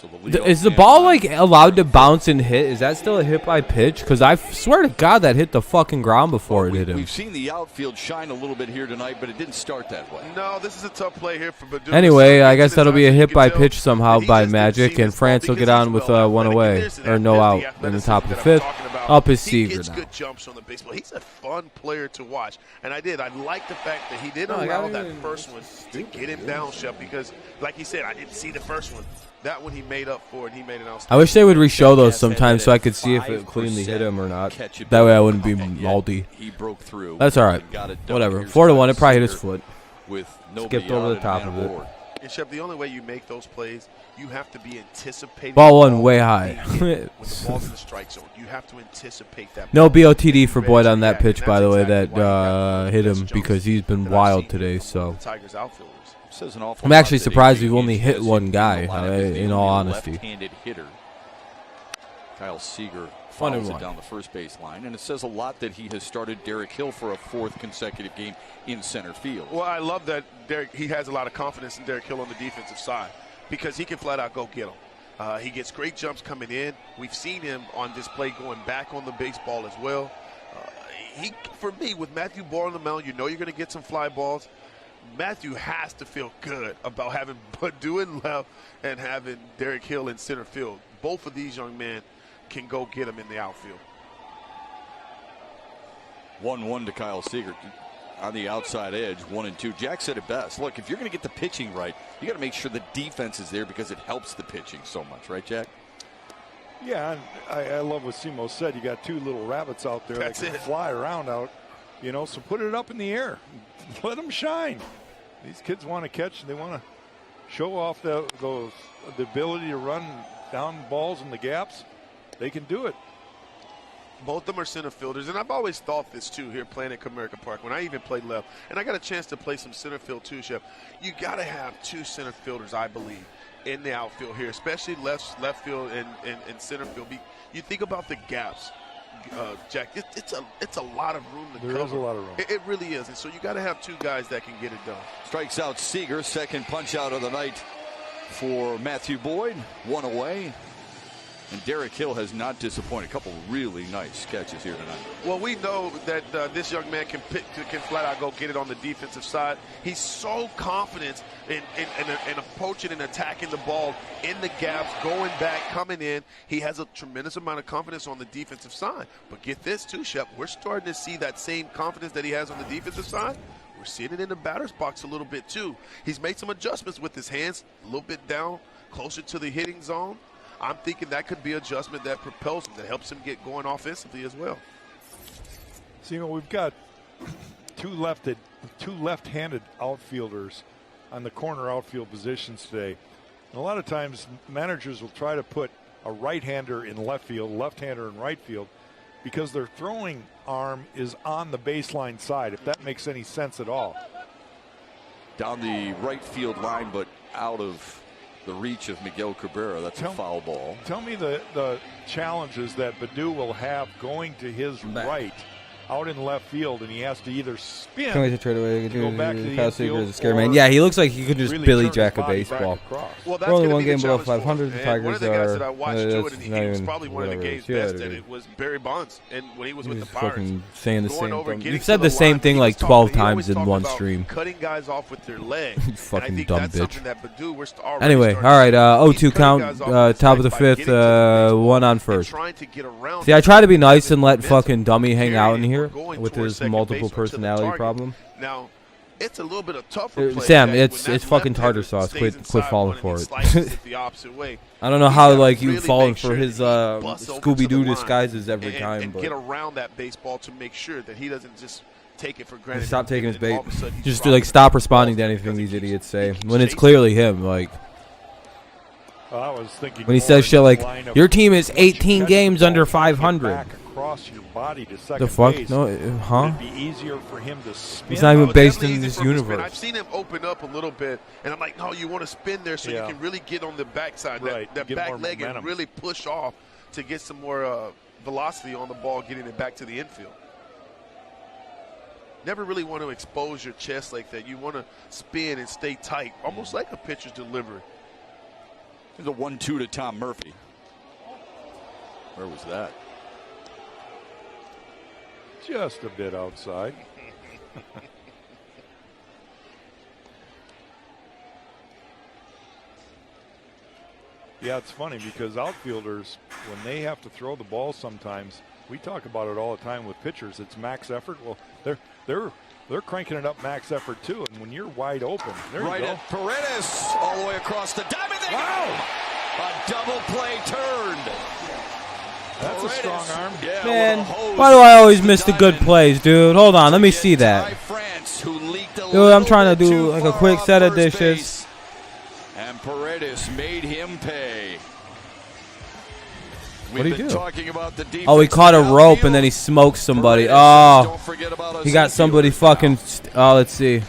So the Is the ball like allowed to bounce and hit? Is that still a hit by pitch? Because I swear to God that hit the fucking ground before it hit him. We've seen the outfield shine a little bit here tonight, but it didn't start that way. No, this is a tough play here for Badu. Anyway, I guess that'll be a hit by pitch somehow by Magic, and France will get on with one away, or no out in the top of the fifth. Up is He Seager gets now. good jumps on the baseball. He's a fun player to watch, and I like the fact that he didn't allow that first one to get him down, Shep, because, like he said, I didn't see the first one. That one he made up for, and he made an outstanding. I wish they would re-show those sometimes so I could see if it cleanly hit him or not. That way I wouldn't be malty. He broke through. That's all right. Whatever. 4-1. It probably hit his foot. With Skipped over the top of it. And Shep, the only way you make those plays, you have to be anticipating. Ball one way high. When the ball's in the strike zone, you have to anticipate that. No BOTD for Boyd on that pitch, by the way, that hit him because he's been wild today. So Tigers outfielders. Says an awful I'm lot actually that surprised he we've only hit has one guy, a lot of his in all being a honesty. left-handed hitter. Kyle Seager Fun and follows it one. down the first base line, and it says a lot that he has started Derek Hill for a fourth consecutive game in center field. Well, I love that he has a lot of confidence in Derek Hill on the defensive side because he can flat out go get him. He gets great jumps coming in. We've seen him on display going back on the baseball as well. For me, with Matthew Boyd on the mound, you know you're going to get some fly balls. Matthew has to feel good about having Badu in left and having Derek Hill in center field. Both of these young men can go get him in the outfield. 1-1 to Kyle Seager on the outside edge, 1-2. Jack said it best. Look, if you're going to get the pitching right, you got to make sure the defense is there because it helps the pitching so much, right, Jack? Yeah, and I love what Simo said. You got two little rabbits out there that can fly around out, so put it up in the air. Let them shine. These kids want to catch, and they want to show off the ability to run down balls in the gaps. They can do it. Both of them are center fielders, and I've always thought this too here playing at Comerica Park when I even played left, and I got a chance to play some center field too, Chef. You got to have two center fielders, I believe, in the outfield here, especially left field and center field. You think about the gaps, Jack. It's a lot of room to cover. There is a lot of room. It really is, and so you got to have two guys that can get it done. Strikes out Seager, second punch out of the night for Matthew Boyd, one away. And Derek Hill has not disappointed. A couple really nice catches here tonight. Well, we know that this young man can flat out go get it on the defensive side. He's so confident in approaching and attacking the ball in the gaps, going back, coming in. He has a tremendous amount of confidence on the defensive side. But get this too, Shep. We're starting to see that same confidence that he has on the defensive side. We're seeing it in the batter's box a little bit too. He's made some adjustments with his hands, a little bit down, closer to the hitting zone. I'm thinking that could be an adjustment that propels him, that helps him get going offensively as well. So, we've got two left-handed outfielders on the corner outfield positions today. And a lot of times managers will try to put a right-hander in left field, left-hander in right field, because their throwing arm is on the baseline side, if that makes any sense at all. Down the right field line, but out of the reach of Miguel Cabrera. That's a foul ball. Tell me the challenges that Badu will have going to his right out in left field, and he has to either spin to trade away, go back to the Kyle Seager infield, is a scare man. Yeah, he looks like he could just really Billy turn Jack his a body baseball. back across. Well, that's We're only gonna one be the game below challenge for 500. him. The And Tigers one of the guys are. that I watched too, and he was probably one of the game's best at it. it, was Barry Bonds, and when he was with the He's Pirates. fucking saying the Going same over, thing. getting You've to said the line, same but thing he like was 12 talking- he always times in talked one about stream. Cutting guys off with their leg. You And I fucking think dumb that's bitch. something that Badu, we're already Anyway, starting all right, to see. 0-2 He's cutting guys count, off with his top of the leg by fifth, getting to the baseball one on and first. trying to get around See, I it. try to be nice and let Momentum. fucking Dummy hang out in Period. here We're going with towards his second multiple base or to the personality target. problem. Now, it's a little bit of tougher play. Sam, Jack, it's when that fucking left tartar hander sauce. stays Quit inside falling one and for then it. slices it the opposite way. I don't know He's how gotta like you really falling make for sure his that he busts over to Scooby Doo the line disguises every time, and but get around that baseball to make sure that he doesn't just take it for granted. stop taking his and all bait. of a sudden he's Just dropping stop the responding to ball anything because these he keeps- idiots say he keeps when it's chasing. clearly him. Like I was thinking when he more says in shit the like, line of "Your team is once you 18 catch games the under ball, get 500." back across your body to second The fuck? base, No, huh? Would it be easier for him to spin? He's not even Oh, based definitely in easy this for him to spin. universe. I've seen him open up a little bit, and I'm like, no, you want to spin there so Yeah. you can really get on the backside, Right, that get back more leg, and momentum. really push off to get some more velocity on the ball, getting it back to the infield. Never really want to expose your chest like that. You want to spin and stay tight, almost like a pitcher's delivery. There's a 1-2 to Tom Murphy. Where was that? Just a bit outside. Yeah, it's funny because outfielders, when they have to throw the ball sometimes, we talk about it all the time with pitchers. It's max effort. Well, they're cranking it up max effort too. And when you're wide open, there right you go. At Paredes, all the way across the diamond. Wow! A double play turned. That's Paredes, a strong arm. Yeah, Man, why do I always miss the good plays, dude? Hold on, let me see that. Dude, I'm trying to do like a quick set of dishes. And Paredes made him pay. What'd he do? Talking about the Oh, he caught a rope and then he smoked somebody. Oh, he got somebody fucking. Oh, let's see.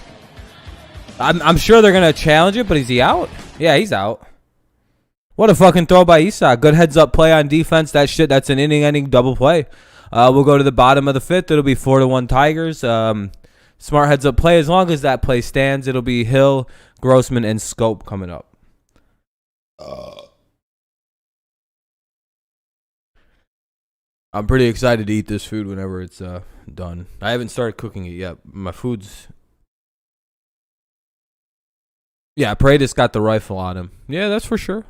I'm sure they're gonna challenge it, but is he out? Yeah, he's out. What a fucking throw by Isak. Good heads up play on defense. That shit. That's an inning-ending double play. We'll go to the bottom of the fifth. It'll be 4-1 Tigers. Smart heads up play. As long as that play stands, it'll be Hill, Grossman, and Scope coming up. I'm pretty excited to eat this food whenever it's done. I haven't started cooking it yet. My food's... Yeah, Paredes got the rifle on him. Yeah, that's for sure.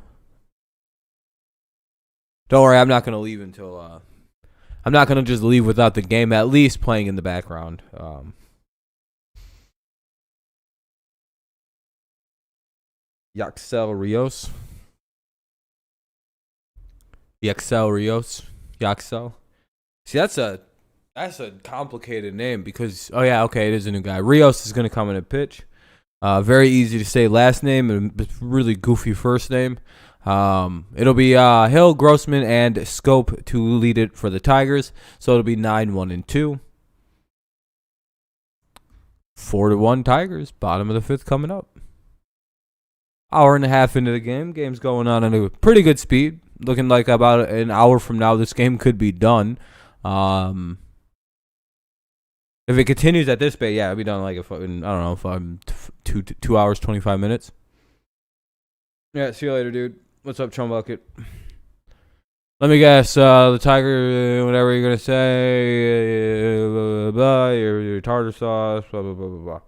Don't worry, I'm not going to leave until... I'm not going to just leave without the game at least playing in the background. Yaxel Rios. Yaxel Rios. Yaxel. See, that's a complicated name because... Oh, yeah, okay, it is a new guy. Rios is going to come in and pitch. Very easy to say last name and really goofy first name. It'll be Hill, Grossman, and Scope to lead it for the Tigers. So it'll be 9-1-2. 4-1 Tigers. Bottom of the fifth coming up. Hour and a half into the game. Game's going on at a pretty good speed. Looking like about an hour from now, this game could be done. If it continues at this pace, yeah, it'll be done like I don't know, if I'm 2 hours, 25 minutes. Yeah, see you later, dude. What's up, Chum Bucket? Let me guess, the Tiger, whatever you're going to say, blah, blah, blah, your tartar sauce, blah, blah, blah, blah, blah.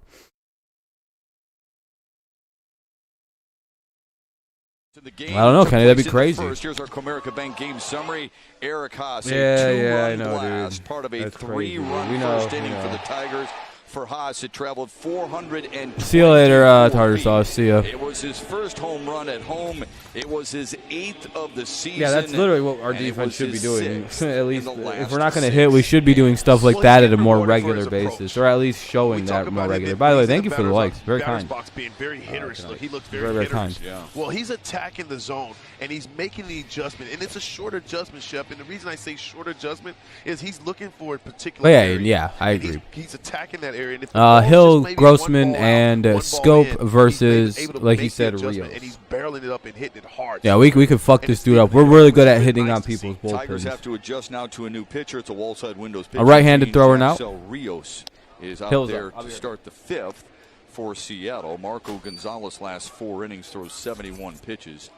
I don't know, Kenny. That'd be crazy. Here's our Comerica Bank game summary. Eric Haas, yeah, a I know, blast, dude. part of a That's 3-run first inning for the Tigers. For Haas, it traveled 400. See you later, tartar sauce. See ya. It was his first home run at home. It was his 8th of the season. Yeah, that's literally what our defense should be doing. At least, if we're not going to 6. hit, we should be doing stuff like that at a more regular basis, or at least showing that more regular. By the way, thank you for the likes. Very kind. Being very hitterish. He looks very, very kind. Yeah. Well, he's attacking the zone, and he's making the adjustment, and it's a short adjustment, Shep. And the reason I say short adjustment is he's looking for a particular area. Yeah, I agree. He's attacking that area. And if Hill, Grossman, and Scope versus, like he said, Rios. And he's barreling it up and hitting it hard. Yeah, we could fuck this dude up. We're really good at hitting on people's Tigers bullpens. have to adjust now to a new pitcher. It's a wall-side windows pitcher. A right-handed thrower now. Rios is out Hill's there up. to start the 5th for Seattle. Marco Gonzalez last 4 innings throws 71 pitches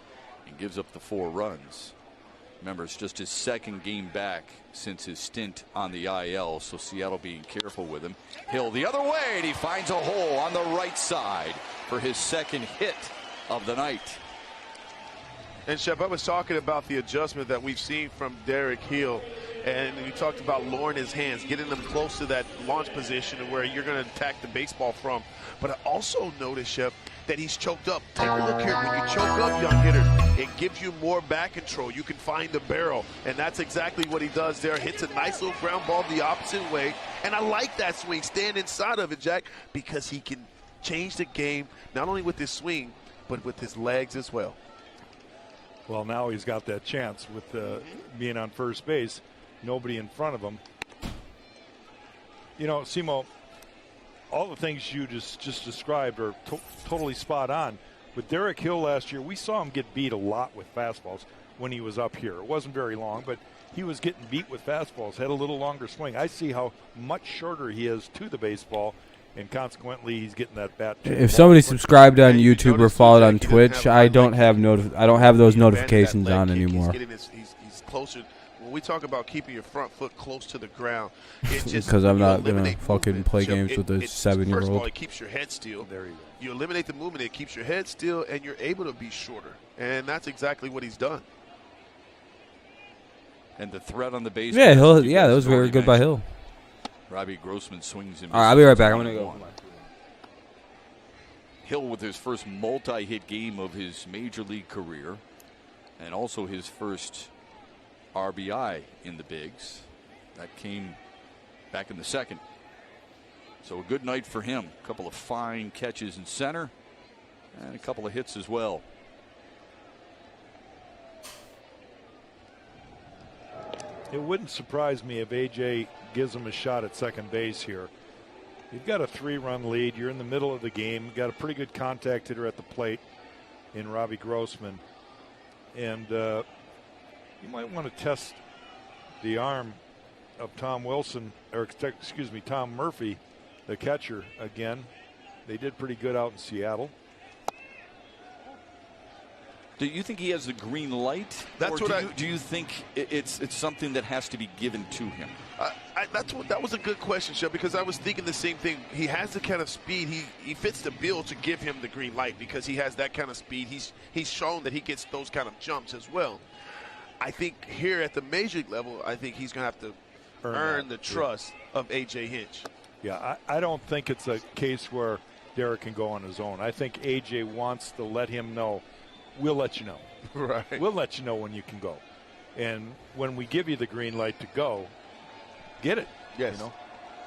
and gives up the 4 runs. Remember, it's just his 2nd game back since his stint on the IL, so Seattle being careful with him. Hill the other way, and he finds a hole on the right side for his 2nd hit of the night. And Shep, I was talking about the adjustment that we've seen from Derek Hill, and we talked about lowering his hands, getting them close to that launch position where you're going to attack the baseball from. But I also noticed, Shep, that he's choked up. Take a look here. When you choke up, young hitters, it gives you more back control. You can find the barrel, and that's exactly what he does there. Hits a nice little ground ball the opposite way, and I like that swing. Stand inside of it, Jack, because he can change the game not only with his swing, but with his legs as well. Well, now he's got that chance with being on first base, nobody in front of him. You know, Simo, all the things you just described are totally spot on. With Derek Hill last year, we saw him get beat a lot with fastballs when he was up here. It wasn't very long, but he was getting beat with fastballs, had a little longer swing. I see how much shorter he is to the baseball, and consequently he's getting that bat. If somebody subscribed on YouTube or followed on Twitch, I don't have those notifications on anymore. He's closer. When we talk about keeping your front foot close to the ground, it's just because I'm not gonna eliminate fucking movement. play So games with a First of all, 7-year-old. it keeps your head still. There you go. You eliminate the movement, it keeps your head still, and you're able to be shorter. And that's exactly what he's done. And the threat on the base. Yeah, that was very good by Hill. Robbie Grossman swings him. All right, I'll be right back. I'm gonna go. Hill with his first multi-hit game of his major league career, and also his first RBI in the bigs. That came back in the second. So a good night for him. A couple of fine catches in center, and a couple of hits as well. It wouldn't surprise me if A.J. gives him a shot at second base here. You've got a 3-run lead. You're in the middle of the game. You've got a pretty good contact hitter at the plate in Robbie Grossman. And you might want to test the arm of Tom Murphy, the catcher, again. They did pretty good out in Seattle. Do you think he has the green light? That's or what do you think it's something that has to be given to him? That was a good question, Shep, because I was thinking the same thing. He has the kind of speed. He fits the bill to give him the green light because he has that kind of speed. He's shown that he gets those kind of jumps as well. I think here at the major league level, I think he's going to have to earn the trust of A.J. Hinch. Yeah, I don't think it's a case where Derek can go on his own. I think A.J. wants to let him know, we'll let you know. Right. We'll let you know when you can go. And when we give you the green light to go, get it. Yes. You know,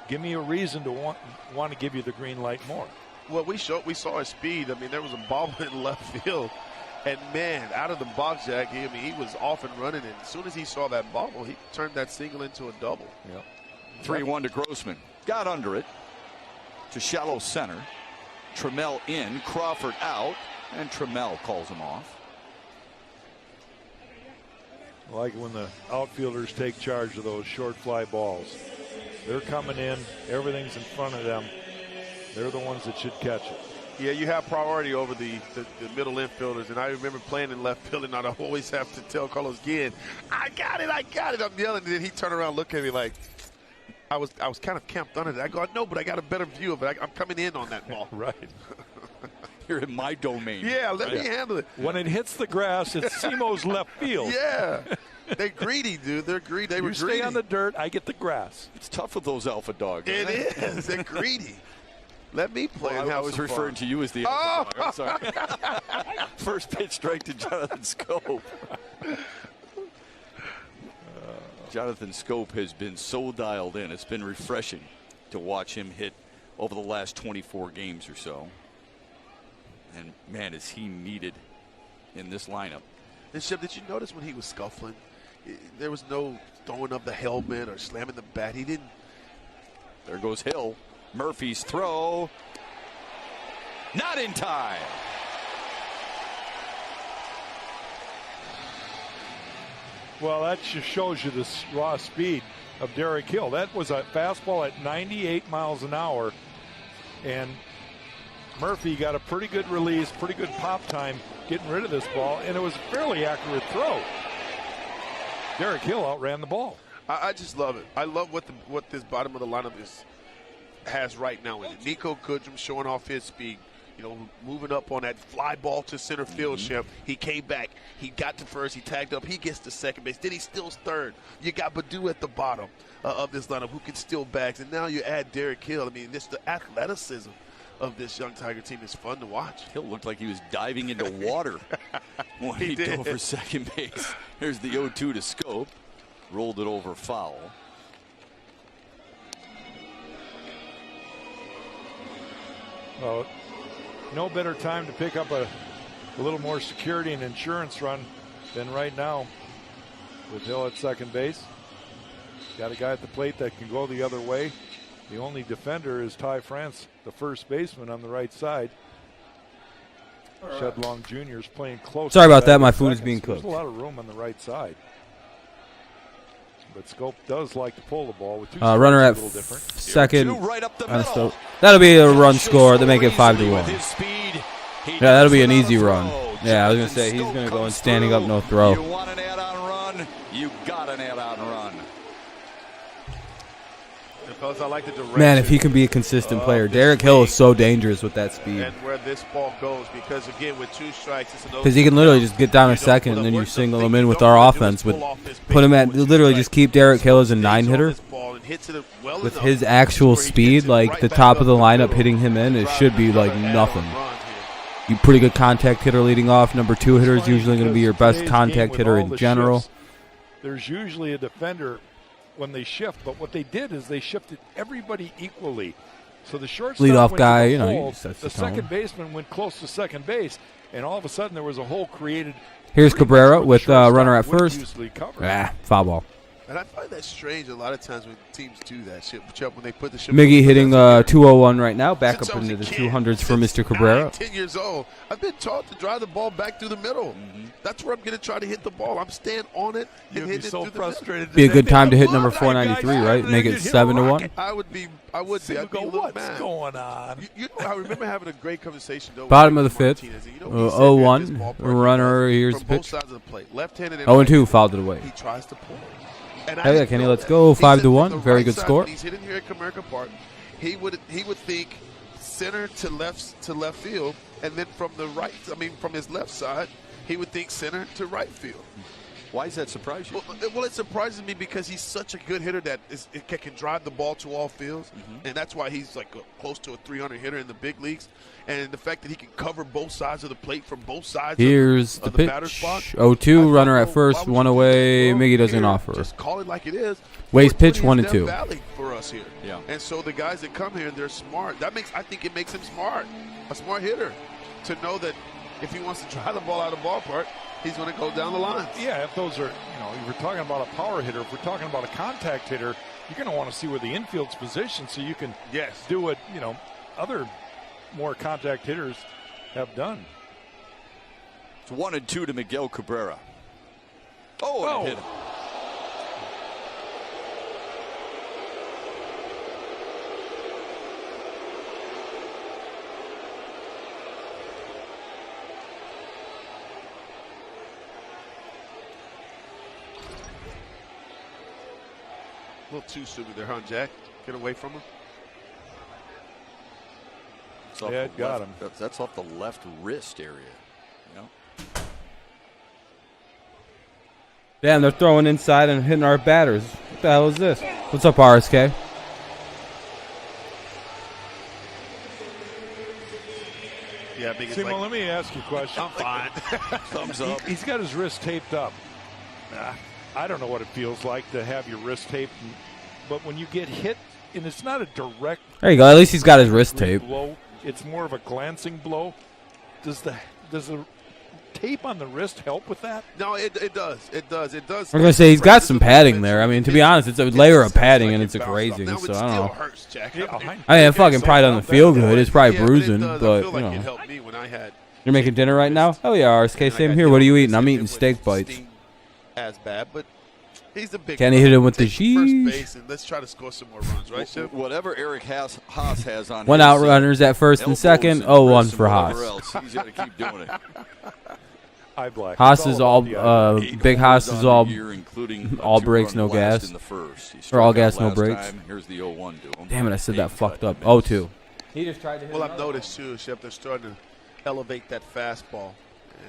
give me a reason to want to give you the green light more. Well, we saw his speed. I mean, there was a bobble in left field. And, man, out of the box, Jack, he was off and running. And as soon as he saw that bobble, he turned that single into a double. Yep. 3-1 to Grossman. Got under it to shallow center. Trammell in, Crawford out, and Trammell calls him off. I like when the outfielders take charge of those short fly balls. They're coming in. Everything's in front of them. They're the ones that should catch it. Yeah, you have priority over the middle infielders. And I remember playing in left field, and I'd always have to tell Carlos Guillen, I got it. I'm yelling. And then he'd turn around, look at me like I was kind of camped under it. I go, no, but I got a better view of it. I'm coming in on that ball. Right. You're in my domain. Yeah, let me handle it. When it hits the grass, it's Simo's left field. Yeah. They're greedy, dude. They're greedy. They were stay greedy. on the dirt, I get the grass. It's tough with those alpha dogs. It is. They're greedy. Let me play. Well, I was referring to you as the alpha dog. I'm sorry. First pitch strike to Jonathan Scope. Jonathan Scope has been so dialed in. It's been refreshing to watch him hit over the last 24 games or so. And, man, is he needed in this lineup. And, Shep, did you notice when he was scuffling, there was no throwing of the helmet or slamming the bat? He didn't. There goes Hill. Murphy's throw. Not in time. Well, that just shows you the raw speed of Derek Hill. That was a fastball at 98 miles an hour. And Murphy got a pretty good release, pretty good pop time getting rid of this ball, and it was a fairly accurate throw. Derek Hill outran the ball. I just love it. I love what this bottom of the lineup has right now in it. Nico Goodrum showing off his speed, moving up on that fly ball to center field, Shep. He came back. He got to first. He tagged up. He gets to second base. Then he steals third. You got Baddoo at the bottom of this lineup who can steal bags. And now you add Derek Hill. I mean, this the athleticism of this young Tiger team is fun to watch. Hill looked like he was diving into water when he dove for second base. Here's the 0-2 to Scope. Rolled it over foul. Well, no better time to pick up a little more security and insurance run than right now with Hill at second base. Got a guy at the plate that can go the other way. The only defender is Ty France, the first baseman on the right side. Shed Long Jr. is playing close. Sorry about that. My food is being cooked. There's a lot of room on the right side. But Scope does like to pull the ball with 2 Runner at strikes, a little different. second. Right up the on middle. Stoke. That'll be a run score. They make it 5-1. With his speed, Yeah, that'll be an without easy a run. throw. Yeah, I was gonna Jonathan say he's Scope gonna go in comes standing up, through. no throw. You want an add-on run? You got an add-on run. And fellas, I like the direction. Man, if he can be a consistent player, Derek Hill is so dangerous with that speed. And where this ball goes, because again, with 2 strikes, it's Because he can literally just get down a second and then you single him in with our offense. Put him at literally just keep Derek Hill as a 9 hitter. With his actual speed, like the top of the lineup hitting him in, it should be like nothing. You pretty good contact hitter leading off. Number 2 hitter is usually going to be your best contact hitter in general. Shifts, there's usually a defender when they shift, but what they did is they shifted everybody equally. So the shortstop Leadoff went guy, to the you know, hole, he sets the the tone. second baseman went close to second base, and all of a sudden there was a hole created. Here's pretty much Cabrera where the with shortstop runner at would first. usually cover. Foul ball. And I find that strange a lot of times when teams do that shit. When they put the Miggy hitting 201 right now. Back Since up I was into a the kid, 200s for since Mr. Cabrera. 10 years old, I've been taught to drive the ball back through the middle. That's where I'm going to try to hit the ball. I'm staying on it and You'd be hitting so it through frustrated. Be a good time to hit Come number on, 493, guys, right? Make it hit a 7-1. rocket. I would be. I'd be a Go, little what's mad. going on? You know, I remember having a great conversation though. Bottom with of the fifth. Martinez. And, you know, he said here at this 0-1. ballpark, Runner, he here's from the both pitch. sides of the plate, left-handed and 0-2, fouled it away. He tries to pull. And Hell yeah, didn't Kenny, know let's that. go. He said 5-1. from the Very right good side, score. when he's hitting here at Comerica Park, he would think center to left field, and then from his left side, he would think center to right field. Why does that surprise you? Well, it surprises me because he's such a good hitter that can drive the ball to all fields, and that's why he's like close to a 300 hitter in the big leagues. And the fact that he can cover both sides of the plate from both sides Here's of the the batter's pitch. spot. 0-2, runner at Why first, would one you do away. this? Miggy doesn't Here, offer. Just call it like it is. Waste pitch, 420 is 1-2. Death Valley for us here. Yeah. And so the guys that come here, they're smart. I think it makes him smart, a smart hitter, to know that if he wants to drive the ball out of the ballpark, he's going to go down the line. Yeah, if those are, if we're talking about a power hitter, if we're talking about a contact hitter, you're going to want to see where the infield's positioned so you can do what, other more contact hitters have done. It's 1-2 to Miguel Cabrera. Oh, and it hit him. A little too soon there, huh, Jack? Get away from him. Yeah, it got him. That's off the left wrist area. Damn, they're throwing inside and hitting our batters. What the hell is this? What's up, RSK? Yeah, big Simon, let me ask you a question. I'm fine. Thumbs up. He's got his wrist taped up. I don't know what it feels like to have your wrist taped, but when you get hit, and it's not a direct There you go. At least he's got his wrist tape. blow, it's more of a glancing blow. Does the tape on the wrist help with that? No, it does. It does. It does. I'm going to say he's got some padding there. I mean, to be honest, it's a layer of padding and it's a grazing, Now, so it I don't still know. hurts, Jack. Yeah, I mean, it fucking probably doesn't feel good. It's probably bruising, I but, feel you like it know. helped me when I had. You're making dinner right now? Hell yeah, RSK. Same here. What are you eating? I'm eating steak bites. As bad, but he's the big. Kenny hit him with the Take sheesh. first base, and let's try to score some more runs, right, Chip? Whatever Eric Haas has on One his, out runners at first and elbows second. and 0-1 wrists for and whatever Haas. else, he's got to keep doing it. Haas is all, Big Haas is all, including all brakes, no gas. in the first. Or all gas, no brakes. Here's the 0-1 to him. Damn it, I said that fucked up. 0-2. He just tried to hit Well, I've noticed too, Chip, they're starting to elevate that fastball,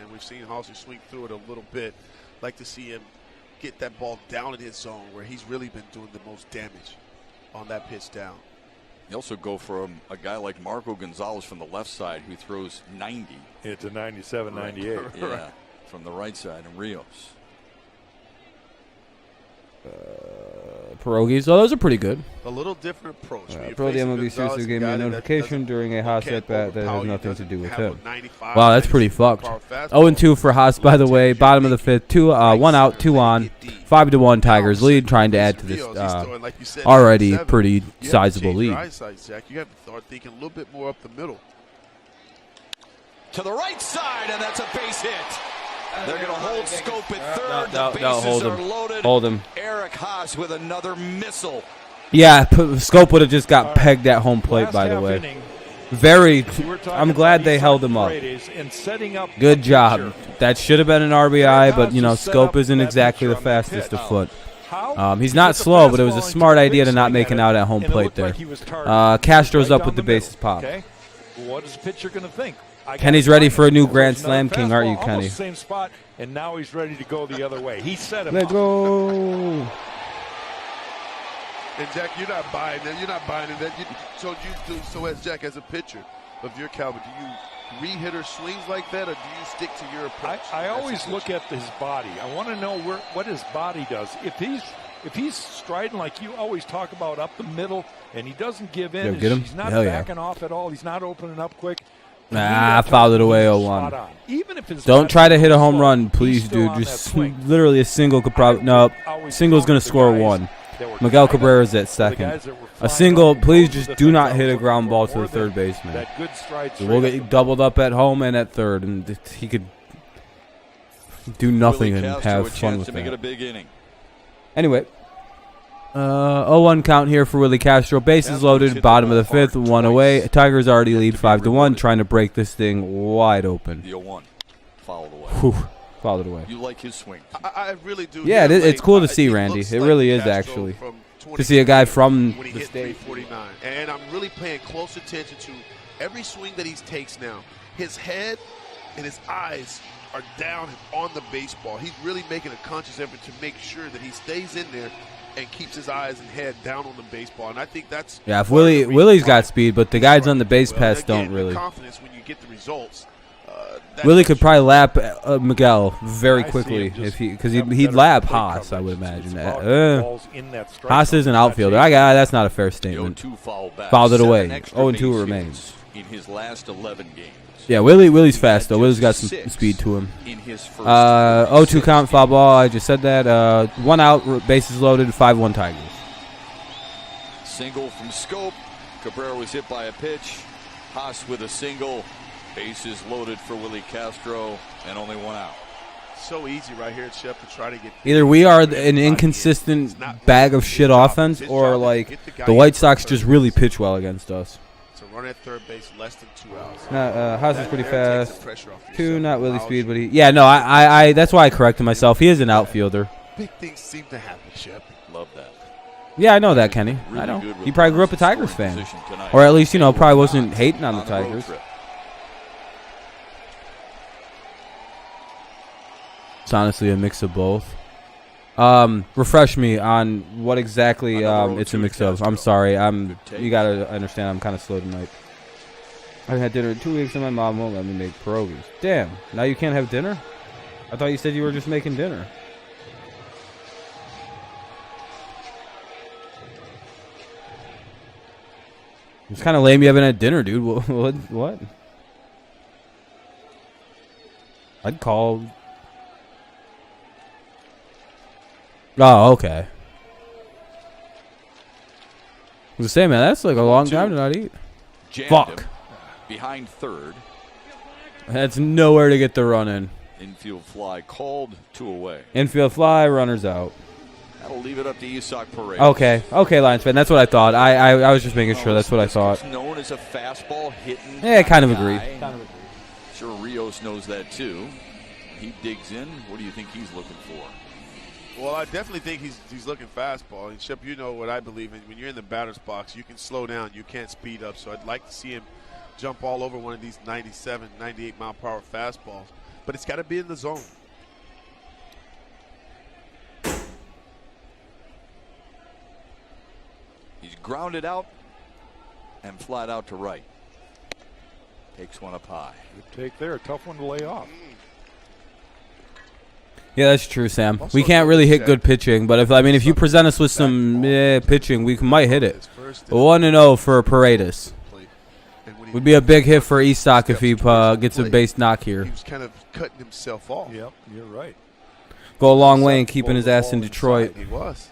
and we've seen Halsey swing through it a little bit. Like to see him get that ball down in his zone where he's really been doing the most damage on that pitch down. You also go from a guy like Marco Gonzalez from the left side who throws 90. It's a 97, 98. Yeah, from the right side in Rios. Pierogies. Oh, those are pretty good. A little different approach. When you're Pro facing MLB Gonzalez, seriously a gave me guy a that notification doesn't- during a Haas can't at bat that overpower has you, nothing to doesn't do with have a him. 95, Wow, that's pretty 96 fucked. power fastball. 0-2 for Haas, by the way. Bottom of the fifth. 1 out, 2 on. 5-1 Tigers lead, trying to add to this already pretty sizable lead. Jack. You have to start thinking a little bit more up the middle. To the right side, and that's a base hit. They're going to hold Scope at third. No, The no, hold bases are him. loaded. Hold him. Eric Haas with another missile. Yeah, Scope would have just got pegged at home plate, by the way. I'm glad they held him up. Good job. That should have been an RBI, but, you know, Scope isn't exactly the fastest of foot. He's not slow, but it was a smart idea to not make it out at home plate there. Castro's up with the bases popped. What is the pitcher going to think? Kenny's ready for a new Grand Slam King, aren't you, Kenny? Same spot, and now he's ready to go the other way. He set him Let's up. go. And Jack, you're not buying that. You're not buying that. So as Jack, as a pitcher of your caliber, do you read hitter swings like that, or do you stick to your approach? I always look at his body. I want to know what his body does. If he's striding like you always talk about up the middle, and he doesn't give in, get him? he's not Hell yeah. backing off at all. He's not opening up quick. Nah, I fouled it away 0-1. Even if his Don't try to hit a home run, please, dude. Just literally a single could probably. No, single's going to score one. Miguel Cabrera's at second. A single, please just do not hit a ground ball to the third baseman. We'll get doubled up at home and at third, and he could do nothing and have fun with that. Anyway, 0-1 count here for Willie Castro. Bases loaded, bottom of the fifth, one away. Tigers already lead 5-1, trying to break this thing wide open. The 0-1 fouled away. Whew, fouled it away. You like his swing? I really do. Yeah, it's cool to see, Randy. It really is, actually. To see a guy from when he the hit state. 349. And I'm really paying close attention to every swing that he takes now. His head and his eyes are down on the baseball. He's really making a conscious effort to make sure that he stays in there and keeps his eyes and head down on the baseball. And I think that's If Willie's got speed, but the guys on the base pass don't really. Confidence when you get the results. Willie could probably lap Miguel very quickly because he'd lap Haas, I would imagine. Haas is an outfielder. That's not a fair statement. Fouled it away. 0-2 remains. In his last 11 games. Yeah, Willie's fast though. Willie's got some speed to him. 0-2 count, foul ball. I just said that. One out, bases loaded, 5-1 Tigers. Single from Scope. Cabrera was hit by a pitch. Haas with a single. Bases loaded for Willie Castro, and only one out. So easy right here, Chef, to try to get. Either we are an inconsistent bag of shit offense, or like the White Sox just really pitch well against us. So run at third base, less than 2 outs. Haas is pretty fast. 2, not Willie's speed, but I that's why I corrected myself. He is an outfielder. Big things seem to happen, Chef. Love that. Yeah, I know that, Kenny. I know. He probably grew up a Tigers fan, or at least probably wasn't hating on the Tigers. It's honestly a mix of both. Refresh me on what exactly it's a mix of. I'm sorry. You gotta understand. I'm kind of slow tonight. I had dinner in 2 weeks, and my mom won't let me make pierogies. Damn. Now you can't have dinner? I thought you said you were just making dinner. It's kind of lame you haven't had dinner, dude. What? I'd call. Oh, okay. I was saying, man, that's like a long time to not eat. Fuck. Behind third. That's nowhere to get the run in. Infield fly called, 2 away. Infield fly, runners out. That'll leave it up to Isak Paredes. Okay, Lions fan. That's what I thought. I was just making sure. That's what I thought. Known as a fastball hitting. Yeah, I kind of agree. Sure, Rios knows that too. He digs in. What do you think he's looking for? Well, I definitely think he's looking fastball. And Shep, you know what I believe in. When you're in the batter's box, you can slow down. You can't speed up. So I'd like to see him jump all over one of these 97, 98 mile per hour fastballs. But it's got to be in the zone. He's grounded out and flat out to right. Takes one up high. Good take there. Tough one to lay off. Yeah, that's true, Sam. We can't really hit good pitching, but if you present us with some pitching, we might hit it. 1-0 for Paredes. Would be a big hit for Isak if he gets a base knock here. He was kind of cutting himself off. Yep, you're right. Go a long way in keeping his ass in Detroit. He was.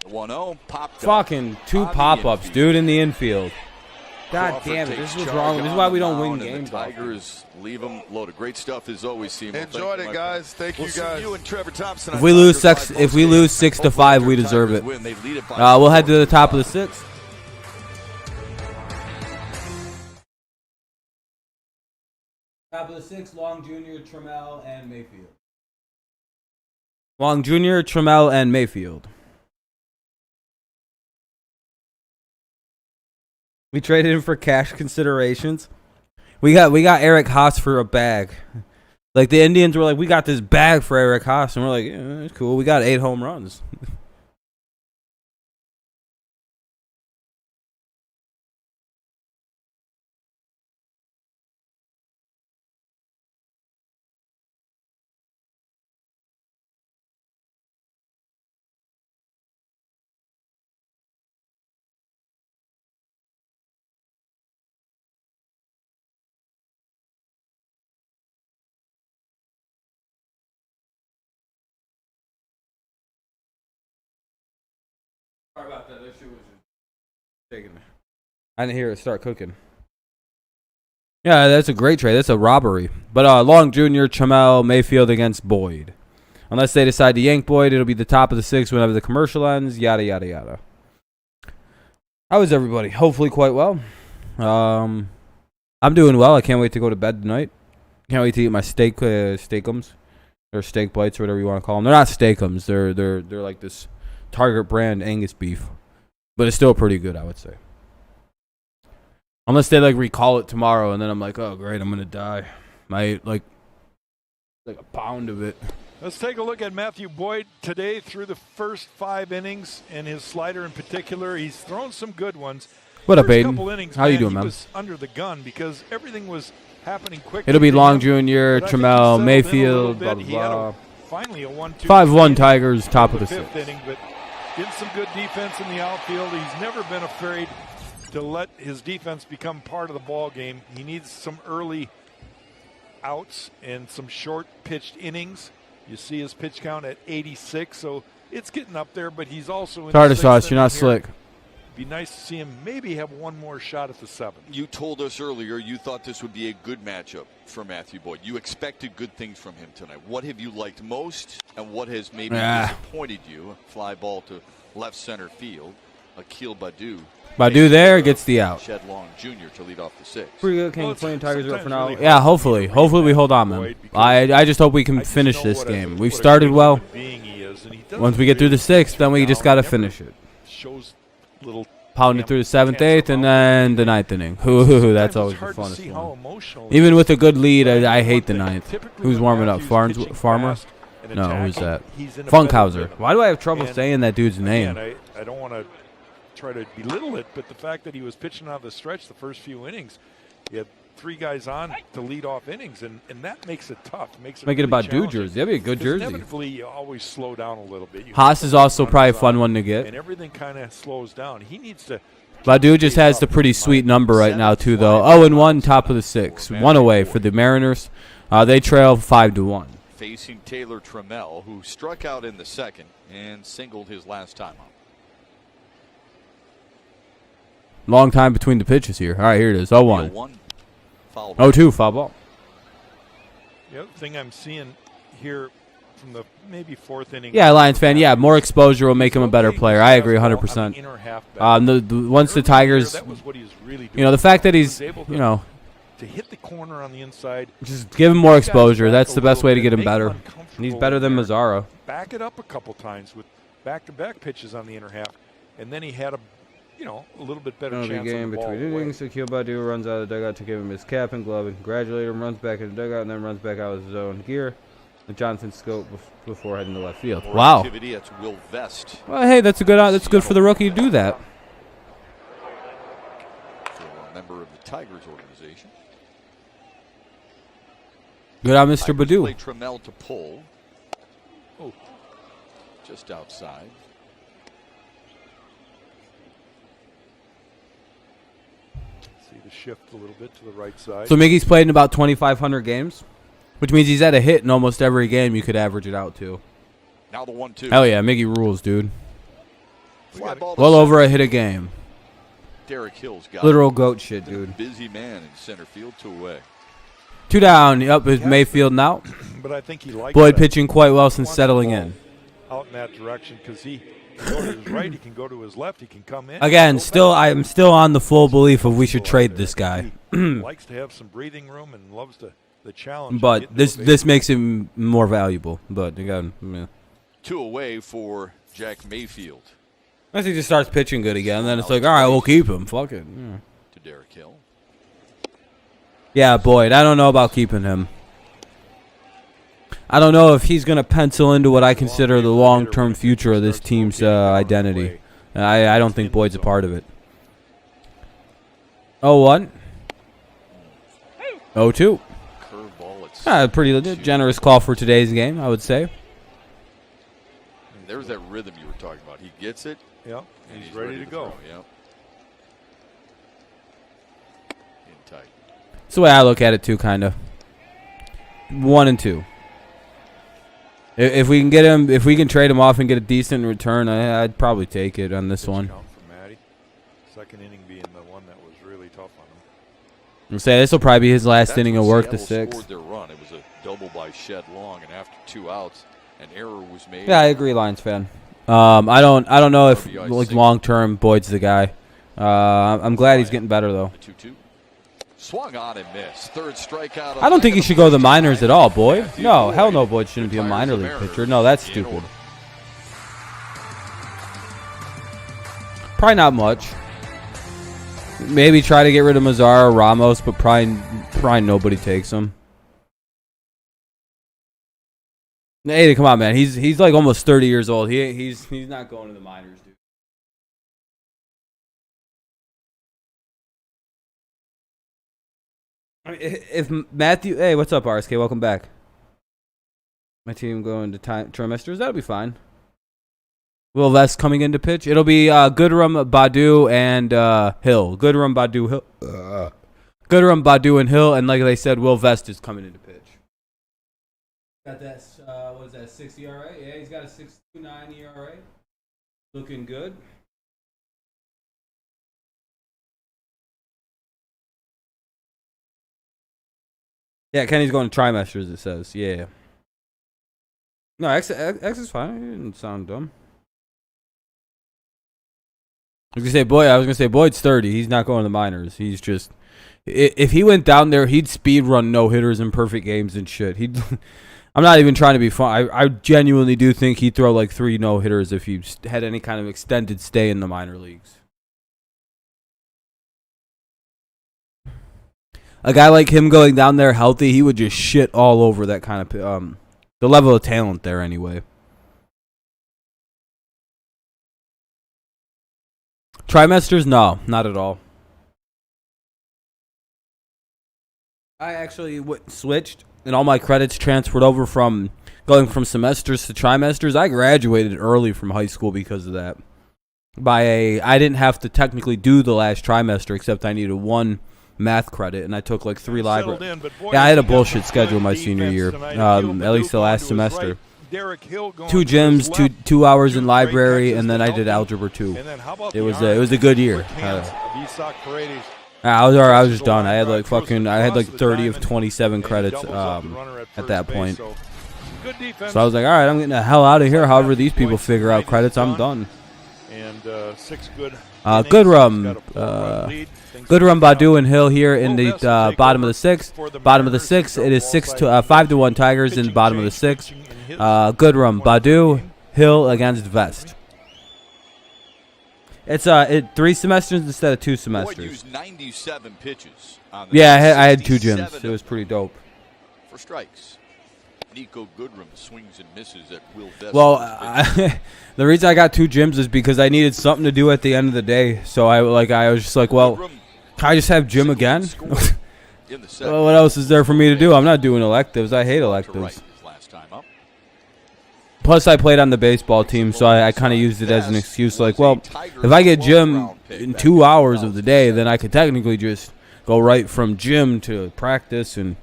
1-0 popped. Fucking 2 pop-ups, dude, in the infield. God Crawford damn it! takes This is what's charge wrong. This is on why the we don't win mound, and games. The Tigers leave them loaded. Great stuff as always, Seymour. Enjoyed it, guys. Thank you, guys. See you and Trevor Thompson. If on we lose Tigers six, Live if we postgame. lose 6-5, Hopefully we their deserve Tigers it. win. They lead it by We'll head to the 4-5. top of the 6th. Top of the 6th, Long Jr., Trammell, and Mayfield. Long Jr., Trammell, and Mayfield. We traded him for cash considerations. We got Eric Haas for a bag. Like the Indians were like, we got this bag for Eric Haas, and we're like, yeah, it's cool. We got 8 home runs. Sorry about that. That shit was just taking me. I didn't hear it start cooking. Yeah, that's a great trade. That's a robbery. But Long Jr., Trammell, Mayfield against Boyd. Unless they decide to yank Boyd, it'll be the top of the 6th whenever the commercial ends. Yada, yada, yada. How is everybody? Hopefully quite well. I'm doing well. I can't wait to go to bed tonight. Can't wait to eat my steakums. Or steak bites or whatever you want to call them. They're not steakums. They're like this Target brand Angus beef. But it's still pretty good, I would say. Unless they like recall it tomorrow and then I'm like, oh great, I'm gonna die. I ate like a pound of it. Let's take a look at Matthew Boyd today through the first 5 innings, and his slider in particular. He's thrown some good ones. What up, First Aiden? couple innings, How you man, doing, he man? was under the gun because everything was happening quickly. It'll be to Long him, Jr., but I think he Trammell, settled in a little Mayfield, blah, bit. blah, He had blah. finally a 1-2 5-1 Tigers, top of the 5th 6th. inning, but did some good defense in the outfield. He's never been afraid to let his defense become part of the ball game. He needs some early outs and some short pitched innings. You see his pitch count at 86, so it's getting up there, but he's also in Tartar the 6th sauce, you're inning not here. slick. Be nice to see him maybe have one more shot at the 7th. You told us earlier you thought this would be a good matchup for Matthew Boyd. You expected good things from him tonight. What have you liked most, and what has maybe disappointed you? Fly ball to left center field. Akil Badu there gets the out. Shed Long Jr. to lead off the 6th. Pretty good. Can Well, you it's play Tigers up for now? sometimes really Yeah, hard hopefully. to Hopefully we read hold on, Matthew man. Boyd because I just hope we I can just finish know this what a- game. what We've a started good well. human being he is, and he doesn't Once we get through the really 6th, then we sit just down, got to never finish it. Shows little Pound it through the 7th, chance 8th, of and out. then the 9th inning. Ooh, that's Sometimes always it's the hard to funnest see how one. emotional Even it with is. a good lead, But I hate one the thing, 9th. typically Who's when warming up? Matthew's pitching Farmer? fast and No, who's that? attacking, he's in a better Funkhauser. rhythm. Why do I have trouble And saying that dude's name? Again, I don't want to try to belittle it, but the fact that he was pitching out of the stretch the first few innings, he had 3 guys on to lead off innings, and that makes it tough. Makes it Make it really about dude challenging. jersey. That'd be a good Because jersey. Inevitably, you always slow down a little bit. You Haas have is to also put probably a runners fun on, one to get. and everything kind of slows down. He needs to. Badu just has the pretty sweet number right now, too, though. 0-1, top of the 6th. 1 away for the Mariners. They trail 5-1. Facing Taylor Trammell, who struck out in the 2nd and singled his last time out. Long time between the pitches here. All right, here it is. 0-1. 0-1. Foul ball. 0-2, foul ball. The other thing I'm seeing here from the maybe 4th inning. Yeah, Lions fan. Yeah, more exposure will make him a better player. I agree 100%. Once the Tigers, the fact that he's, to hit the corner on the inside, just give him more exposure. That's the best way to get him better. And he's better than Mazzara. Back it up a couple times with back-to-back pitches on the inner half, and then he had a little bit better Another chance game of the ball between away. innings. Akil Badu runs out of the dugout to give him his cap and glove and congratulate him. Runs back in the dugout and then runs back out of his own gear. The Johnson scope before heading to left field. More Wow. activity, that's Will Vest. Well, hey, that's good for the rookie to do that. For a member of the Tigers organization. Good on Mr. Tigers Badu. play Trammell to pull. Oh, just outside. See the shift a little bit to the right side. So Miggy's played in about 2,500 games, which means he's had a hit in almost every game you could average it out to. Now the 1-2. Hell yeah, Miggy rules, dude. Fly ball to Well center. over a hit a game. Derek Hill's got Literal goat shit, dude. busy man in center field, 2 away. 2 down. Up is Mayfield now. But I think he likes Boyd that. pitching quite well since Wants settling the ball in. out in that direction because he can go to his right, he can go to his left, he can come in. Again, Go back. I'm still on the full belief of we should trade this guy. He likes to have some breathing room and loves the challenge. of But getting this to a this base. makes him more valuable. But again, yeah. 2 away for Jack Mayfield Unless he just starts pitching good again, then it's like, all right, we'll keep him. Fuck it. Yeah. to Derek Hill. Yeah, Boyd. I don't know about keeping him. I don't know if he's going to pencil into what I consider the long-term future of this team's identity. I don't think Boyd's a part of it. 0-1. 0-2. Curveball at Pretty generous call for today's game, I would say. There's that rhythm you were talking about. He gets it. Yep, And he's ready to go. throw, yep. In tight. That's the way I look at it too, kind of. 1 and 2. If we can get him, if we can trade him off and get a decent return, I'd probably take it on this Pitch one. count for Matty. Second inning being the one that was really tough on him. I'm saying this will probably be his last That's inning when of work, the Seattle 6th. scored their run. It was a double by Shed Long, and after 2 outs, an error was made. Yeah, I agree, Lions fan. I don't know if like long term Boyd's the guy. I'm glad he's getting better though. 2-2. Swung on and missed. 3rd strikeout. I don't think he should go to the minors at all, Boyd. No, hell no, Boyd shouldn't be a minor league pitcher. No, that's stupid. Probably not much. Maybe try to get rid of Mazara or Ramos, but probably nobody takes him. Hey, come on, man. He's like almost 30 years old. He's not going to the minors, dude. I mean, if Matthew, hey, what's up, RSK? Welcome back. My team going to trimesters. That'll be fine. Will Vest coming into pitch? It'll be Goodrum, Badu, and Hill. Goodrum, Badu, Hill. Goodrum, Badu, and Hill. And like they said, Will Vest is coming into pitch. Got that, what is that, 6 ERA? Yeah, he's got a 6.29 ERA. Looking good. Yeah, Kenny's going to trimesters, it says. Yeah. No, X is fine. It didn't sound dumb. I was gonna say Boyd's 30. He's not going to the minors. He's just, if he went down there, he'd speed run no hitters in perfect games and shit. I'm not even trying to be fun. I genuinely do think he'd throw like 3 no hitters if he had any kind of extended stay in the minor leagues. A guy like him going down there healthy, he would just shit all over that kind of the level of talent there anyway. Trimesters? No, not at all. I actually switched, and all my credits transferred over from going from semesters to trimesters. I graduated early from high school because of that. I didn't have to technically do the last trimester, except I needed 1 math credit, and I took like 3 library. Yeah, I had a bullshit schedule my senior year, at least the last semester. 2 gyms, 2 hours in library, and then I did algebra 2. It was a good year. I was just done. I had like 30 of 27 credits at that point. So I was like, all right, I'm getting the hell out of here. However these people figure out credits, I'm done. And 6 good. Goodrum, Badu, and Hill here in the bottom of the 6th. Bottom of the 6th, it is 5-1 Tigers in the bottom of the 6th. Goodrum, Badu, Hill against Vest. It's 3 semesters instead of 2 semesters. Boyd used 97 pitches on the Yeah, I had 2 gyms. It was pretty dope. For strikes. Nico Goodrum swings and misses at Will Vest. Well, the reason I got 2 gyms is because I needed something to do at the end of the day. So I was just like, well, can I just have gym again? Well, what else is there for me to do? I'm not doing electives. I hate electives. Plus, I played on the baseball team, so I kind of used it as an excuse. Like, well, if I get gym in 2 hours of the day, then I could technically just go right from gym to practice. And,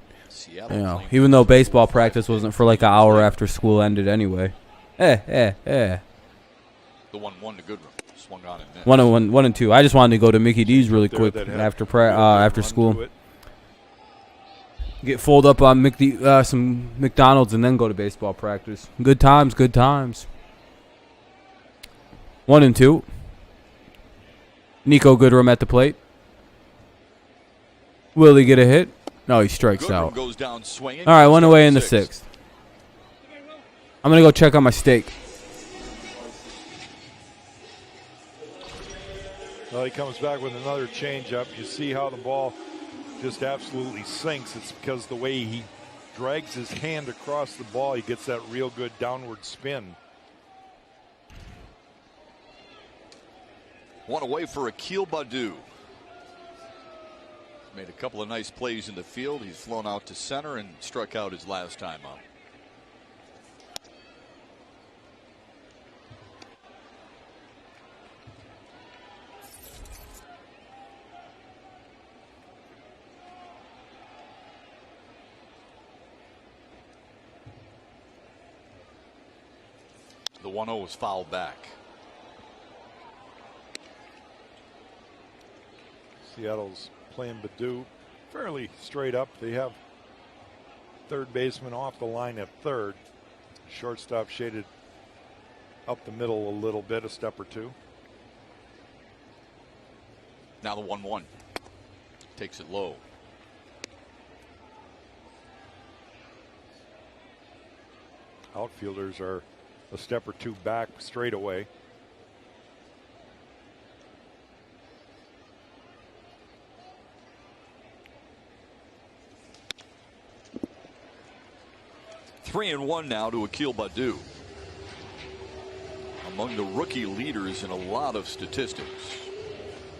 you know, even though baseball practice wasn't for like an hour after school ended anyway. The 1-1 to Goodrum. Swung on and missed. 1 and 2. I just wanted to go to Mickey D's really There quick that had after run school. to it. Get fold up on some McDonald's and then go to baseball practice. Good times, good times. 1 and 2. Nico Goodrum at the plate. Will he get a hit? No, he strikes Goodrum out. goes down swinging. All right, 1 away in the 6th. I'm going to go check on my steak. Well, he comes back with another changeup. You see how the ball just absolutely sinks. It's because the way he drags his hand across the ball, he gets that real good downward spin. 1 away for Akil Baddoo. Made a couple of nice plays in the field. He's flown out to center and struck out his last time up. The 1-0 was fouled back. Seattle's playing Baddoo fairly straight up. They have third baseman off the line at third. Shortstop shaded up the middle a little bit, a step or two. Now the 1-1. Takes it low. Outfielders are a step or two back straight away. Three and 1 now to Akil Baddoo. Among the rookie leaders in a lot of statistics.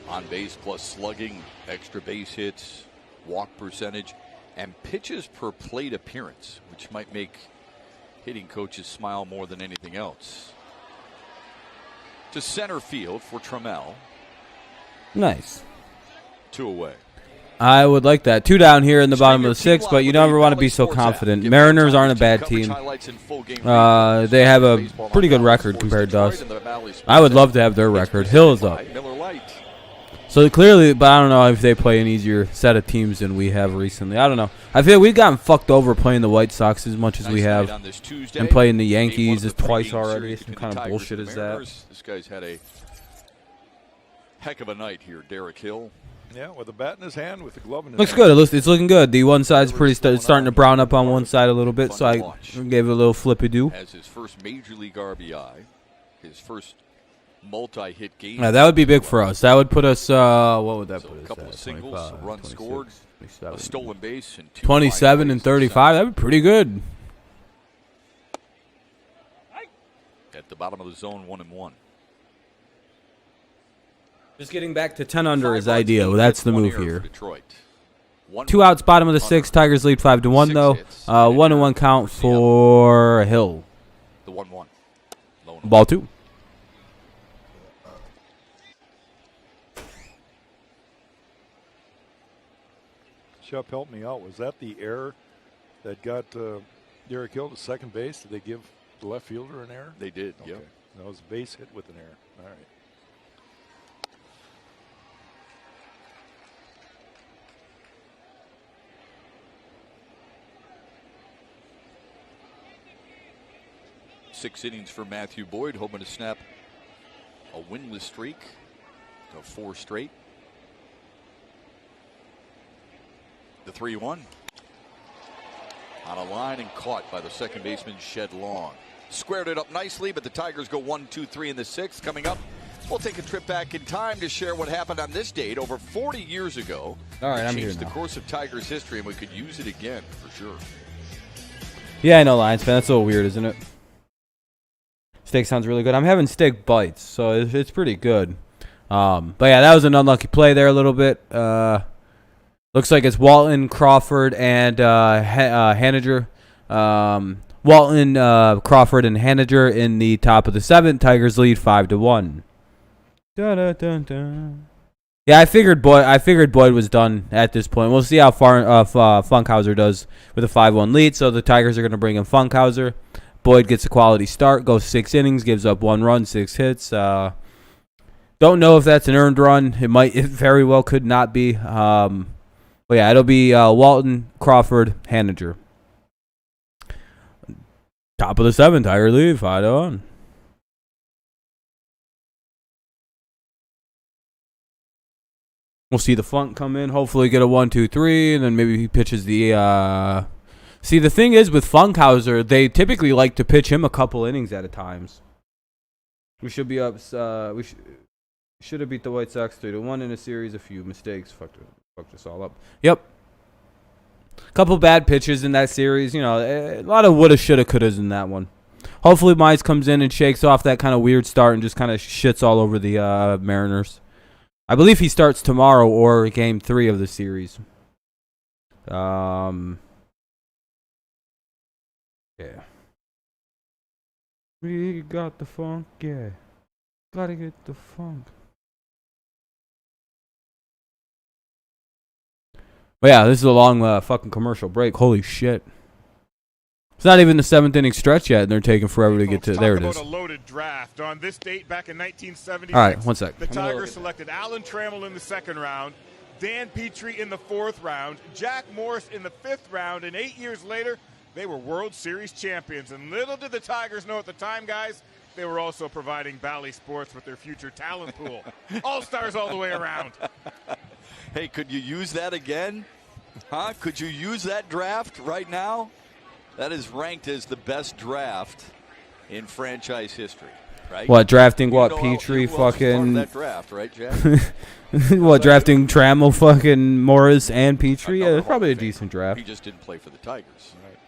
On base plus slugging, extra base hits, walk percentage, and pitches per plate appearance, which might make hitting coaches smile more than anything else. To center field for Trammell. Nice. 2 away. I would like that. 2 down here in the bottom of the 6th, but you never want to be so confident. Mariners aren't a bad team. They have a pretty good record compared to us. I would love to have their record. Hill is up. So clearly, but I don't know if they play an easier set of teams than we have recently. I don't know. I feel like we've gotten fucked over playing the White Sox as much as we have, and playing the Yankees twice already. Some kind of bullshit is that? This guy's had a heck of a night here, Derek Hill. Yeah, with a bat in his hand, with the glove in his Looks hand. good. It's looking good. The one side's starting to brown up on one side a little bit, so I gave it a little flippy-do. As his first major league RBI, his first multi-hit game. Yeah, that would be big for us. That would put us, what would that put us a couple at? of singles, runs scored, a stolen base, and 27 and 35. That would be pretty good. At the bottom of the zone, 1 and 1. Just getting back to 10 under is ideal. That's the move here. Detroit. 2 outs, bottom of the 6th. Tigers lead 5-1 though. 1-1 count for Hill. The 1-1. Ball 2. Shep, help me out. Was that the error that got Derek Hill to second base? Did they give the left fielder an error? They did, okay. yep. That was a base hit with an error. All right. Six innings for Matthew Boyd, hoping to snap a winless streak to 4 straight. The 3-1 on a line and caught by the second baseman Shed Long. Squared it up nicely, but the Tigers go 1-2-3 in the 6th. Coming up, we'll take a trip back in time to share what happened on this date over 40 years ago. All right, I'm here changed now. the course of Tigers history, and we could use it again for sure. Yeah, I know, Lions fan. That's a little weird, isn't it? Steak sounds really good. I'm having steak bites, so it's pretty good. But yeah, that was an unlucky play there a little bit. Looks like it's Walton, Crawford, and Haniger. Walton, Crawford, and Haniger in the top of the 7th. Tigers lead 5-1. Yeah, I figured Boyd was done at this point. We'll see how far Funkhauser does with a 5-1 lead. So the Tigers are going to bring in Funkhauser. Boyd gets a quality start, goes 6 innings, gives up 1 run, 6 hits. Don't know if that's an earned run. It very well could not be. But yeah, it'll be Walton, Crawford, Haniger. Top of the 7th, Tiger lead, 5-1. We'll see the Funk come in. Hopefully get a 1-2-3, and then maybe he pitches the. See, the thing is with Funkhauser, they typically like to pitch him a couple innings at a time. We should be up. We should have beat the White Sox 3-1 in a series. A few mistakes fucked us all up. Yep. Couple bad pitches in that series. You know, a lot of woulda, shoulda, couldas in that one. Hopefully, Mize comes in and shakes off that kind of weird start and just kind of shits all over the Mariners. I believe he starts tomorrow or Game 3 of the series. Yeah. We got the funk, yeah. Gotta get the funk. But yeah, this is a long fucking commercial break. Holy shit. It's not even the 7th inning stretch yet, and they're taking forever to get to. There it is. A loaded draft. On this date back in 1976, all right, one sec. The Tigers selected Alan Trammell in the 2nd round, Dan Petrie in the 4th round, Jack Morris in the 5th round, and 8 years later, they were World Series champions. And little did the Tigers know at the time, guys, they were also providing Bally Sports with their future talent pool. All-stars all the way around. Hey, could you use that again? Huh? Could you use that draft right now? That is ranked as the best draft in franchise history, right? What, drafting what, Petrie, fucking... that draft, right, Jack? What, drafting Trammell, fucking Morris, and Petrie? Yeah, it's probably a decent draft. He just didn't play for the Tigers. Right.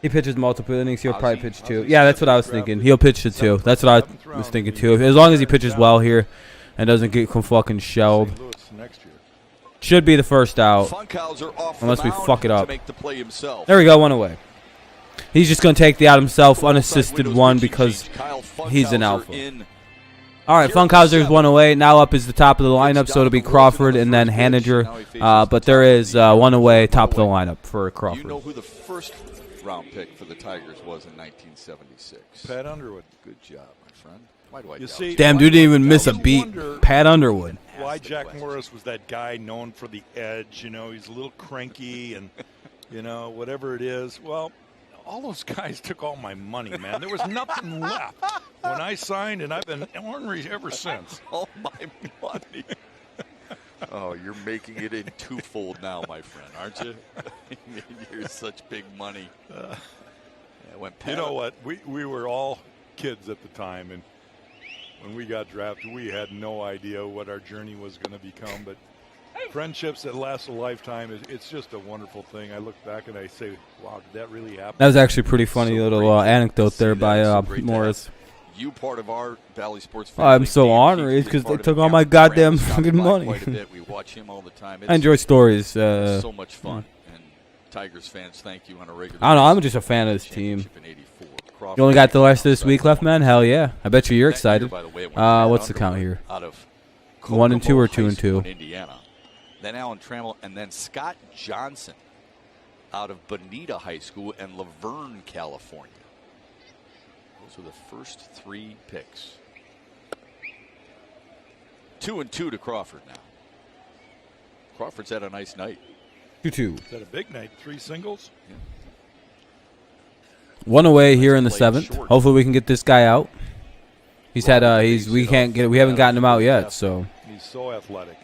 He pitches multiple innings. He'll probably pitch 2. Yeah, that's what I was thinking. He'll pitch to 2. That's what I was thinking, too. As long as he pitches well here and doesn't get fucking shelled. Should be the first out. Unless we fuck it up. There we go, 1 away. He's just going to take the out himself, unassisted 1 because he's an alpha. All right, Funkhauser's 1 away. Now up is the top of the lineup, so it'll be Crawford and then Haniger. But there is 1 away, top of the lineup for Crawford. You know who the first round pick for the Tigers was in 1976? Pat Underwood. Good job, my friend. Why do I you see, damn, dude didn't even miss a beat. Pat Underwood. Why Jack Morris was that guy known for the edge. You know, he's a little cranky and, you know, whatever it is. Well, all those guys took all my money, man. There was nothing left when I signed, and I've been ornery ever since. All my money. Oh, you're making it in twofold now, my friend, aren't you? You're such big money. You know what? We were all kids at the time, and when we got drafted, we had no idea what our journey was going to become. But friendships that last a lifetime, it's just a wonderful thing. I look back and I say, wow, did that really happen? That was actually a pretty funny little anecdote there by Morris. You part of our Valley Sports family. I'm so honored because they took all my goddamn fucking money. We watch him all the time. I enjoy stories. It's so much fun. And Tigers fans, thank you on a regular basis. I don't know. I'm just a fan of this team. You only got the rest of this week left, man? Hell yeah. I bet you're excited. What's the count here? 1 and 2 or 2 and 2? Indiana. Then Alan Trammell, and then Scott Johnson out of Bonita High School in Laverne, California. Those are the first 3 picks. 2 and 2 to Crawford now. Crawford's had a nice night. 2-2. Is that a big night? 3 singles? Yeah. 1 away here in the 7th. Hopefully we can get this guy out. We haven't gotten him out yet, so. He's so athletic.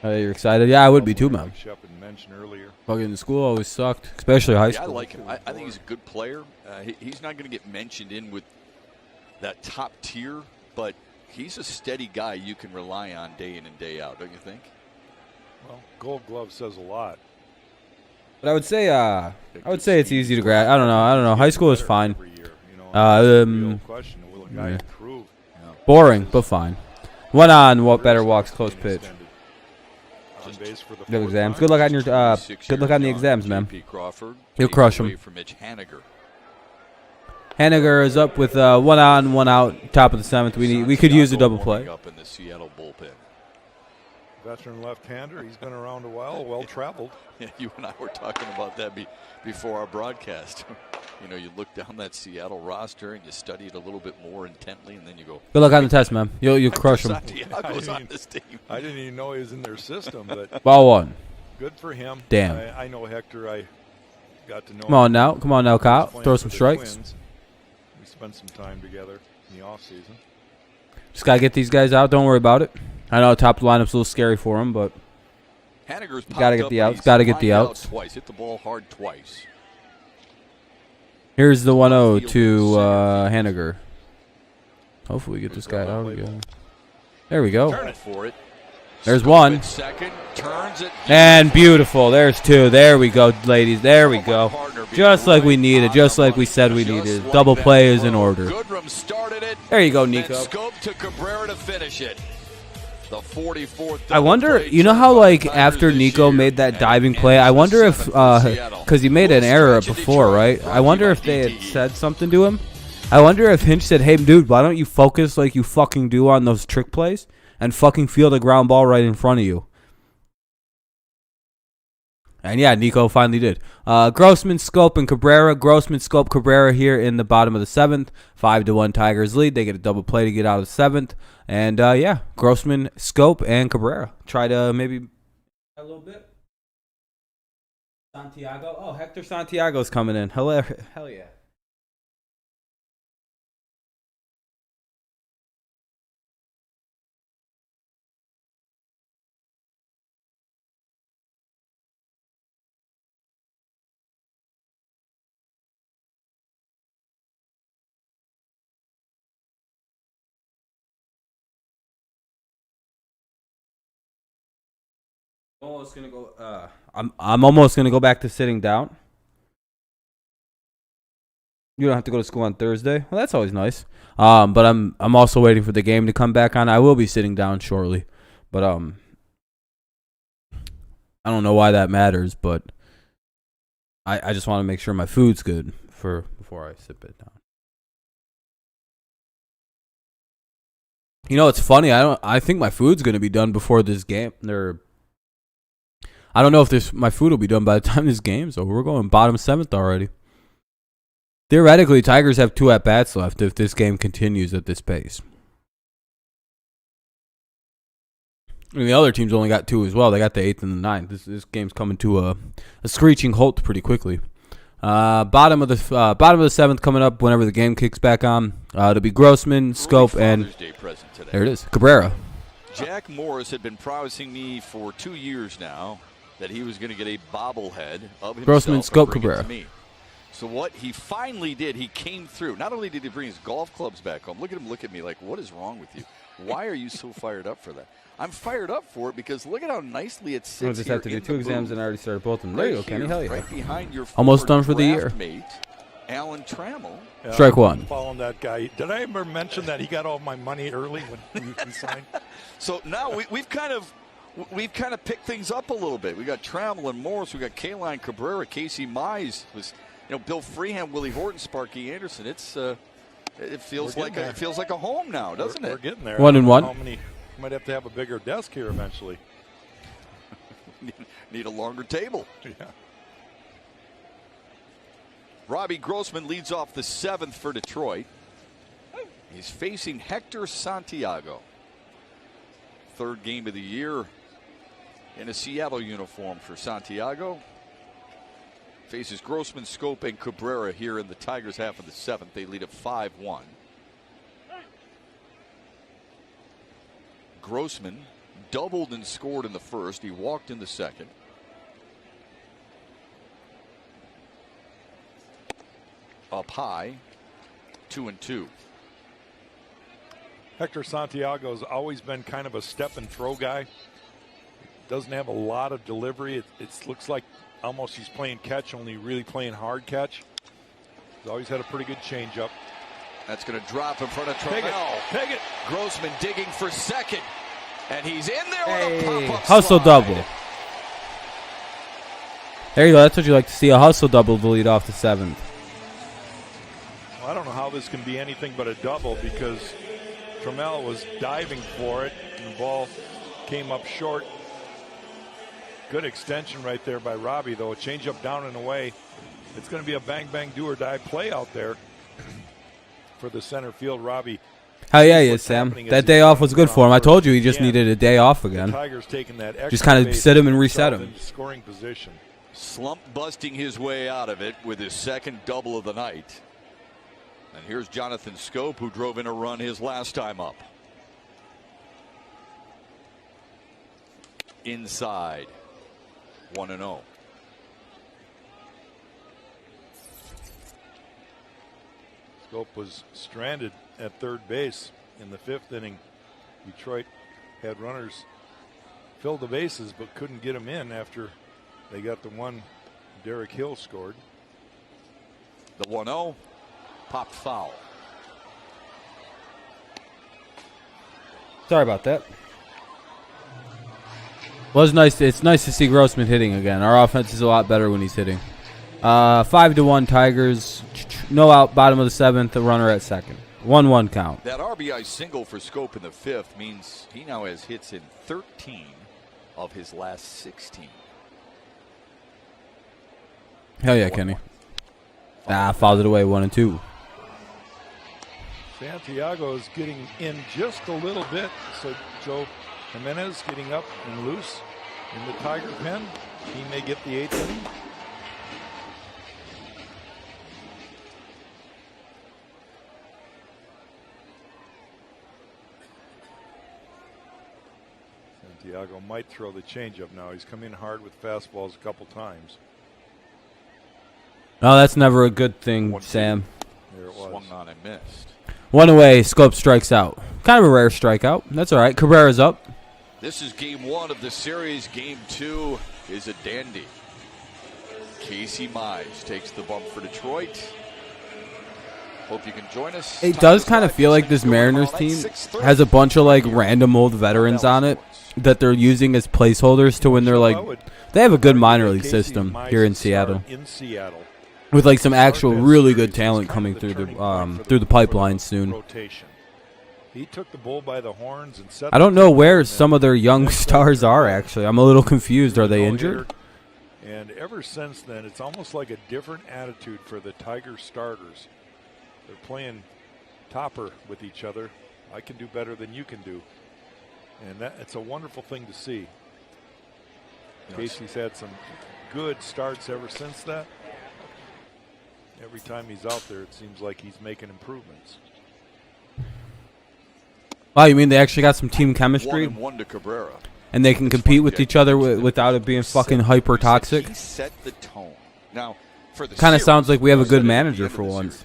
You're excited? Yeah, I would be too, man. Shepard mentioned earlier. Fucking in school always sucked, especially high school. I like him. I think he's a good player. He's not going to get mentioned in with that top tier, but he's a steady guy you can rely on day in and day out, don't you think? Well, Gold Glove says a lot. But I would say it's easy to grab. I don't know. High school is fine. Boring, but fine. 1 on, what better walks, close pitch. Good exams. Good luck on your. Good luck on the exams, man. You'll crush them. Haniger is up with 1 on, 1 out, top of the 7th. We could use a double play. Veteran left-hander. He's been around a while, well-traveled. Yeah, you and I were talking about that before our broadcast. You know, you look down that Seattle roster and you study it a little bit more intently, and then you go, Good luck on the test, man. You'll crush him. Santiago's on this team. I didn't even know he was in their system, but Ball one. good for him. Damn. I know Hector. I got to know Come on now, Kyle. Throw some strikes. We spent some time together in the offseason. Just got to get these guys out. Don't worry about it. I know top lineup's a little scary for him, but Haniger's got to get the outs. Got to get the outs. Twice. Hit the ball hard twice. Here's the 1-0 to Haniger. Hopefully we get this guy out again. There we go. Turn it for it. There's one. Second, turns it. And beautiful. There's two. There we go, ladies. There we go. Just like we needed. Just like we said we needed. Double play is in order. Goodrum started it. There you go, Nico. Scope to Cabrera to finish it. The 44th. I wonder, you know how like after Nico made that diving play, I wonder if, because he made an error before, right? I wonder if they had said something to him. I wonder if Hinch said, hey, dude, why don't you focus like you fucking do on those trick plays and fucking field a ground ball right in front of you? And yeah, Nico finally did. Grossman, Scope, and Cabrera. Grossman, Scope, Cabrera here in the bottom of the 7th. 5-1 Tigers lead. They get a double play to get out of the 7th. And yeah, Grossman, Scope, and Cabrera. Try to maybe a little bit. Santiago. Oh, Hector Santiago's coming in. Hell yeah. Almost gonna go. I'm almost gonna go back to sitting down. You don't have to go to school on Thursday. Well, that's always nice. But I'm also waiting for the game to come back on. I will be sitting down shortly, but I don't know why that matters. But I just want to make sure my food's good before I sit it down. You know, it's funny. I think my food's gonna be done before this game. I don't know if my food will be done by the time this game's over. We're going bottom 7th already. Theoretically, Tigers have 2 at-bats left if this game continues at this pace. And the other team's only got 2 as well. They got the 8th and the 9th. This game's coming to a screeching halt pretty quickly. Bottom of the 7th coming up whenever the game kicks back on. It'll be Grossman, Scope, and there it is, Cabrera. Jack Morris had been promising me for 2 years now that he was going to get a bobblehead of himself. Grossman, Scope, Cabrera. So what he finally did, he came through. Not only did he bring his golf clubs back home, look at him look at me like, what is wrong with you? Why are you so fired up for that? I'm fired up for it because look at how nicely it sits. I just have to do 2 exams and I already started both of them. There you go, Kenny. Hell yeah. Right behind your almost done for the year. Mate, Alan Trammell. Strike 1. Following that guy. Did I ever mention that he got all my money early when he signed? So now we've kind of picked things up a little bit. We got Trammell and Morris. We got Kaline Cabrera, Casey Mize, Bill Freehan, Willie Horton, Sparky Anderson. It feels like a home now, doesn't it? We're getting there. 1-1. We might have to have a bigger desk here eventually. Need a longer table. Yeah. Robbie Grossman leads off the 7th for Detroit. He's facing Hector Santiago. 3rd game of the year in a Seattle uniform for Santiago. Faces Grossman, Scope, and Cabrera here in the Tigers' half of the 7th. They lead at 5-1. Grossman doubled and scored in the 1st. He walked in the 2nd. Up high, 2-2. Hector Santiago's always been kind of a step and throw guy. Doesn't have a lot of delivery. It looks like almost he's playing catch, only really playing hard catch. He's always had a pretty good changeup. That's going to drop in front of Trammell. Take it. Grossman digging for 2nd. And he's in there with a pop-up hustle slide. double. There you go. That's what you like to see, a hustle double to lead off the 7th. Well, I don't know how this can be anything but a double because Trammell was diving for it and the ball came up short. Good extension right there by Robbie, though. A changeup down and away. It's going to be a bang-bang do-or-die play out there for the center field. Robbie. Hell yeah, he is, Sam. That day off was good for him. I told you he just needed a day off again. Tigers taking that just kind of sit him and reset him. Scoring position. Slump busting his way out of it with his second double of the night. And here's Jonathan Schoop, who drove in a run his last time up. Inside, 1-0. Schoop was stranded at third base in the 5th inning. Detroit had runners fill the bases but couldn't get them in after they got the one Derek Hill scored. The 1-0 popped foul. Sorry about that. Was nice. It's nice to see Grossman hitting again. Our offense is a lot better when he's hitting. 5-1 Tigers. No out. Bottom of the 7th. A runner at second. 1-1 count. That RBI single for Schoop in the 5th means he now has hits in 13 of his last 16. Hell yeah, Kenny. Fouled it away. 1-2. Santiago is getting in just a little bit. So Joe Jimenez getting up and loose in the Tiger pen. He may get the 8th inning. Santiago might throw the changeup now. He's come in hard with fastballs a couple times. No, that's never a good thing, Sam. There it was. Swung on and missed. One away, Schoop strikes out. Kind of a rare strikeout. That's all right. Cabrera's up. This is game 1 of the series. Game 2 is a dandy. Casey Mize takes the bump for Detroit. Hope you can join us. It does kind of feel like this Mariners team has a bunch of like random old veterans on it that they're using as placeholders to when they're like, they have a good minor league system here in Seattle. With like some actual really good talent coming through the pipeline soon. He took the bull by the horns and set. I don't know where some of their young stars are actually. I'm a little confused. Are they injured? And ever since then, it's almost like a different attitude for the Tiger starters. They're playing topper with each other. I can do better than you can do. And it's a wonderful thing to see. Casey's had some good starts ever since that. Every time he's out there, it seems like he's making improvements. Wow, you mean they actually got some team chemistry? 1-1 to Cabrera. And they can compete with each other without it being fucking hyper toxic? He set the tone. Now, for the kind of sounds like we have a good manager for once.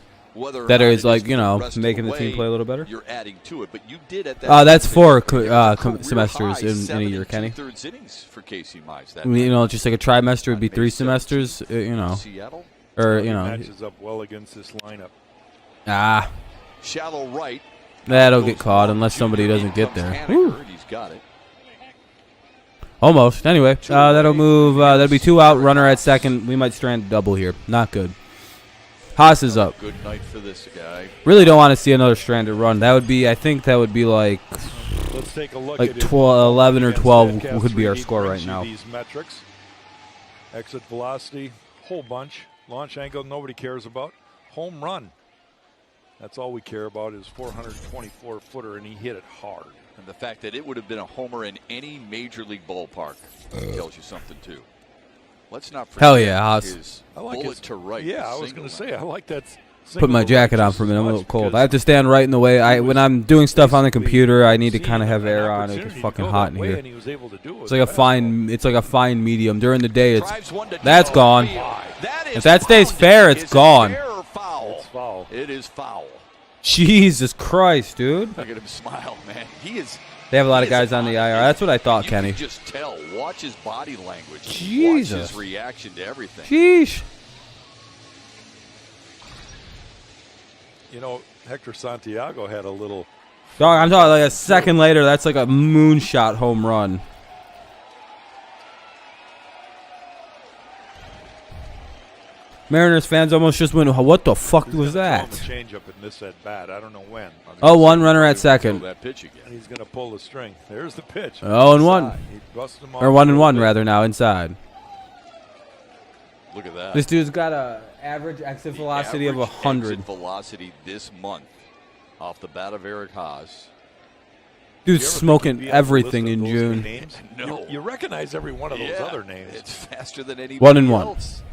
That is like, you know, making the team play a little better. You're adding to it, but you did at that. That's 4 semesters in a year, Kenny. For Casey Mize, you know, just like a trimester would be 3 semesters, you know. Or, you know. Matches up well against this lineup. Shallow right. That'll get caught unless somebody doesn't get there. He's got it. Almost. Anyway, that'll move. That'll be 2 out, runner at second. We might strand a double here. Not good. Haas is up. Good night for this guy. Really don't want to see another stranded run. That would be, I think that would be like, let's take a look like at 11 or 12 would be our score right now. These metrics. Exit velocity, whole bunch. Launch angle, nobody cares about. Home run. That's all we care about is 424-footer, and he hit it hard. And the fact that it would have been a homer in any major league ballpark tells you something, too. Let's not forget hell yeah, Haas. His bullet to right. Yeah, I was going to say, I like that. Put my jacket on for a minute. I'm a little cold. I have to stand right in the way. When I'm doing stuff on the computer, I need to kind of have air on. It's fucking hot in here. It's like a fine. It's like a fine medium. During the day, that's gone. If that stays fair, it's gone. It's foul. It is foul. Jesus Christ, dude. Look at him smile, man. He is. They have a lot of guys on the IR. That's what I thought, Kenny. You can just tell. Watch his body language. Jesus. Watch his reaction to everything. Sheesh. You know, Hector Santiago had a little. Dog, I'm talking like a second later. That's like a moonshot home run. Mariners fans almost just went, what the fuck was that? Change up and miss at bat. I don't know when. Oh, one runner at second. That pitch again. He's going to pull the string. There's the pitch. Oh, and one. He busted him off Or 1-1 bit. rather now inside. Look at that. This dude's got a average exit velocity of 100. Exit velocity this month off the bat of Eric Haas. Dude's You ever think smoking you'd be on the everything list in of those June. Names? No. You recognize every one of those Yeah, other names. It's faster than anybody 1-1. else.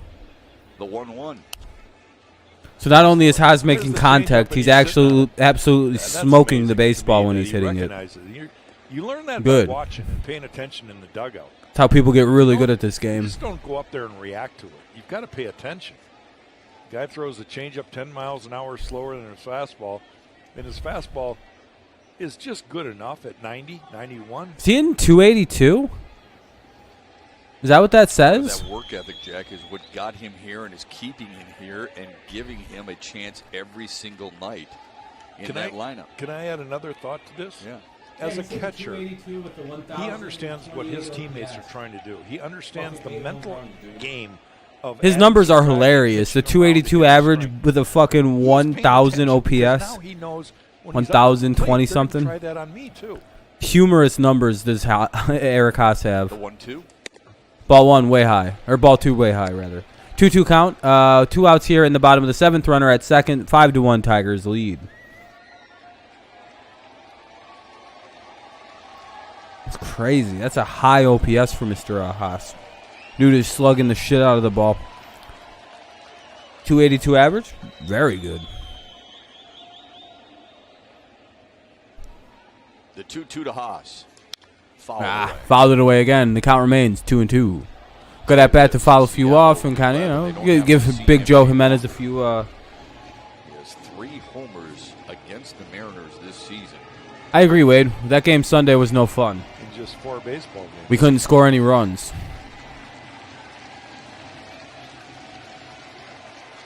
The 1-1. So not only is Haas making the contact, changeup he's and he's absolutely That's smoking amazing the to me baseball when that he's he hitting it. recognizes You learn that Good. by watching and paying attention in the dugout. That's how people get really good at this game. Just don't go up there and react to it. You've got to pay attention. Guy throws a changeup 10 miles an hour slower than his fastball, and his fastball is just good enough at 90, 91. Is he in 282? Is that what that says? That work ethic, Jack, is what got him here and is keeping him here and giving him a chance every single night in that lineup. Can I add another thought to this? Yeah. As a catcher, he understands what his teammates are trying to do. He understands the mental game of His numbers are hilarious. The 282 average with a fucking 1,000 OPS. Now he knows when he's 1,020 up, something. Try that on me too. Humorous numbers does Eric Haas have. The 1-2. Ball one way high, or ball two way high rather. 2-2 count. 2 outs here in the bottom of the 7th. Runner at second. 5-1 Tigers lead. That's crazy. That's a high OPS for Mr. Haas. Dude is slugging the shit out of the ball. 282 average. Very good. The 2-2 to Haas. Fouled away. Fouled it away again. The count remains 2-2. Good at bat to foul a few off and kind of, give Big Joe Jimenez a few. He has 3 homers against the Mariners this season. I agree, Wade. That game Sunday was no fun. In just 4 baseball games. We couldn't score any runs.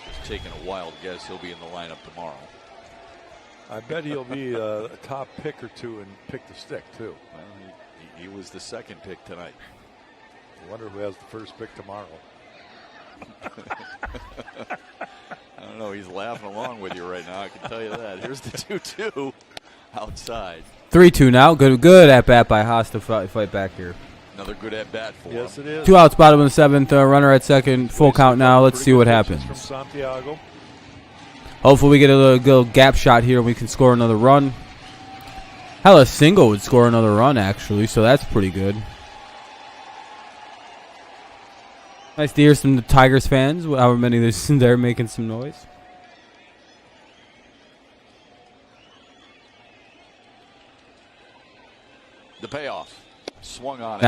Just taking a wild guess, he'll be in the lineup tomorrow. I bet he'll be a top pick or two and pick the stick too. Well, he was the second pick tonight. I wonder who has the first pick tomorrow. I don't know. He's laughing along with you right now. I can tell you that. Here's the 2-2 outside. 3-2 now. Good at bat by Haas to fight back here. Another good at bat for Yes, him. it is. 2 outs, bottom of the 7th. Runner at second. Full count now. Let's see what happens. From Santiago. Hopefully we get a little gap shot here and we can score another run. Hell, a single would score another run, actually, so that's pretty good. Nice to hear some Tigers fans, however many there's there making some noise. The payoff. Swung on.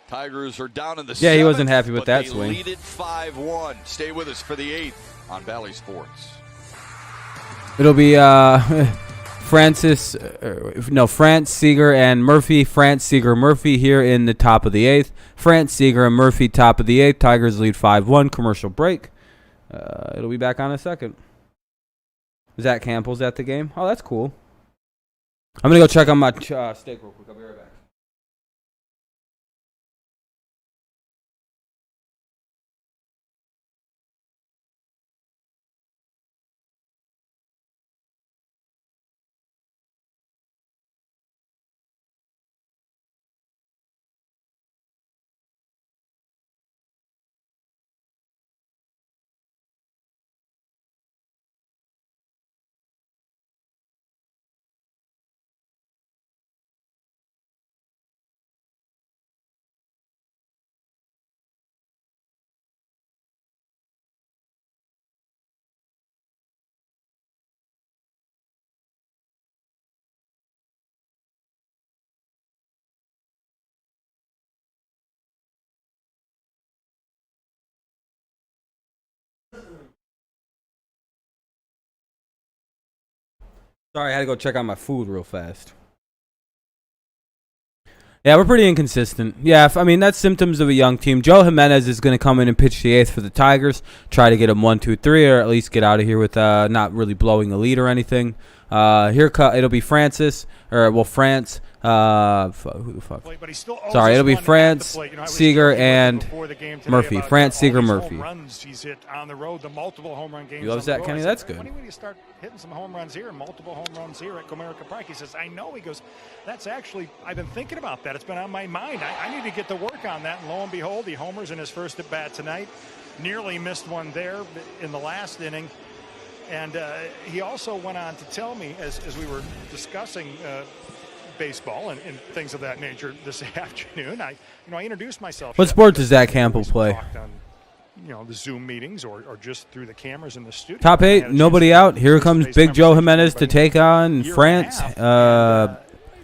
Tigers are down in the 7th. Yeah, he wasn't happy with but that they swing. Lead it 5-1. Stay with us for the 8th on Valley Sports. It'll be France, Seager, and Murphy. France, Seager, Murphy here in the top of the 8th. France, Seager, and Murphy top of the 8th. Tigers lead 5-1. Commercial break. It'll be back on a second. Zach Campbell's at the game. Oh, that's cool. I'm going to go check on my steak real quick. I'll be right back. Sorry, I had to go check on my food real fast. Yeah, we're pretty inconsistent. Yeah, I mean, that's symptoms of a young team. Joe Jimenez is going to come in and pitch the 8th for the Tigers. Try to get him 1, 2, 3, or at least get out of here with not really blowing the lead or anything. It'll be France, Who the fuck? But he still owes Sorry, us it'll be one at the France, plate. You know, I was Seager, talking and before the game today Murphy. about France, all Seager, these Murphy. home runs he's hit on the road, the multiple home run games. He loves on the that, road. Kenny. I said, That's good. When do you start hitting some home runs here and multiple home runs here at Comerica Park? He says, I know. He goes, that's actually, I've been thinking about that. It's been on my mind. I need to get to work on that. And lo and behold, he homers in his first at bat tonight. Nearly missed one there in the last inning. And he also went on to tell me, as we were discussing baseball and things of that nature this afternoon, I introduced myself. What sport does Zach Campbell play? On, the Zoom meetings or just through the cameras in the studio. Top 8, nobody out. Here comes Big Joe Jimenez to take on France.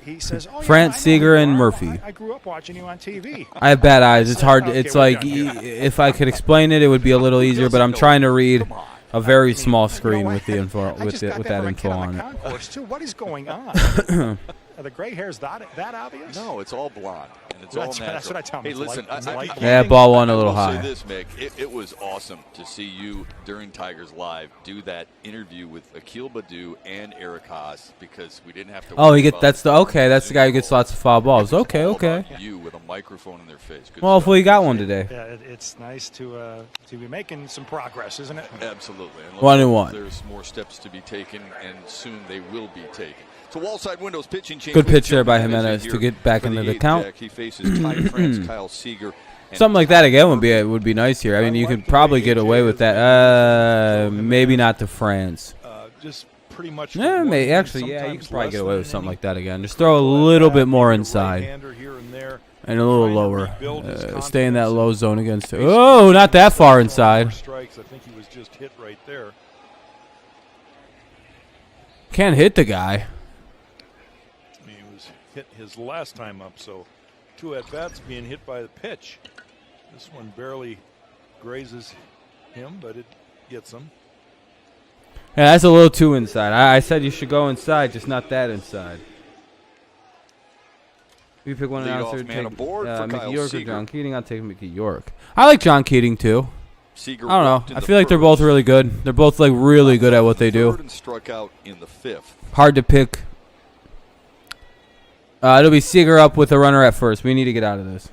He says, France, Seager, and Murphy. I grew up watching you on TV. I have bad eyes. It's hard. It's like if I could explain it, it would be a little easier. But I'm trying to read a very small screen with the info with that info on it. What is going on? Are the gray hairs that obvious? No, it's all blonde, and it's all natural. That's what I tell Hey, him. listen, Yeah, ball one a little I will high. say this, Mick, it was awesome to see you during Tigers Live do that interview with Akil Baddoo and Eric Haas because we didn't have to. Oh, that's the guy who gets lots of foul balls. Okay. You with a microphone in their face. Good Well, stuff. hopefully you got one today. Yeah, it's nice to be making some progress, isn't it? Absolutely. And 1-1. There's more steps to be taken, and soon they will be taken. So Wallside Windows pitching change. Good pitch there by Jimenez to get back into the count. He faces Ty France, Kyle Seager. Something like that again would be nice here. I mean, you could probably get away with that. Maybe not to France. Just pretty much. Yeah, actually, yeah, you could probably get away with something like that again. Just throw a little bit more inside and a little lower. Stay in that low zone against it. Oh, not that far inside. Strikes. I think he was just hit right there. Can't hit the guy. He was hit his last time up, so 2 at-bats being hit by the pitch. This one barely grazes him, but it gets him. Yeah, that's a little too inside. I said you should go inside, just not that inside. You pick one out there. Mickey York or John Keating? I'll take Mickey York. I like John Keating too. Seager, I don't know. I feel like they're both really good. They're both like really good at what they do. And struck out in the 5th. Hard to pick. It'll be Seager up with a runner at first. We need to get out of this.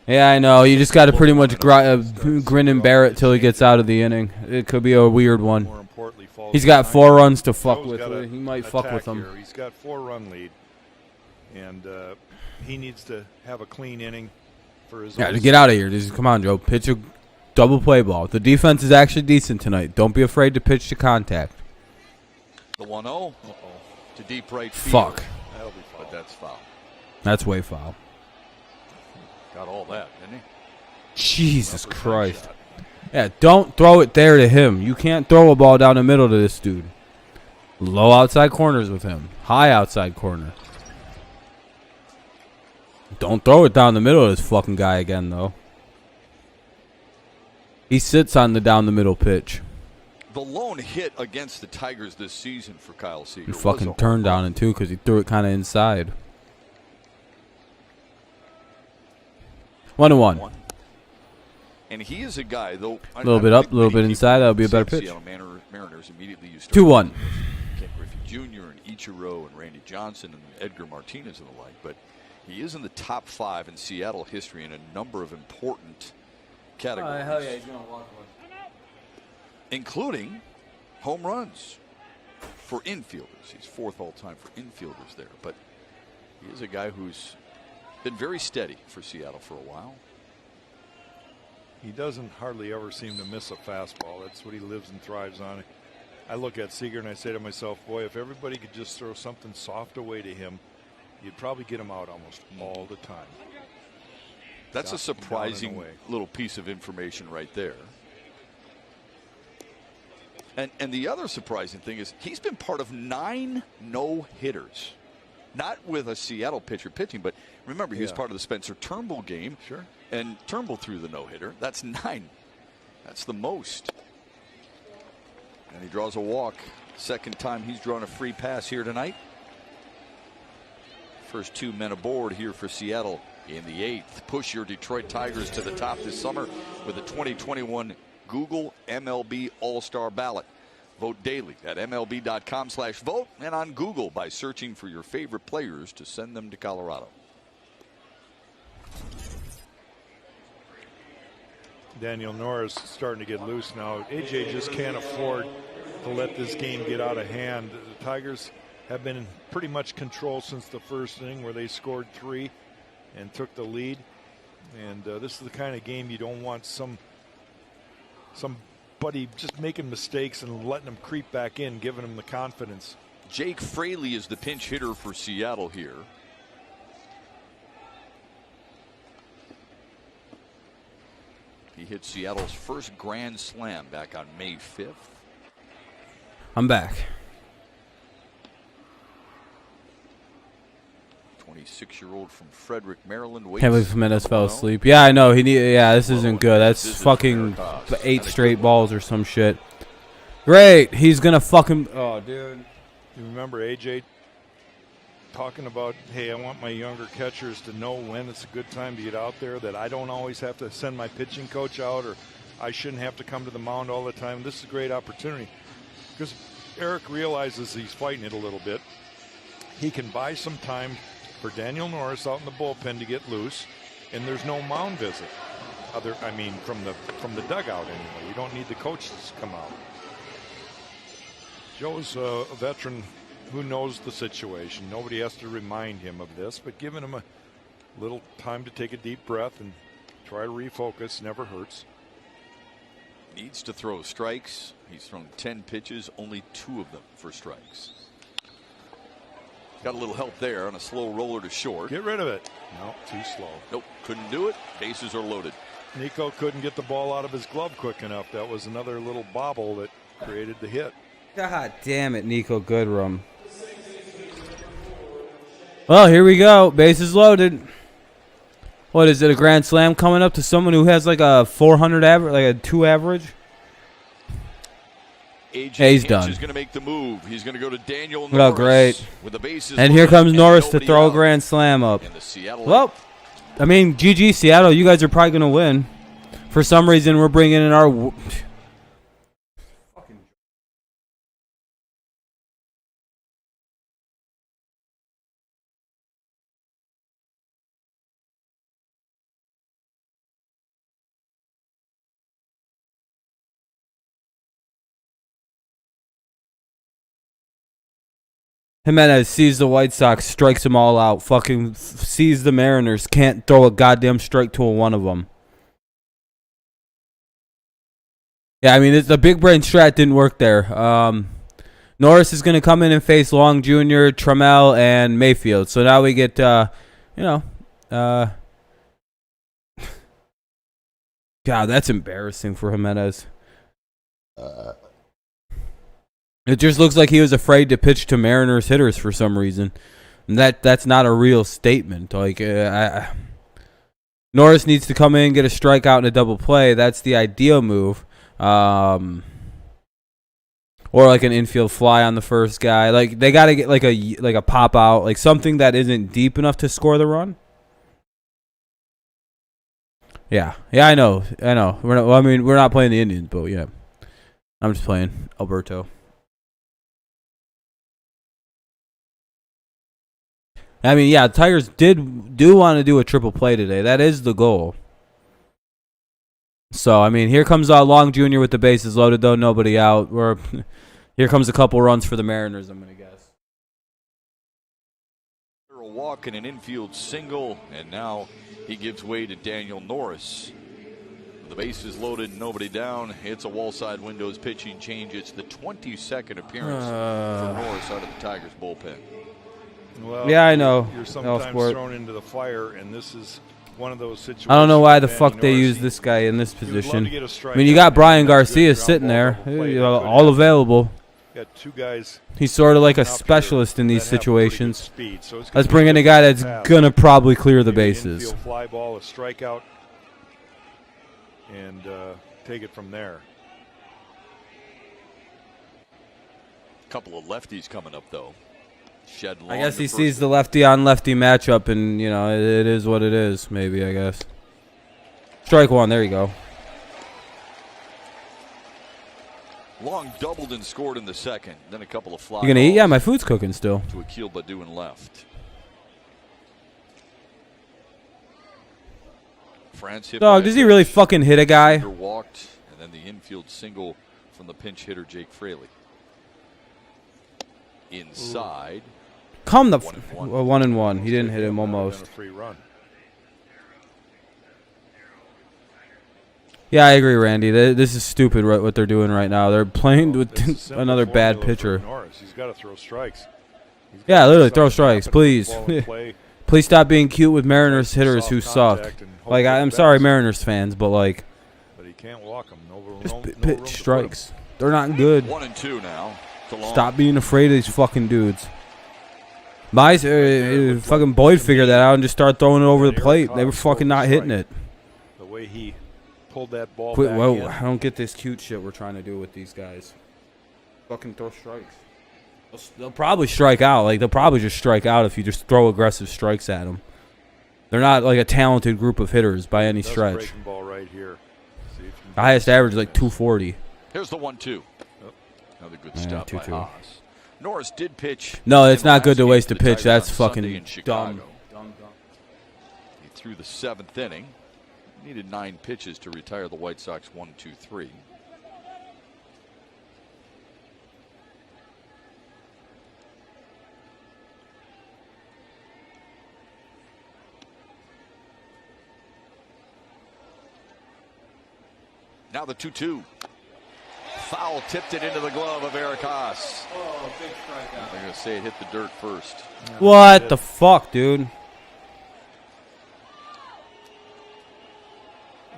Yeah, I know. You just got to pretty much grin and bear it till he gets out of the inning. It could be a weird one. He's got 4 runs to fuck with. He might fuck with them. He's got 4-run lead, and he needs to have a clean inning for his. Yeah, to get out of here. Just come on, Joe. Pitch a double play ball. The defense is actually decent tonight. Don't be afraid to pitch to contact. The 1-0 to deep right field. Fuck. That'll be foul. But that's foul. That's way foul. Got all that, didn't he? Jesus Christ. Yeah, don't throw it there to him. You can't throw a ball down the middle to this dude. Low outside corners with him. High outside corner. Don't throw it down the middle of this fucking guy again, though. He sits on the down the middle pitch. The lone hit against the Tigers this season for Kyle Seager. He fucking turned on it, too, because he threw it kind of inside. 1-1. And he is a guy, though. A little bit up, a little bit inside. That'll be a better pitch. Seattle Mariners immediately used 2-1. Ken Griffey Jr. and Ichiro and Randy Johnson and Edgar Martinez and the like. But he is in the top 5 in Seattle history in a number of important categories. Hell yeah, he's going to walk one. Including home runs for infielders. He's 4th all-time for infielders there. But he is a guy who's been very steady for Seattle for a while. He doesn't hardly ever seem to miss a fastball. That's what he lives and thrives on. I look at Seager and I say to myself, boy, if everybody could just throw something soft away to him, you'd probably get him out almost all the time. That's a surprising little piece of information right there. And the other surprising thing is he's been part of 9 no-hitters. Not with a Seattle pitcher pitching, but remember, he was part of the Spencer Turnbull game. Sure. And Turnbull threw the no-hitter. That's 9. That's the most. And he draws a walk. Second time he's drawn a free pass here tonight. First 2 men aboard here for Seattle in the 8th. Push your Detroit Tigers to the top this summer with the 2021 Google MLB All-Star ballot. Vote daily at MLB.com/vote and on Google by searching for your favorite players to send them to Colorado. Daniel Norris starting to get loose now. AJ just can't afford to let this game get out of hand. The Tigers have been in pretty much control since the first inning, where they scored 3 and took the lead. And this is the kind of game you don't want somebody just making mistakes and letting them creep back in, giving them the confidence. Jake Fraley is the pinch hitter for Seattle here. He hit Seattle's first grand slam back on May 5th. I'm back. 26-year-old from Frederick, Maryland. Can't believe Jimenez fell asleep. Yeah, I know. Yeah, this isn't good. That's fucking 8 straight balls or some shit. Great. He's gonna fucking. Oh, dude. You remember AJ talking about, hey, I want my younger catchers to know when it's a good time to get out there, that I don't always have to send my pitching coach out, or I shouldn't have to come to the mound all the time. This is a great opportunity because Eric realizes he's fighting it a little bit. He can buy some time for Daniel Norris out in the bullpen to get loose, and there's no mound visit. From the dugout anyway. You don't need the coaches to come out. Joe's a veteran who knows the situation. Nobody has to remind him of this, but giving him a little time to take a deep breath and try to refocus never hurts. Needs to throw strikes. He's thrown 10 pitches, only 2 of them for strikes. Got a little help there on a slow roller to short. Get rid of it. No, too slow. Nope, couldn't do it. Bases are loaded. Nico couldn't get the ball out of his glove quick enough. That was another little bobble that created the hit. God damn it, Nico Goodrum. Well, here we go. Bases loaded. What is it, a grand slam coming up to someone who has like a 400 average, like a 2 average? AJ he's done. He's going to make the move. He's going to go to Daniel Norris. Oh, great. With the bases and here comes Norris to throw out. a grand slam up. And the Seattle well, I mean, GG Seattle, you guys are probably going to win. For some reason, we're bringing in our... Jimenez sees the White Sox, strikes them all out. Fucking sees the Mariners, can't throw a goddamn strike to one of them. Yeah, I mean, the big brain strat didn't work there. Norris is going to come in and face Long Jr., Trammell, and Mayfield. So now we get, God, that's embarrassing for Jimenez. It just looks like he was afraid to pitch to Mariners hitters for some reason. And that's not a real statement. Like Norris needs to come in, get a strikeout and a double play. That's the ideal move. Or like an infield fly on the first guy. Like they got to get like a pop out, like something that isn't deep enough to score the run. Yeah, I know. We're not playing the Indians, but yeah, I'm just playing Alberto. I mean, yeah, Tigers do want to do a triple play today. That is the goal. So, I mean, here comes Long Jr. with the bases loaded, though. Nobody out. Here comes a couple runs for the Mariners, I'm going to guess. A walk and an infield single, and now he gives way to Daniel Norris. With the bases loaded, nobody down. It's a wall side windows pitching change. It's the 22nd appearance for Norris out of the Tigers bullpen. Well, yeah, I know. You're sometimes thrown into the fire, and this is one of those situations. I don't know why the fuck they use this guy in this position. I mean, you got Brian Garcia sitting there, all available. Got 2 guys. He's sort of like a specialist in these situations. Let's bring in a guy that's gonna probably clear the bases. Infield fly ball, a strikeout, and take it from there. A couple of lefties coming up, though. I guess he sees the lefty on lefty matchup, and it is what it is. Maybe, I guess. Strike 1. There you go. Long doubled and scored in the second. Then a couple of fly You gonna eat? balls Yeah, my food's cooking still. to Akil Baddoo and left. France hit Dog, by does a he really pitch. fucking hit a guy? Seager walked, and then the infield single from the pinch hitter Jake Fraley. Inside. Come the 1-1. 1-1. He didn't hit him Might have been almost. a free run. Yeah, I agree, Randy. This is stupid what they're doing right now. They're playing It's a with simple another bad formula for pitcher. Norris. He's got to throw strikes. He's Yeah, gotta literally let throw something strikes, happen with please. the ball in play. Please stop being cute with Mariners Soft hitters who suck. contact and hope Like, for the I'm sorry, best. Mariners fans, but like, But he can't walk him. just No room pitch to strikes. They're not good. 1-2 now. To Long. Stop being afraid of these fucking dudes. My fucking Boyd figured that out and just started throwing it over the plate. They were fucking not hitting it. put him. The way he pulled that ball Quit, back whoa, in. I don't get this cute shit we're trying to do with these guys. Fucking throw strikes. They'll probably strike out. Like, they'll probably just strike out if you just throw aggressive strikes at them. They're not like a talented group of hitters by any That's stretch. breaking ball right here. See if you can The highest get average is like 240. Here's the 1-2. Another good Yeah, stop by 2-2. Haas. Norris did pitch. No, it's in the not good last to game waste for a the pitch. Tigers That's on Sunday fucking in Chicago. dumb. He threw the 7th inning. Needed 9 pitches to retire the White Sox 1-2-3. Now the 2-2. Foul tipped it into the glove of Eric Haas. Oh, big strikeout. They're going to say it hit the dirt first. What the fuck, dude?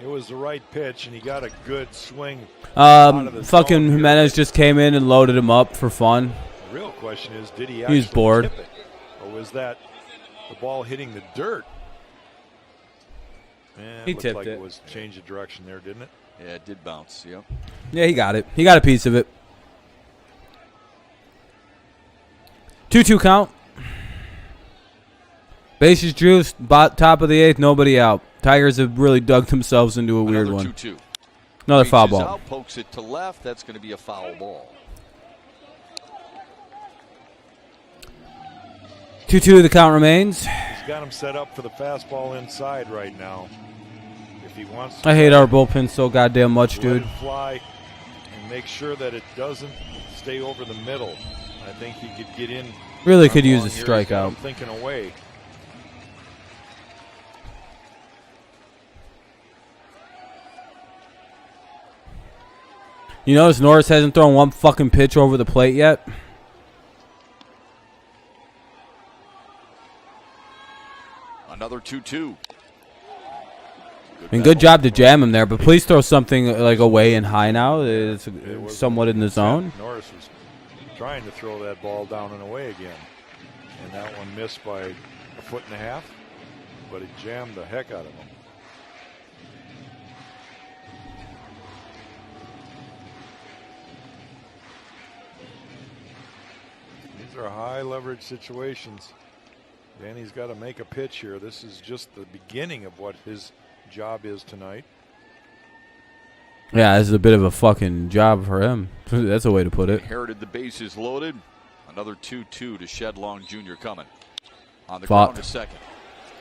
It was the right pitch, and he got a good swing. out of the Fucking zone here. Jimenez just came in and loaded him up for fun. The real question is, did he He actually was bored. tip it? Or was that the ball hitting the dirt? He Looked tipped like it. it was change of direction there, didn't it? Yeah, it did bounce. Yep. Yeah, he got it. He got a piece of it. 2-2 count. Bases juiced. Top of the 8th. Nobody out. Tigers have really dug themselves into a weird Another one. 2-2. Another foul Reaches ball. out, pokes it to left. That's going to be a foul ball. 2-2. The count remains. He's got him set up for the fastball inside right now. If he wants to I hate our bullpen so goddamn much, let dude. it fly and make sure that it doesn't stay over the middle. I think he could get in. Really could use a Long here. He's got strikeout. him thinking away. You notice Norris hasn't thrown one fucking pitch over the plate yet? Another 2-2. I mean, good job to jam him there, but please throw something like away and high now. It's It was somewhat in the zone. Norris was trying to throw that ball down and away again. And that one missed by a foot and a half, but it jammed the heck out of him. These are high leverage situations. Danny's got to make a pitch here. This is just the beginning of what his job is tonight. Yeah, this is a bit of a fucking job for him. That's a way to put it. Inherited the bases loaded. Another 2-2 to Shed Long Jr. coming. On the Fought. ground to second.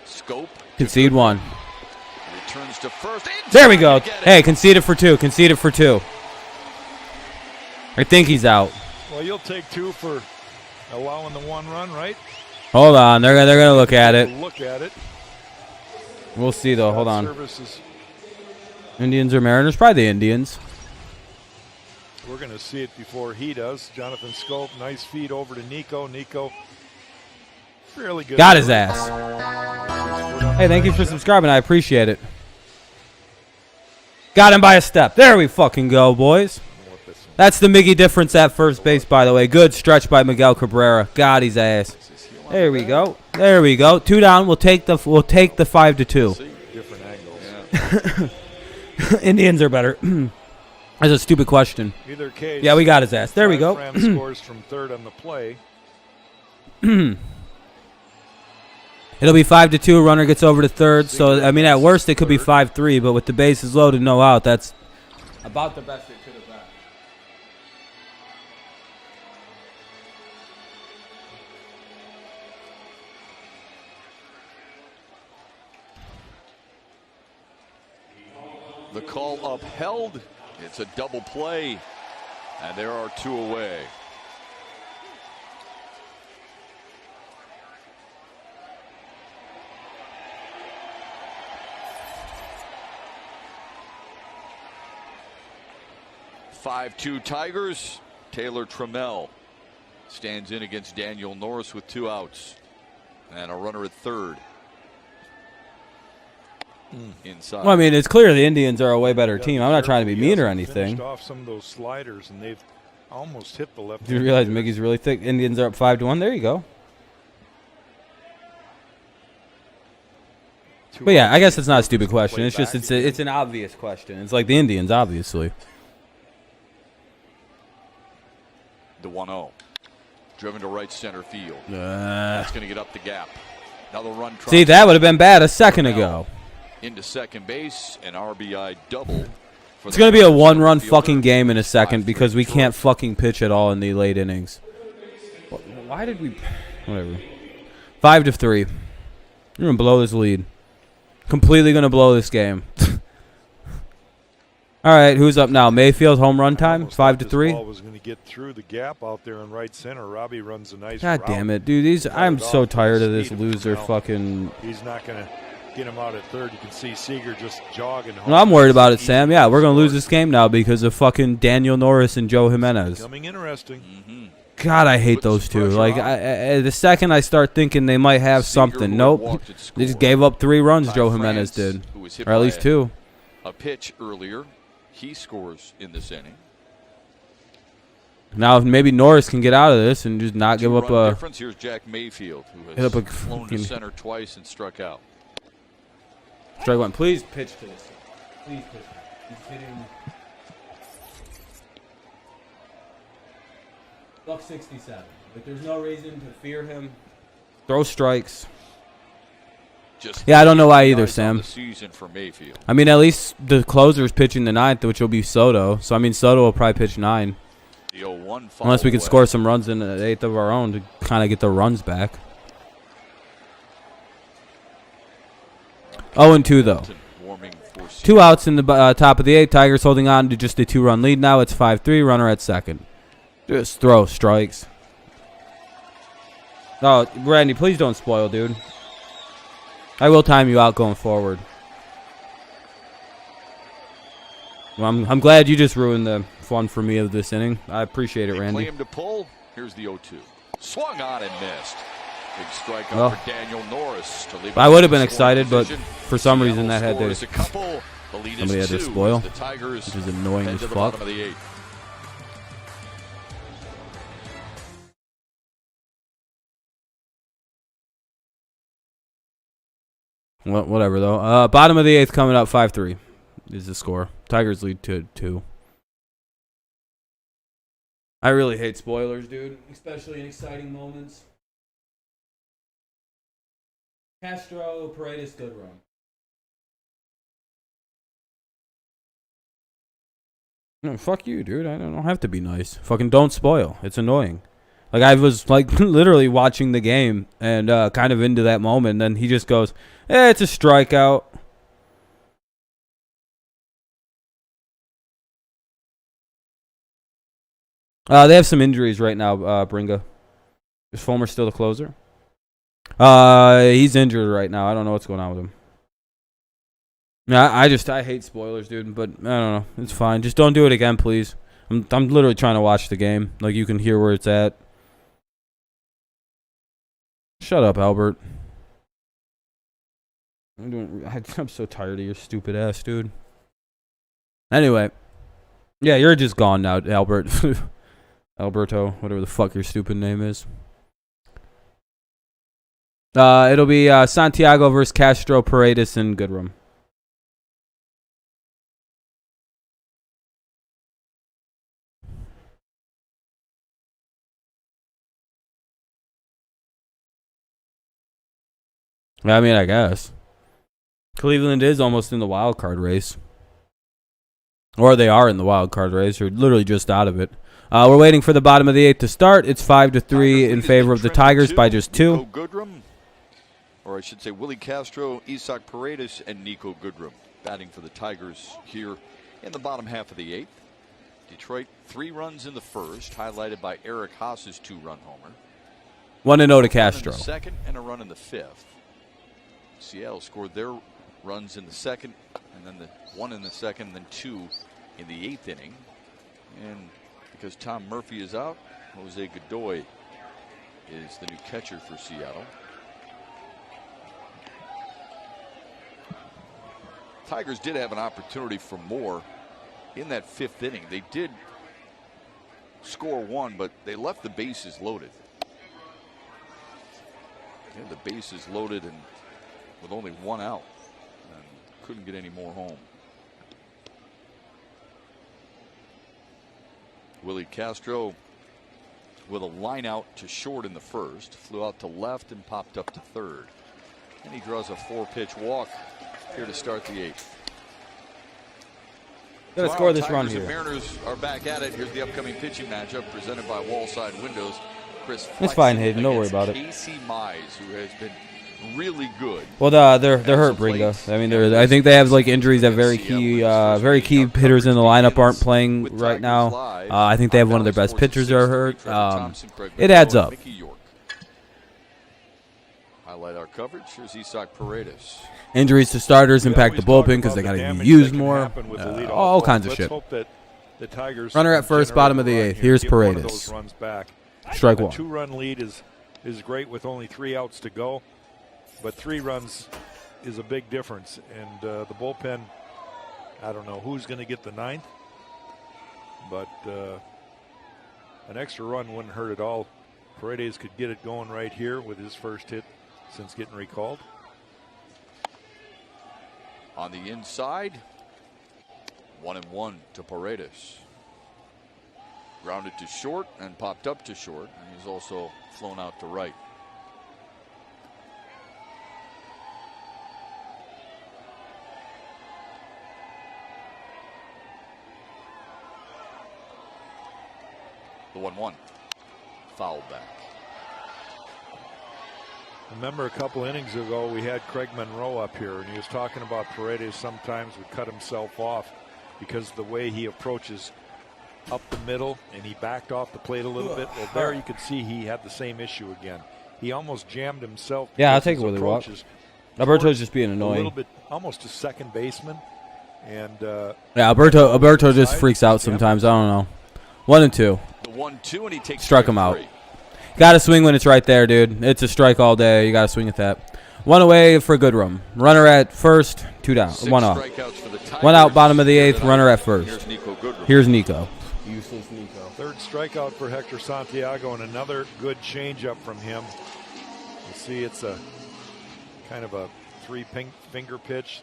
Scope. Concede one. Returns to first. In There we time go. to get it. Hey, concede it for 2. Concede it for 2. I think he's out. Well, you'll take 2 for allowing the 1 run, right? Hold on. They're gonna look at it. Look at it. We'll see though. Hold on. Services. Indians or Mariners? Probably the Indians. We're going to see it before he does. Jonathan Scope, nice feed over to Nico. Nico, fairly good. Got his ass. Hey, thank you for subscribing. I appreciate it. Got him by a step. There we fucking go, boys. That's the Miggy difference at first base, by the way. Good stretch by Miguel Cabrera. Got his ass. There we go. There we go. 2 down. We'll take the 5-2. Different angles. Indians are better. That's a stupid question. Either case. Yeah, we got his ass. There we go. Fram scores from third on the play. It'll be 5-2. Runner gets over to third. So I mean, at worst, it could be 5-3. But with the bases loaded, no out. That's about the best it could have been. The call upheld. It's a double play, and there are 2 away. (5-2) Tigers. Taylor Trammell stands in against Daniel Norris with 2 outs and a runner at third. Inside. Well, I mean, it's clear the Indians are a way better team. I'm not trying to be mean or anything. Finished off some of those sliders, and they've almost hit the left. Do you realize Mickey's really thick? Indians are up 5-1. There you go. But yeah, I guess it's not a stupid question. It's just it's an obvious question. It's like the Indians, obviously. The 1-0. Driven to right center field. That's going to get up the gap. Another run. See, that would have been bad a second ago. Into second base, an RBI double. It's going to be a 1-run fucking game in a second because we can't fucking pitch at all in the late innings. Why did we... Whatever. 5-3. You're going to blow this lead. Completely going to blow this game. All right, who's up now? Mayfield, home run time, 5-3. Ball was going to get through the gap out there in right center. Robbie runs a nice God route. damn it, dude. I'm so tired of this loser fucking... He's not going to get him out at third. You can see Seager just jogging home. Well, I'm worried about it, Sam. Yeah, we're going to lose this game now because of fucking Daniel Norris and Joe Jimenez. Becoming interesting. God, I hate those two. Like, the second I start thinking they might have something, nope. They just gave up 3 runs, Joe Jimenez did. Or at least 2. A pitch earlier. He scores in this inning. Now, if maybe Norris can get out of this and just not give up a... difference. Here's Jack Mayfield, who has flown to center twice and struck out. Strike one. Please pitch to this. Please pitch. He's hitting... Buck 67. But there's no reason to fear him. Throw strikes. Yeah, I don't know why either, Sam. I mean, at least the closer's pitching the 9th, which will be Soto. So, I mean, Soto will probably pitch 9. Unless we can score some runs in the 8th of our own to kind of get the runs back. 0-2, though. 2 outs in the top of the 8th. Tigers holding on to just a 2-run lead now. It's 5-3. Runner at second. Just throw strikes. Oh, Randy, please don't spoil, dude. I will time you out going forward. Well, I'm glad you just ruined the fun for me of this inning. I appreciate it, Randy. Claim to pull. Here's the 0-2. Swung on and missed. Big strikeout for Daniel Norris to leave. I would have been excited, but for some reason that had to... Somebody had to spoil, which is annoying as fuck. Well, whatever, though. Bottom of the 8th coming up, 5-3 is the score. Tigers lead 2-2. I really hate spoilers, dude, especially in exciting moments. Castro, Paredes, good run. No, fuck you, dude. I don't have to be nice. Fucking don't spoil. It's annoying. Like, I was, like, literally watching the game and kind of into that moment, and then he just goes, it's a strikeout. They have some injuries right now, Bringa. Is Fulmer still the closer? He's injured right now. I don't know what's going on with him. Yeah, I hate spoilers, dude, but I don't know. It's fine. Just don't do it again, please. I'm literally trying to watch the game. Like, you can hear where it's at. Shut up, Albert. I'm so tired of your stupid ass, dude. Anyway. Yeah, you're just gone now, Albert. Alberto, whatever the fuck your stupid name is. It'll be Santiago versus Castro, Paredes, and Goodrum. I mean, I guess. Cleveland is almost in the wild card race. Or they are in the wild card race. They're literally just out of it. We're waiting for the bottom of the 8th to start. It's 5-3 in favor of the Tigers by just 2. or I should say Willie Castro, Isaac Paredes, and Nico Goodrum batting for the Tigers here in the bottom half of the 8th. Detroit 3 runs in the first, highlighted by Eric Haas's 2-run homer. 1-0 to Castro. A run in the second and a run in the 5th. Seattle scored their runs in the second, and then the 1 in the second, and then 2 in the 8th inning. And because Tom Murphy is out, Jose Godoy is the new catcher for Seattle. Tigers did have an opportunity for more in that 5th inning. They did score 1, but they left the bases loaded. Yeah, the bases loaded and with only 1 out, and couldn't get any more home. Willie Castro with a line out to short in the first, flew out to left and popped up to third. And he draws a 4-pitch walk here to start the 8th. Gonna score this run Tigers here. and Mariners are back at it. Here's the upcoming pitching matchup presented by Wallside Windows. Chris It's fine, Hayden. Don't worry about it. Casey Mize, who has been really good. Well, they're hurt, Bringo. I mean, I think they have like injuries that very key hitters in the lineup aren't playing right now. I think they have one of their best pitchers are hurt. It adds up. Highlight our coverage. Here's Isaac Paredes. Injuries to starters impact the bullpen because they got to be used more. All kinds of shit. Runner at first, bottom of the 8th. Here's Paredes. Strike 1. A 2-run lead is great with only 3 outs to go, but 3 runs is a big difference. And the bullpen, I don't know who's going to get the 9th, but an extra run wouldn't hurt at all. Paredes could get it going right here with his first hit since getting recalled. On the inside, 1-1 to Paredes. Grounded to short and popped up to short, and he's also flown out to right. The 1-1. Foul back. Remember a couple innings ago we had Craig Monroe up here, and he was talking about Paredes sometimes would cut himself off because the way he approaches up the middle, and he backed off the plate a little bit. Well, there you could see he had the same issue again. He almost jammed himself. Yeah, I'll take it with a walk. Alberto's just being annoying. A little bit, almost a second baseman. And yeah, Alberto just freaks out sometimes. I don't know. 1-2. The 1-2, and he takes struck him out. Got to swing when it's right there, dude. It's a strike all day. You got to swing at that. 1 away for Goodrum. Runner at first, 2 down, 1 off. 1 out, bottom of the 8th. Runner at first. Here's Nico. Useless Nico. 3rd strikeout for Hector Santiago, and another good changeup from him. You see, it's a kind of a 3-finger pitch,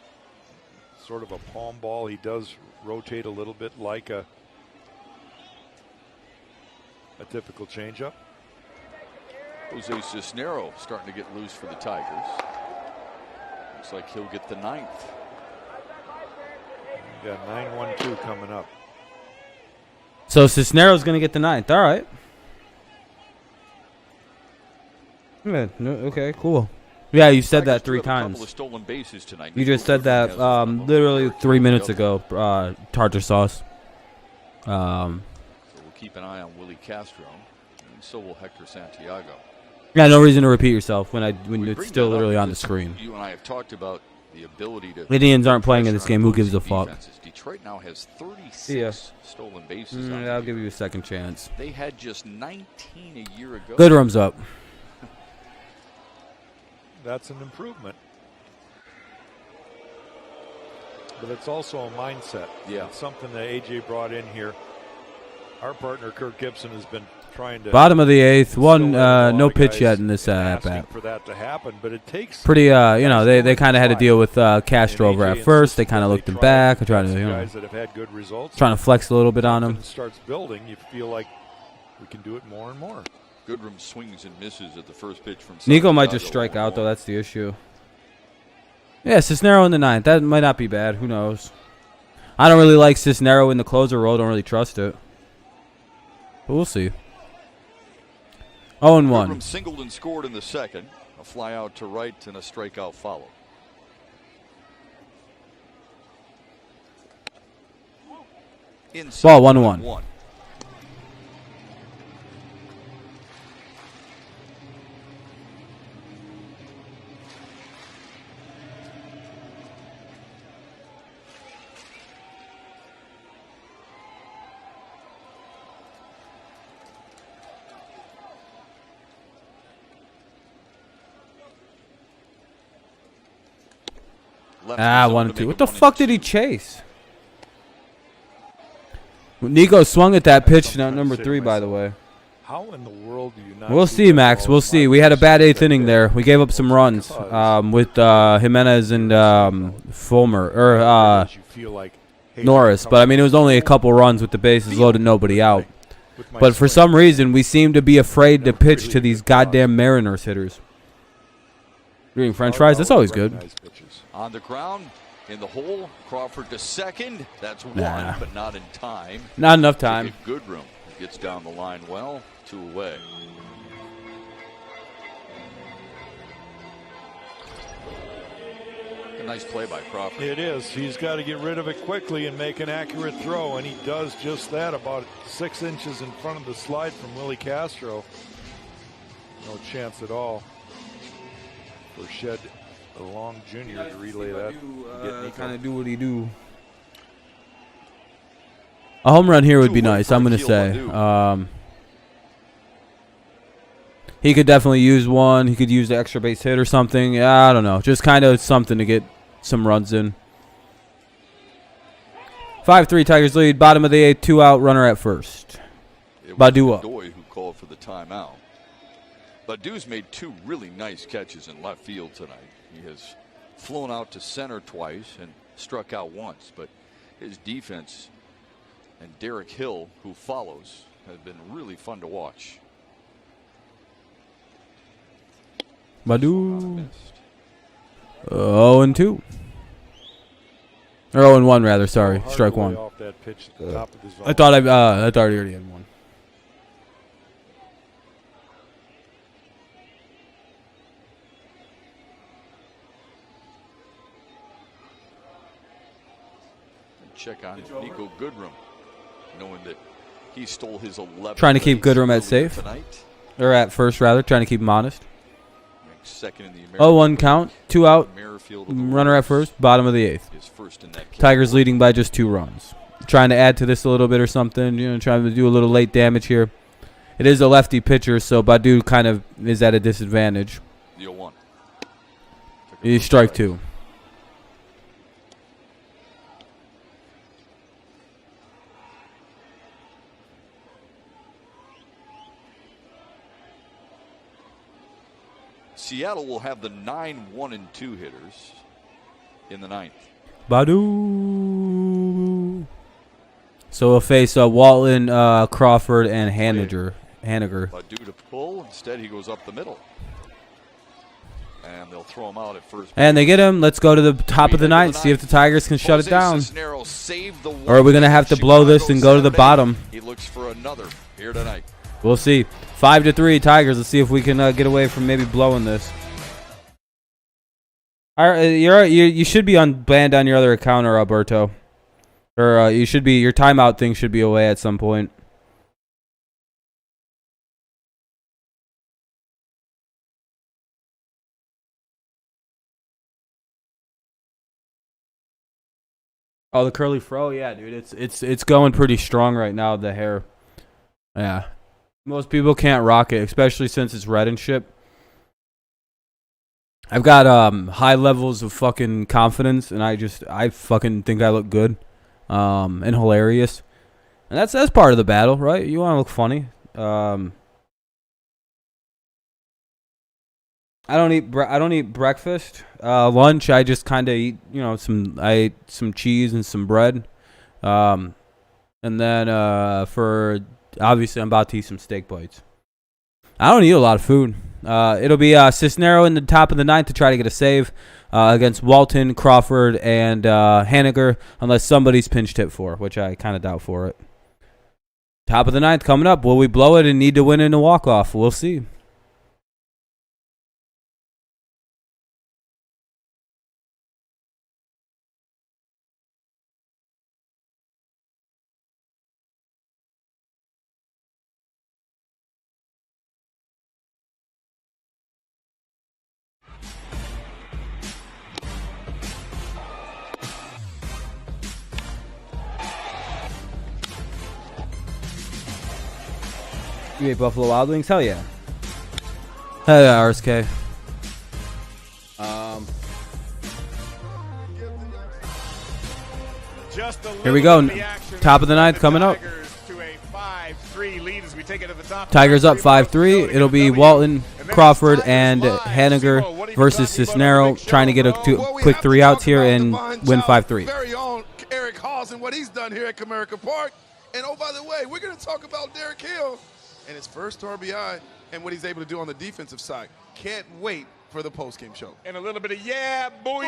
sort of a palm ball. He does rotate a little bit like a typical changeup. Jose Cisnero starting to get loose for the Tigers. Looks like he'll get the 9th. We got 9-1-2 coming up. So Cisnero's going to get the 9th. All right. Yeah, okay, cool. Yeah, you said that 3 times. You just said that literally 3 minutes ago, tartar sauce. So we'll keep an eye on Willie Castro, and so will Hector Santiago. Yeah, no reason to repeat yourself when it's still literally on the screen. You and I have talked about the ability to. Indians aren't playing in this game. Who gives a fuck? Detroit now has 36 stolen bases. I'll give you a second chance. They had just 19 a year ago. Goodrum's up. That's an improvement. But it's also a mindset. Yeah. It's something that AJ brought in here. Our partner Kirk Gibson has been trying to. Bottom of the 8th. No pitch yet in this at bat. For that to happen, but it takes. Pretty, they kind of had to deal with Castro over at first. They kind of looked him back. I tried to, guys that have had good results. Trying to flex a little bit on him. Starts building. You feel like we can do it more and more. Goodrum swings and misses at the first pitch from. Nico might just strike out though. That's the issue. Yeah, Cisnero in the 9th. That might not be bad. Who knows? I don't really like Cisnero in the closer role. Don't really trust it. But we'll see. 0-1. Goodrum singled and scored in the second. A fly out to right and a strikeout follow. Ball 1-1. Ah, 1-2. What the fuck did he chase? Nico swung at that pitch, not number 3, by the way. How in the world do you not? We'll see, Max. We'll see. We had a bad 8th inning there. We gave up some runs with Jimenez and Fulmer or Norris, but I mean it was only a couple runs with the bases loaded, nobody out. But for some reason, we seem to be afraid to pitch to these goddamn Mariners hitters. Doing French fries, that's always good. On the ground, in the hole, Crawford to second. That's one, but not in time. Not enough time. Goodrum gets down the line well, 2 away. A nice play by Crawford. It is. He's got to get rid of it quickly and make an accurate throw, and he does just that about 6 inches in front of the slide from Willie Castro. No chance at all for Shed Long Jr. to relay that. Kind of do what he do. A home run here would be nice, I'm going to say. He could definitely use one. He could use the extra base hit or something. Yeah, I don't know. Just kind of something to get some runs in. 5-3 Tigers lead. Bottom of the 8th, 2 out, runner at first. Badu up. Who called for the timeout. Badu's made 2 really nice catches in left field tonight. He has flown out to center twice and struck out once, but his defense and Derek Hill, who follows, has been really fun to watch. Badu. 0-2. Or 0-1 rather. Sorry, strike 1. I thought I already had one. Check on Nico Goodrum, knowing that he stole his 11th. Trying to keep Goodrum at safe. Tonight. Or at first, rather. Trying to keep him honest. Second in the 0-1 count. 2 out. Runner at first. Bottom of the 8th. Tigers leading by just 2 runs. Trying to add to this a little bit or something. You know, trying to do a little late damage here. It is a lefty pitcher, so Badu kind of is at a disadvantage. He's strike 2. Seattle will have the 9 1-2 hitters in the 9th. Badu. So we'll face Walton, Crawford, and Haniger. Badu to pull. Instead, he goes up the middle. And they'll throw him out at first. And they get him. Let's go to the top of the 9th, see if the Tigers can shut it down. Or are we going to have to blow this and go to the bottom? He looks for another here tonight. We'll see. 5-3 Tigers. Let's see if we can get away from maybe blowing this. All right, you should be banned on your other account, or Alberto, or you should be. Your timeout thing should be away at some point. Oh, the curly fro, yeah, dude. It's going pretty strong right now. The hair, yeah. Most people can't rock it, especially since it's red and shit. I've got high levels of fucking confidence, and I fucking think I look good, and hilarious, and that's part of the battle, right? You want to look funny. I don't eat breakfast. Lunch, I just kind of eat, I ate some cheese and some bread, and then for obviously, I'm about to eat some steak bites. I don't eat a lot of food. It'll be Cisnero in the top of the 9th to try to get a save against Walton, Crawford, and Haniger, unless somebody's pinched hit for, which I kind of doubt for it. Top of the 9th coming up. Will we blow it and need to win in a walk-off? We'll see. You ate Buffalo Wild Wings? Hell yeah. Hell yeah, RSK. Just a Here we little go. bit of the action. Top of the ninth coming up. Tigers to a 5-3 lead as we take it to the top. Tigers up 5-3. It'll be Walton, Crawford, and Haniger versus Cisnero, trying to get a quick 3 outs here and win 5-3. Very own Eric Haas and what he's done here at Comerica Park. And oh, by the way, we're going to talk about Derek Hill and his first RBI and what he's able to do on the defensive side. Can't wait for the postgame show. And a little bit of yeah, boy,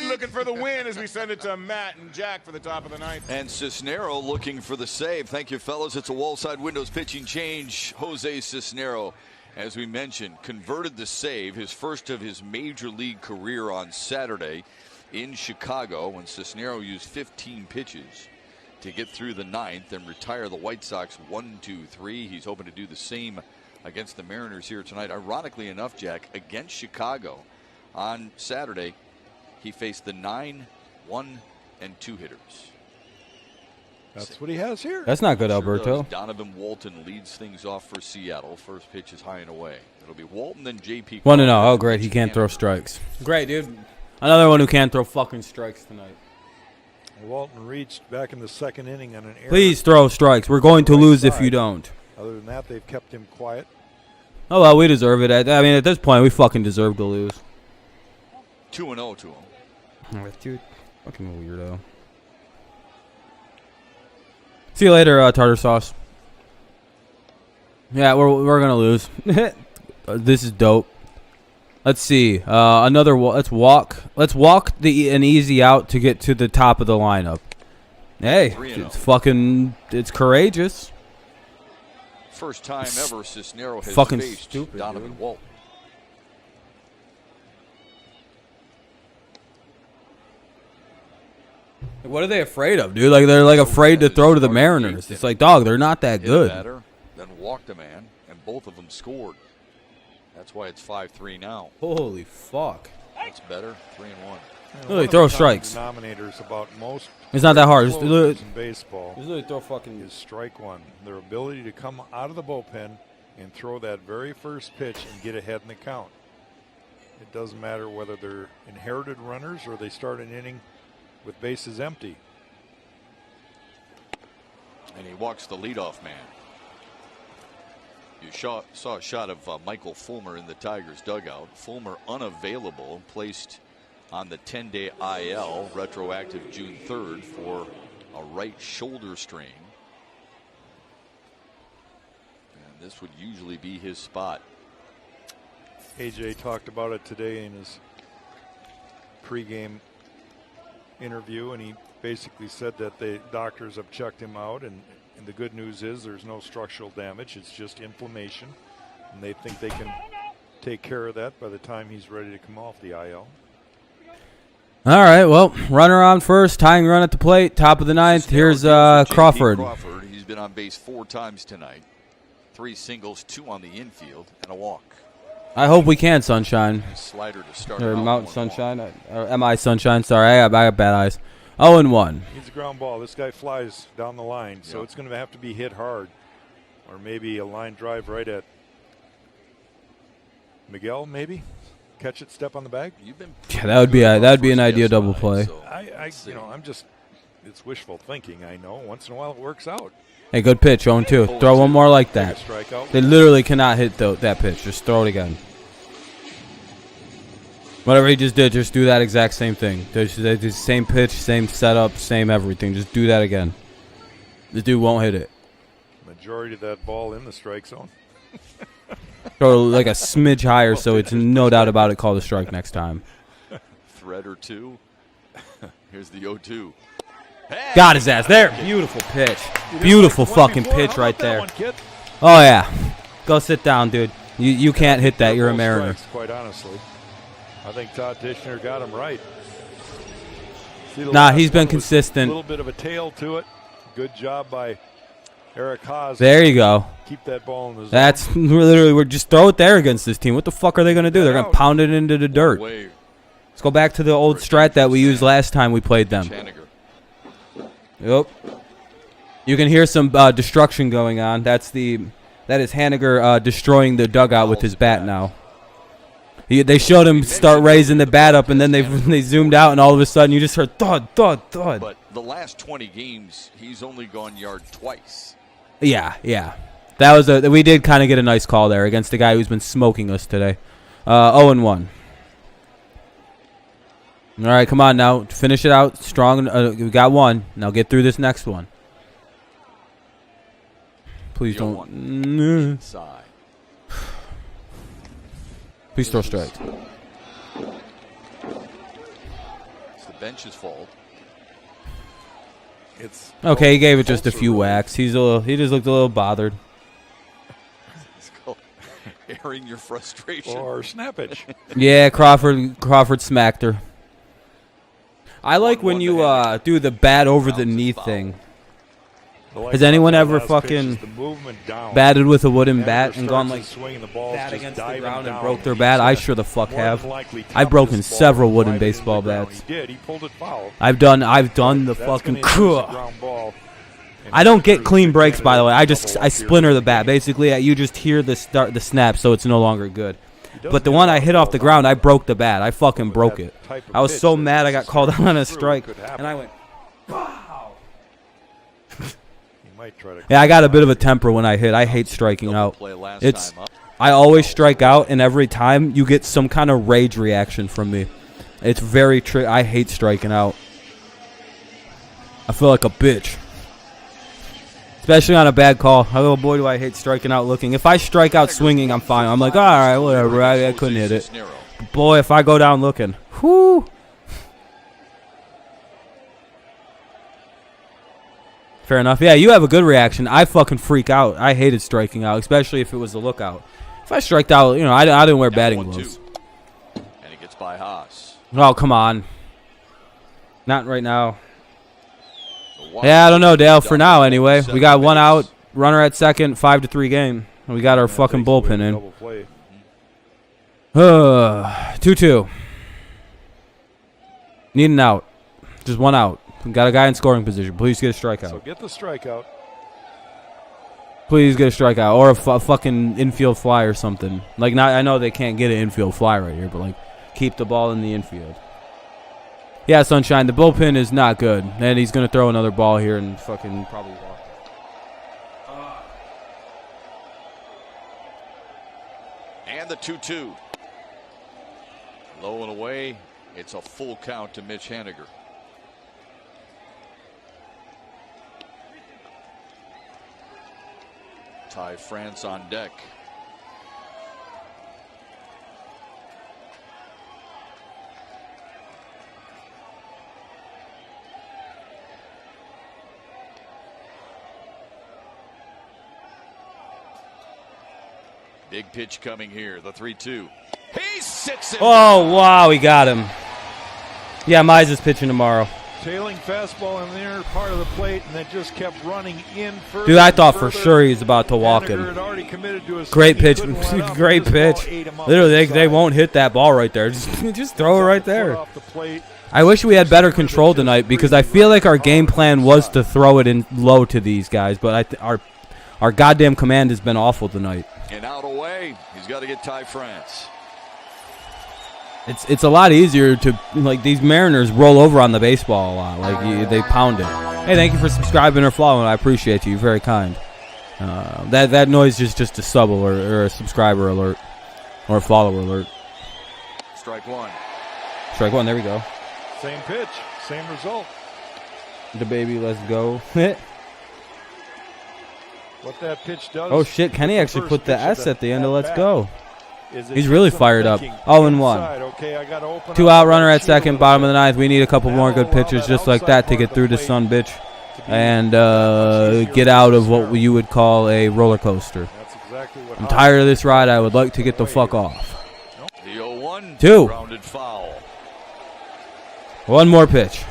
looking for the win as we send it to Matt and Jack for the top of the ninth. And Cisnero looking for the save. Thank you, fellas. It's a Wallside Windows pitching change. Jose Cisnero, as we mentioned, converted the save, his first of his major league career on Saturday in Chicago when Cisnero used 15 pitches to get through the ninth and retire the White Sox 1-2-3. He's hoping to do the same against the Mariners here tonight. Ironically enough, Jack, against Chicago on Saturday, he faced the 9, 1, and 2 hitters. That's what he has here. That's not good, Sure Alberto. does. Donovan Walton leads things off for Seattle. First pitch is high and away. It'll be Walton, then JP. 1-0. Oh, great. He can't throw strikes. Great, dude. Another one who can't throw fucking strikes tonight. Walton reached back in the second inning on an error. Please throw strikes. We're going to lose if you don't. Other than that, they've kept him quiet. Oh, well, we deserve it. I mean, at this point, we fucking deserve to lose. 2-0 to him. Oh, dude, fucking weirdo. See you later, tartar sauce. Yeah, we're gonna lose. This is dope. Let's see. Another. Let's walk. Let's walk an easy out to get to the top of the lineup. Hey, it's fucking. It's courageous. First time ever Cisnero has fucking faced stupid, Donovan dude. Walton. What are they afraid of, dude? Like they're like afraid to throw to the Mariners. It's like, dog, they're not that good. Batter, then walked a man, and both of them scored. That's why it's 5-3 now. Holy fuck! That's better. 3-1. Literally throw strikes. Denominators about most. It's not that hard. Just closers in baseball. Just literally throw fucking. Is strike one. Their ability to come out of the bullpen and throw that very first pitch and get ahead in the count. It doesn't matter whether they're inherited runners or they start an inning with bases empty. And he walks the leadoff man. You saw a shot of Michael Fulmer in the Tigers dugout. Fulmer unavailable, placed on the 10-day IL, retroactive June 3rd for a right shoulder strain. And this would usually be his spot. AJ talked about it today in his pregame interview, and he basically said that the doctors have checked him out, and the good news is there's no structural damage. It's just inflammation, and they think they can take care of that by the time he's ready to come off the IL. All right, well, runner on first, tying run at the plate, top of the ninth. Here's Crawford. He's been on base 4 times tonight. 3 singles, 2 on the infield, and a walk. I hope we can, Sunshine. Slider to start. Or Mountain Sunshine. Or MI Sunshine. Sorry, I got bad eyes. 0-1. He's a ground ball. This guy flies down the line, so it's going to have to be hit hard, or maybe a line drive right at Miguel. Maybe catch it, step on the bag. Yeah, that would be an ideal double play. So I'm just. It's wishful thinking. I know. Once in a while, it works out. Hey, good pitch, 0-2. Throw one more like that. They literally cannot hit that pitch. Just throw it again. Whatever he just did, just do that exact same thing. The same pitch, same setup, same everything. Just do that again. The dude won't hit it. Majority of that ball in the strike zone. Throw like a smidge higher, so it's no doubt about it. Call the strike next time. Thread or two. Here's the 0-2. Got his ass there. Beautiful pitch. Beautiful fucking pitch right there. Oh yeah. Go sit down, dude. You can't hit that. You're a Mariner. Quite honestly, I think Todd Tishner got him right. Nah, he's been consistent. A little bit of a tail to it. Good job by Eric Haas. There you go. Keep that ball in the zone. That's literally, we're just throw it there against this team. What the fuck are they going to do? They're going to pound it into the dirt. Let's go back to the old strat that we used last time we played them. Yep. You can hear some destruction going on. That's the That is Haniger destroying the dugout with his bat now. They showed him start raising the bat up, and then they zoomed out, and all of a sudden you just heard thud, thud, thud. But the last 20 games, he's only gone yard twice. Yeah. That was we did kind of get a nice call there against the guy who's been smoking us today. 0-1. All right, come on now. Finish it out strong. We got one. Now get through this next one. Please don't. Inside. Please throw straight. It's the bench's fault. It's okay. He gave it just a few whacks. He just looked a little bothered. It's called airing your frustration. Or snappage. Yeah, Crawford smacked her. I like when you do the bat over the knee thing. Has anyone ever fucking batted with a wooden bat and gone like that against the ground and broke their bat? I sure the fuck have. I've broken several wooden baseball bats. I've done the fucking. I don't get clean breaks, by the way. I splinter the bat. Basically, you just hear the snap, so it's no longer good. But the one I hit off the ground, I broke the bat. I fucking broke it. I was so mad I got called out on a strike, and I went. Yeah, I got a bit of a temper when I hit. I hate striking out. I always strike out, and every time you get some kind of rage reaction from me. It's very I hate striking out. I feel like a bitch. Especially on a bad call. Oh boy, do I hate striking out looking. If I strike out swinging, I'm fine. I'm like, all right, whatever. I couldn't hit it. But boy, if I go down looking, whoo. Fair enough. Yeah, you have a good reaction. I fucking freak out. I hated striking out, especially if it was a lookout. If I striked out, I didn't wear batting gloves. And it gets by Haas. Oh, come on. Not right now. Yeah, I don't know, Dale. For now, anyway. We got one out. Runner at second. 5-3 game. And we got our fucking bullpen in. 2-2. Need an out. Just one out. We got a guy in scoring position. Please get a strikeout. So get the strikeout. Please get a strikeout or a fucking infield fly or something. Like, I know they can't get an infield fly right here, but like, keep the ball in the infield. Yeah, Sunshine. The bullpen is not good, and he's gonna throw another ball here and fucking probably walk. And the 2-2. Low and away. It's a full count to Mitch Haniger. Ty France on deck. Big pitch coming here. The 3-2. He sits it. Oh, wow, he got him. Yeah, Mize is pitching tomorrow. Tailing fastball in the inner part of the plate, and then just kept running in further. Dude, I thought for sure he was about to walk him. Great pitch. Great pitch. Literally, they won't hit that ball right there. Just throw it right there. I wish we had better control tonight because I feel like our game plan was to throw it in low to these guys, but our goddamn command has been awful tonight. And out away, he's got to get Ty France. It's a lot easier to, like, these Mariners roll over on the baseball a lot. Like, they pound it. Hey, thank you for subscribing or following. I appreciate you. You're very kind. That noise is just a sub alert or a subscriber alert or a follower alert. Strike one. Strike one. There we go. Same pitch. Same result. The baby, let's go. What that pitch does. Oh, shit. Kenny actually put the S at the end of let's go. He's really fired up. 0-1. 2 out, runner at second, bottom of the ninth. We need a couple more good pitchers just like that to get through this son bitch and get out of what you would call a roller coaster. I'm tired of this ride. I would like to get the fuck off. The 0-1. 2. Grounded foul. One more pitch.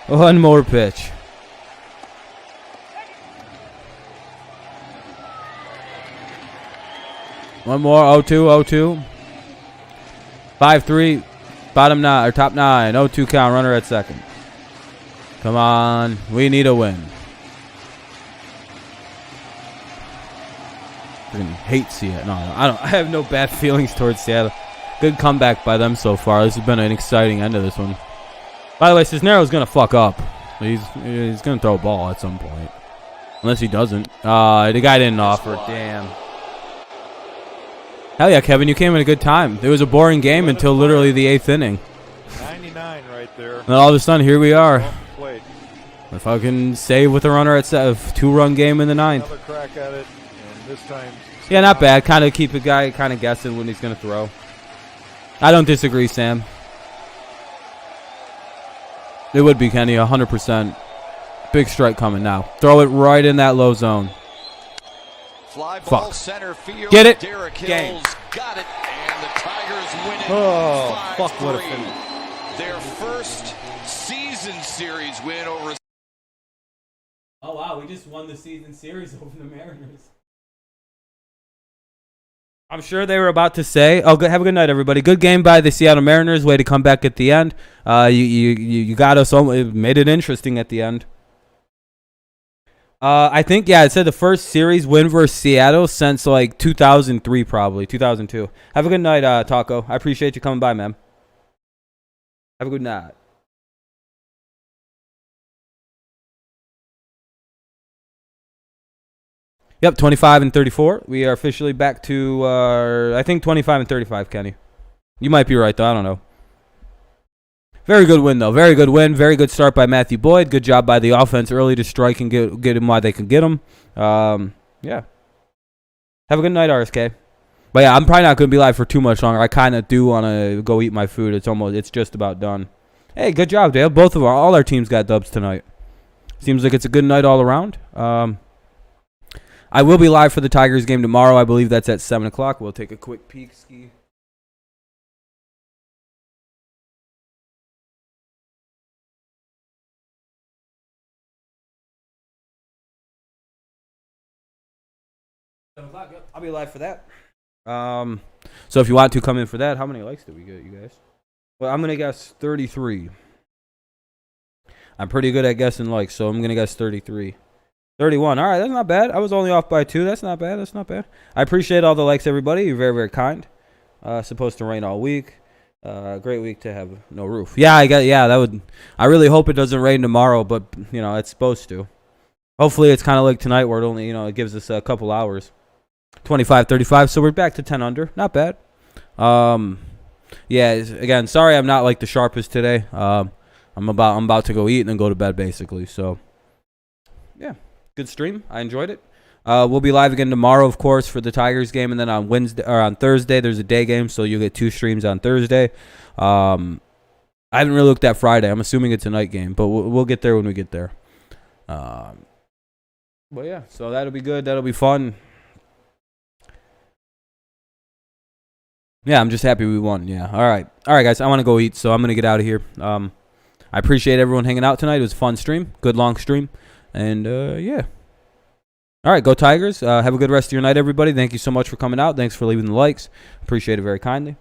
One more pitch. One more. 0-2. 5-3. Bottom 9 or top 9. 0-2 count. Runner at second. Come on. We need a win. freaking hate Seattle. No, I have no bad feelings towards Seattle. Good comeback by them so far. This has been an exciting end of this one. By the way, Cisneros going to fuck up. He's going to throw a ball at some point. Unless he doesn't. The guy didn't offer. Damn. Hell yeah, Kevin. You came at a good time. It was a boring game until literally the 8th inning. 99 right there. And all of a sudden, here we are. If I can save with a runner at 2-run game in the 9th. Another crack at it, and this time. Yeah, not bad. Kind of keep a guy kind of guessing when he's going to throw. I don't disagree, Sam. It would be, Kenny, 100%. Big strike coming now. Throw it right in that low zone. Fly ball, Fuck. center field. Get it. Derek Game. Hills got it, and the Tigers win it. Oh, 5-3. fuck, what a finish. Their first season series win over. Oh, wow. We just won the season series over the Mariners. I'm sure they were about to say, have a good night, everybody. Good game by the Seattle Mariners. Way to come back at the end. You got us. It made it interesting at the end. I think, yeah, it said the first series win versus Seattle since like 2003, probably 2002. Have a good night, Taco. I appreciate you coming by, man. Have a good night. Yep, 25 and 34. We are officially back to, I think 25 and 35, Kenny. You might be right, though. I don't know. Very good win, though. Very good win. Very good start by Matthew Boyd. Good job by the offense early to strike and get him while they can get him. Yeah. Have a good night, RSK. But, yeah, I'm probably not going to be live for too much longer. I kind of do want to go eat my food. It's just about done. Hey, good job, Dale. All our teams got dubs tonight. Seems like it's a good night all around. I will be live for the Tigers game tomorrow. I believe that's at 7 o'clock. We'll take a quick peek. Ski. Yep, I'll be live for that. So if you want to come in for that, how many likes did we get, you guys? Well, I'm going to guess 33. I'm pretty good at guessing likes, so I'm going to guess 33. 31. All right, that's not bad. I was only off by 2. That's not bad. That's not bad. I appreciate all the likes, everybody. You're very, very kind. Supposed to rain all week. Great week to have no roof. Yeah, that would. I really hope it doesn't rain tomorrow, but you know it's supposed to. Hopefully, it's kind of like tonight where it only it gives us a couple hours. 25-35. So we're back to 10 under. Not bad. Yeah. Again, sorry I'm not like the sharpest today. I'm about to go eat and then go to bed basically. So yeah. Good stream. I enjoyed it. We'll be live again tomorrow, of course, for the Tigers game, and then on Wednesday or on Thursday, there's a day game, so you'll get 2 streams on Thursday. I haven't really looked at Friday. I'm assuming it's a night game, but we'll get there when we get there. But yeah, so that'll be good. That'll be fun. Yeah, I'm just happy we won. Yeah. All right, guys. I want to go eat, so I'm gonna get out of here. I appreciate everyone hanging out tonight. It was a fun stream. Good long stream. And, yeah. All right, go Tigers. Have a good rest of your night, everybody. Thank you so much for coming out. Thanks for leaving the likes. Appreciate it very kindly.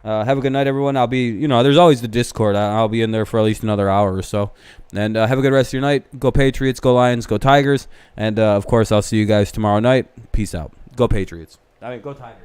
Have a good night, everyone. I'll be, there's always the Discord. I'll be in there for at least another hour or so. And have a good rest of your night. Go Patriots, go Lions, go Tigers. And, of course, I'll see you guys tomorrow night. Peace out. Go Patriots. Go Tigers.